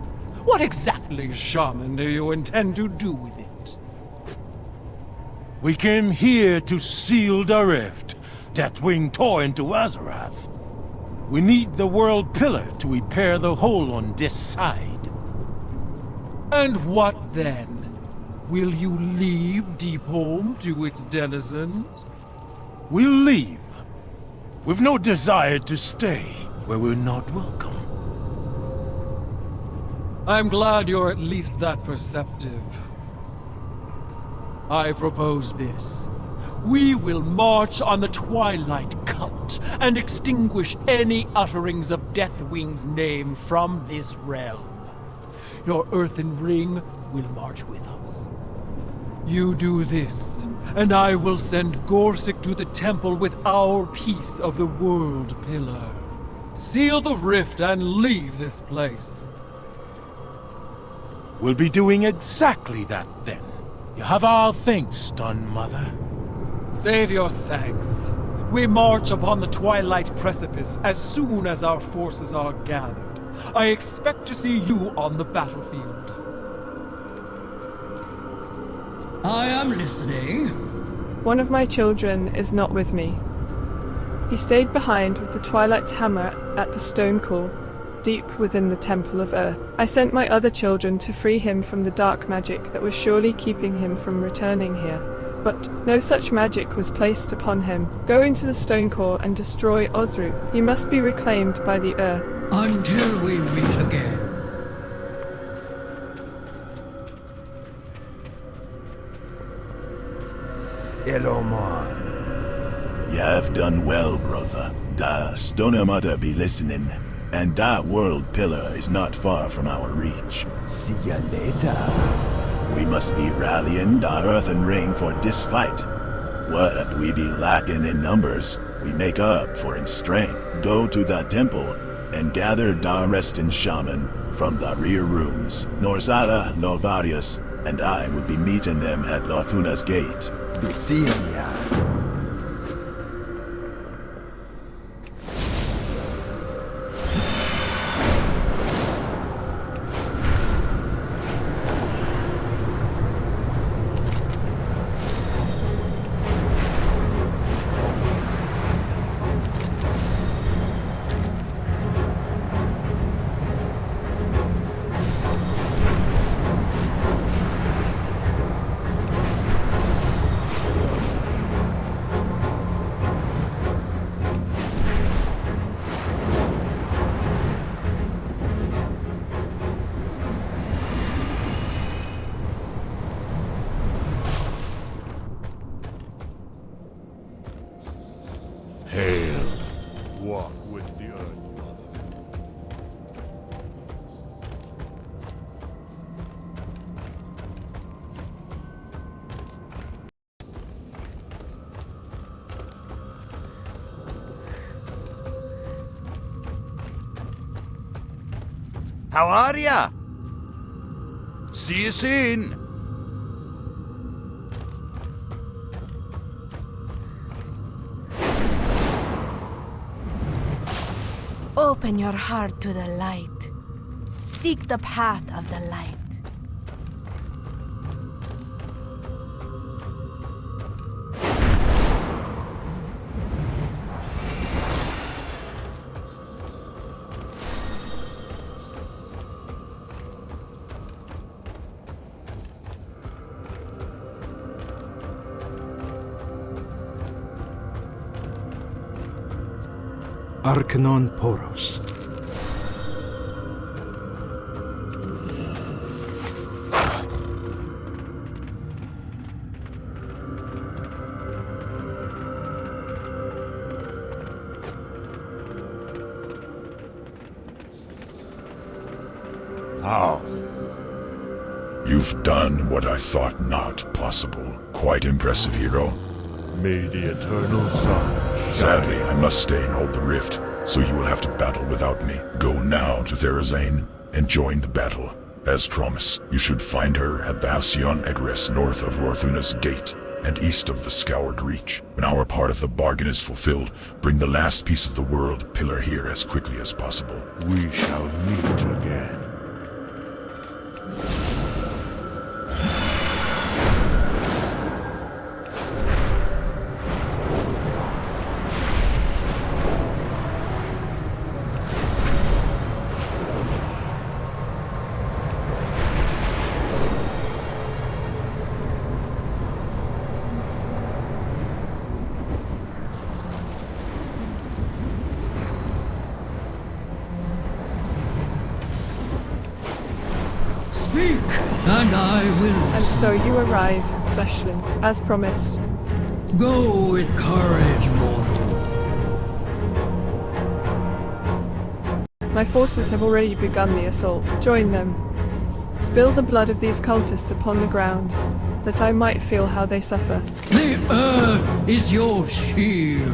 J: What exactly, shaman, do you intend to do with it?
Q: We came here to seal the rift Deathwing tore into Azeroth. We need the world pillar to repair the hole on this side.
J: And what then? Will you leave Deepholm to its denizens?
Q: We'll leave. We've no desire to stay where we're not welcome.
J: I'm glad you're at least that perceptive. I propose this. We will march on the Twilight Cult and extinguish any utterings of Deathwing's name from this realm. Your earthen ring will march with us. You do this, and I will send Gorsic to the temple with our piece of the world pillar. Seal the rift and leave this place.
Q: We'll be doing exactly that then. You have our thanks done, Mother.
J: Save your thanks. We march upon the Twilight Precipice as soon as our forces are gathered. I expect to see you on the battlefield. I am listening.
F: One of my children is not with me. He stayed behind with the Twilight's hammer at the Stone Call, deep within the Temple of Earth. I sent my other children to free him from the dark magic that was surely keeping him from returning here. But no such magic was placed upon him. Go into the Stone Core and destroy Osru. He must be reclaimed by the Earth.
J: Until we meet again.
D: Elomon. You have done well, brother. The Stoner Mother be listening, and that world pillar is not far from our reach. See ya later. We must be rallying the earthen ring for this fight. What we be lacking in numbers, we make up for in strength. Go to the temple and gather the resting shaman from the rear rooms. Norsala, Novarius, and I will be meeting them at Lothuna's gate. Be seeing ya.
A: Hail, walk with the earth, Mother.
Q: How are ya? See you soon.
I: Open your heart to the light. Seek the path of the light.
G: Arcanon Poros.
A: How?
D: You've done what I thought not possible. Quite impressive, hero.
A: May the eternal sun.
D: Sadly, I must stay and hold the rift, so you will have to battle without me. Go now to Therazane and join the battle. As promised, you should find her at the Halcyon Egress north of Lorthuna's Gate and east of the Scoured Reach. When our part of the bargain is fulfilled, bring the last piece of the world pillar here as quickly as possible.
A: We shall meet again.
J: Speak, and I will.
F: And so you arrive, Fleshlin, as promised.
J: Go with courage, mortal.
F: My forces have already begun the assault. Join them. Spill the blood of these cultists upon the ground, that I might feel how they suffer.
J: The earth is your shield.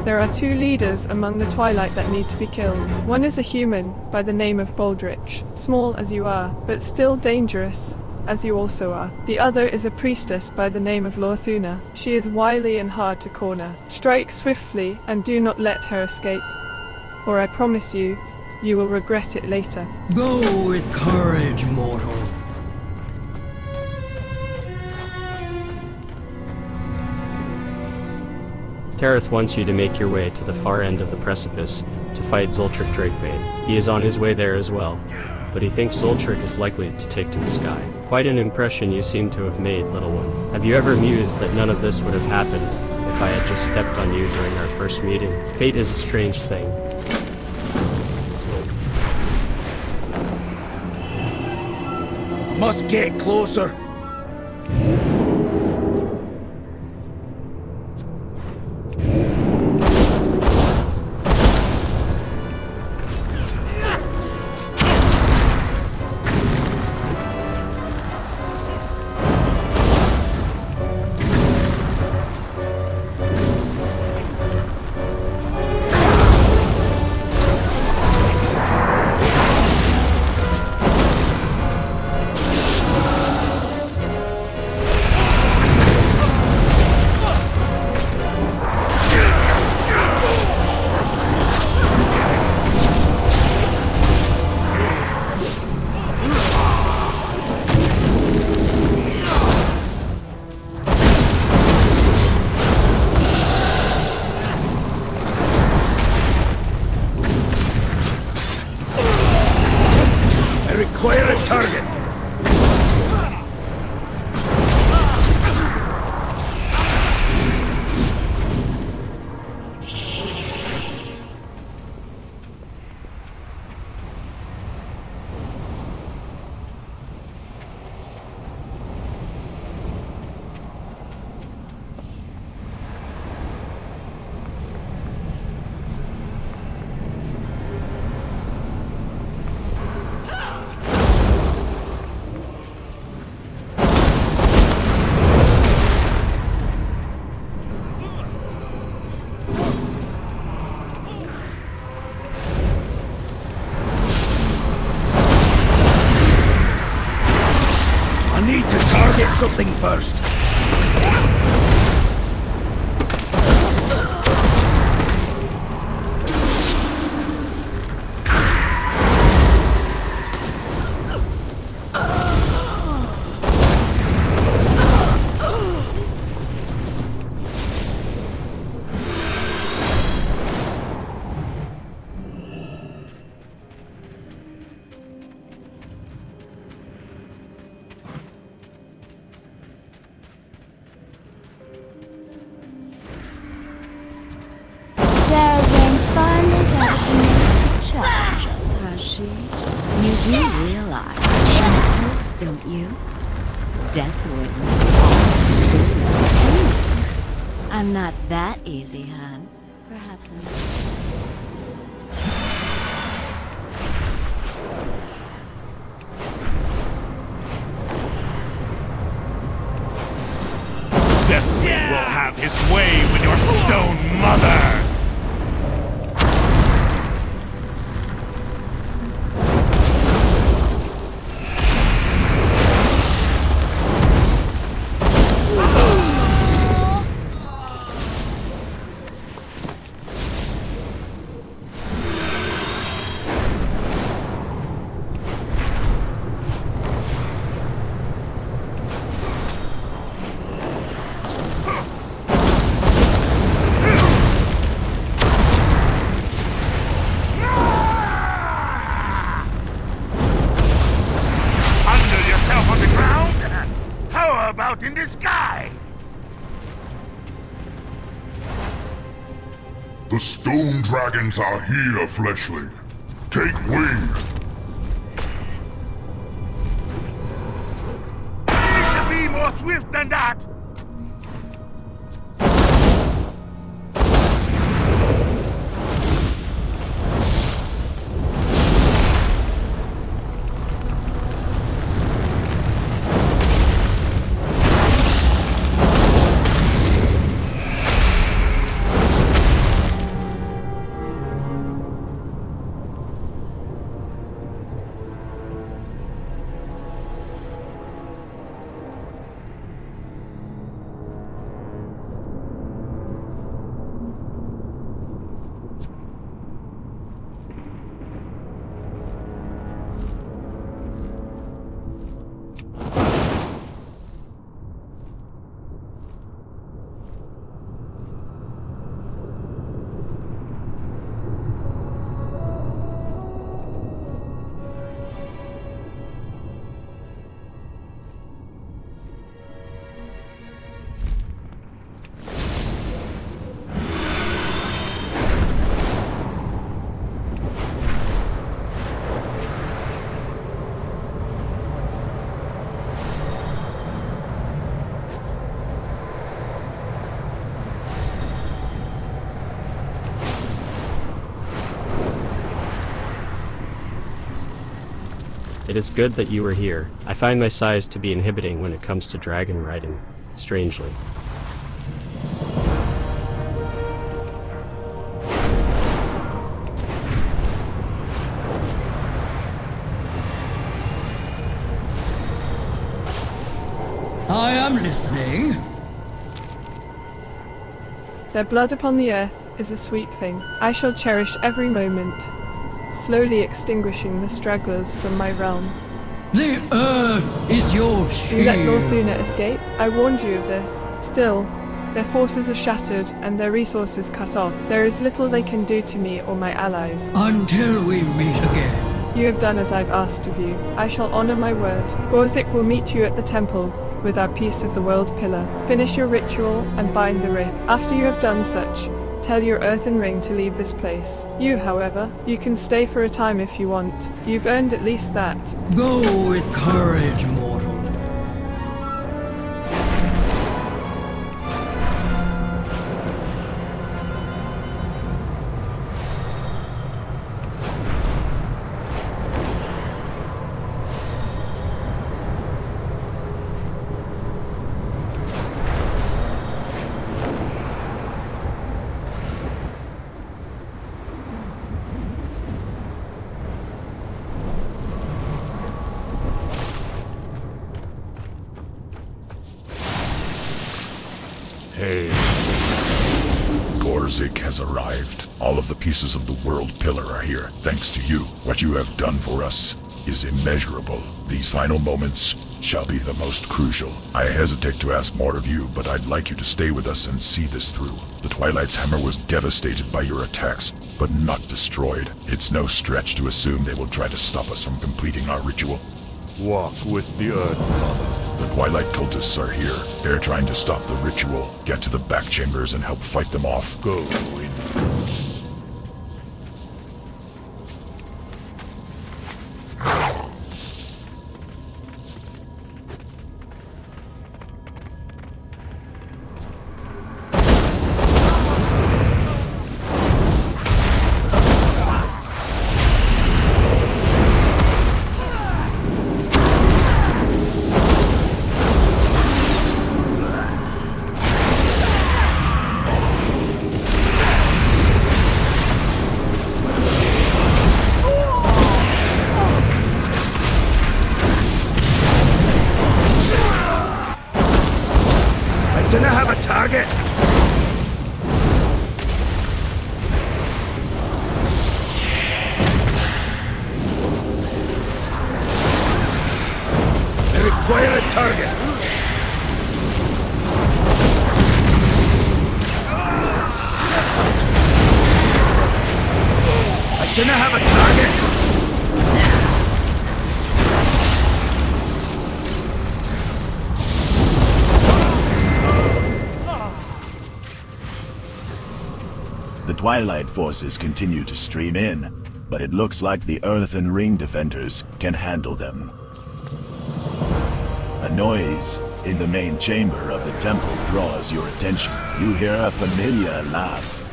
F: There are two leaders among the Twilight that need to be killed. One is a human by the name of Baldrich, small as you are, but still dangerous, as you also are. The other is a priestess by the name of Lorthuna. She is wily and hard to corner. Strike swiftly and do not let her escape, or I promise you, you will regret it later.
J: Go with courage, mortal.
V: Tareth wants you to make your way to the far end of the precipice to fight Zultrich Drakebane. He is on his way there as well, but he thinks Zultrich is likely to take to the sky. Quite an impression you seem to have made, little one. Have you ever mused that none of this would have happened if I had just stepped on you during our first meeting? Fate is a strange thing.
S: Must get closer. Require a target. Need to target something first.
P: do realize now, don't you? Deathwing. This is I'm not that easy, hon. Perhaps in
K: Deathwing will have his way with your stone mother! In the sky!
A: The stone dragons are here, Fleshling. Take wing!
K: We should be more swift than that!
V: It is good that you are here. I find my size to be inhibiting when it comes to dragon riding, strangely.
J: I am listening.
F: Their blood upon the earth is a sweet thing. I shall cherish every moment, slowly extinguishing the stragglers from my realm.
J: The earth is your shield.
F: You let Northuna escape? I warned you of this. Still, their forces are shattered and their resources cut off. There is little they can do to me or my allies.
J: Until we meet again.
F: You have done as I've asked of you. I shall honor my word. Gorzik will meet you at the temple with our piece of the world pillar. Finish your ritual and bind the rift. After you have done such, tell your earthen ring to leave this place. You, however, you can stay for a time if you want. You've earned at least that.
J: Go with courage, mortal.
A: Hey. Gorzik has arrived. All of the pieces of the world pillar are here, thanks to you. What you have done for us is immeasurable. These final moments shall be the most crucial. I hesitate to ask more of you, but I'd like you to stay with us and see this through. The Twilight's hammer was devastated by your attacks, but not destroyed. It's no stretch to assume they will try to stop us from completing our ritual.
T: Walk with the Earth, Mother.
A: The Twilight cultists are here. They're trying to stop the ritual, get to the back chambers, and help fight them off.
T: Go in.
S: target! I require a target! I do not have a target!
D: The Twilight forces continue to stream in, but it looks like the Earthen Ring defenders can handle them. A noise in the main chamber of the temple draws your attention. You hear a familiar laugh.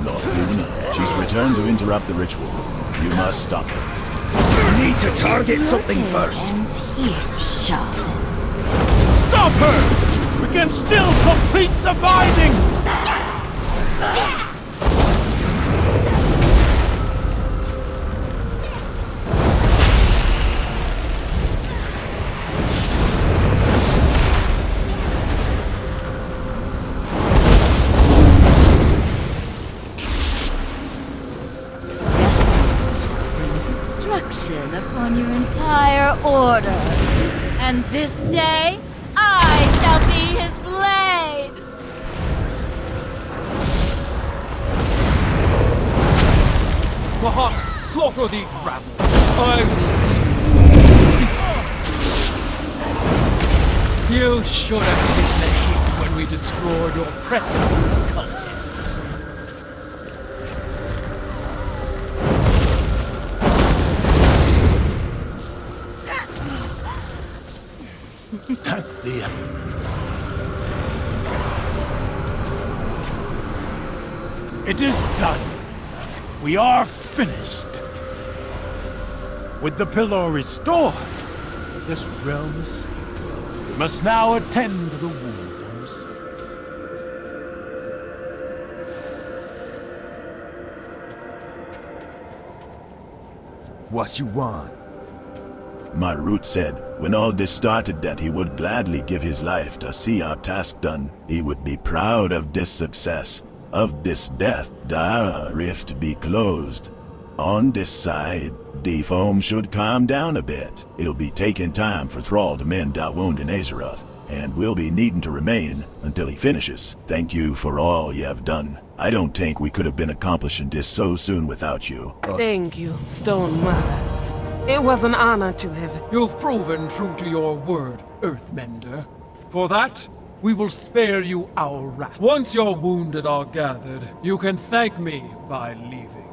D: Lord Luna, she's returned to interrupt the ritual. You must stop her.
S: We need to target something first.
P: Here, Shaw.
Q: Stop her! We can still complete the binding!
P: Upon your entire order. And this day, I shall be his blade!
J: Mahat, slaughter these rabble. I will deal. You should have been the heat when we destroyed your presence, cultist.
Q: Thank thee. It is done. We are finished. With the pillar restored, this realm is safe. We must now attend to the wounds.
S: What you want?
D: Marut said, when all this started, that he would gladly give his life to see our task done. He would be proud of this success, of this death. The rift be closed. On this side, Deepholm should calm down a bit. It'll be taking time for Thrall to mend that wound in Azeroth, and we'll be needing to remain until he finishes. Thank you for all you have done. I don't think we could have been accomplishing this so soon without you.
E: Thank you, Stone Mother. It was an honor to have...
J: You've proven true to your word, Earthmender. For that, we will spare you our wrath. Once your wounded are gathered, you can thank me by leaving.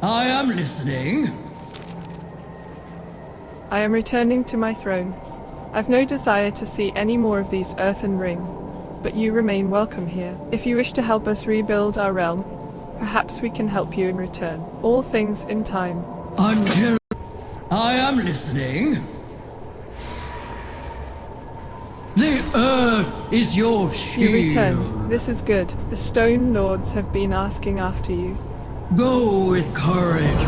O: I am listening.
F: I am returning to my throne. I've no desire to see any more of these Earthen Ring, but you remain welcome here. If you wish to help us rebuild our realm, perhaps we can help you in return. All things in time.
O: Until I am listening. The earth is your shield.
F: You returned. This is good. The Stone Lords have been asking after you.
O: Go with courage,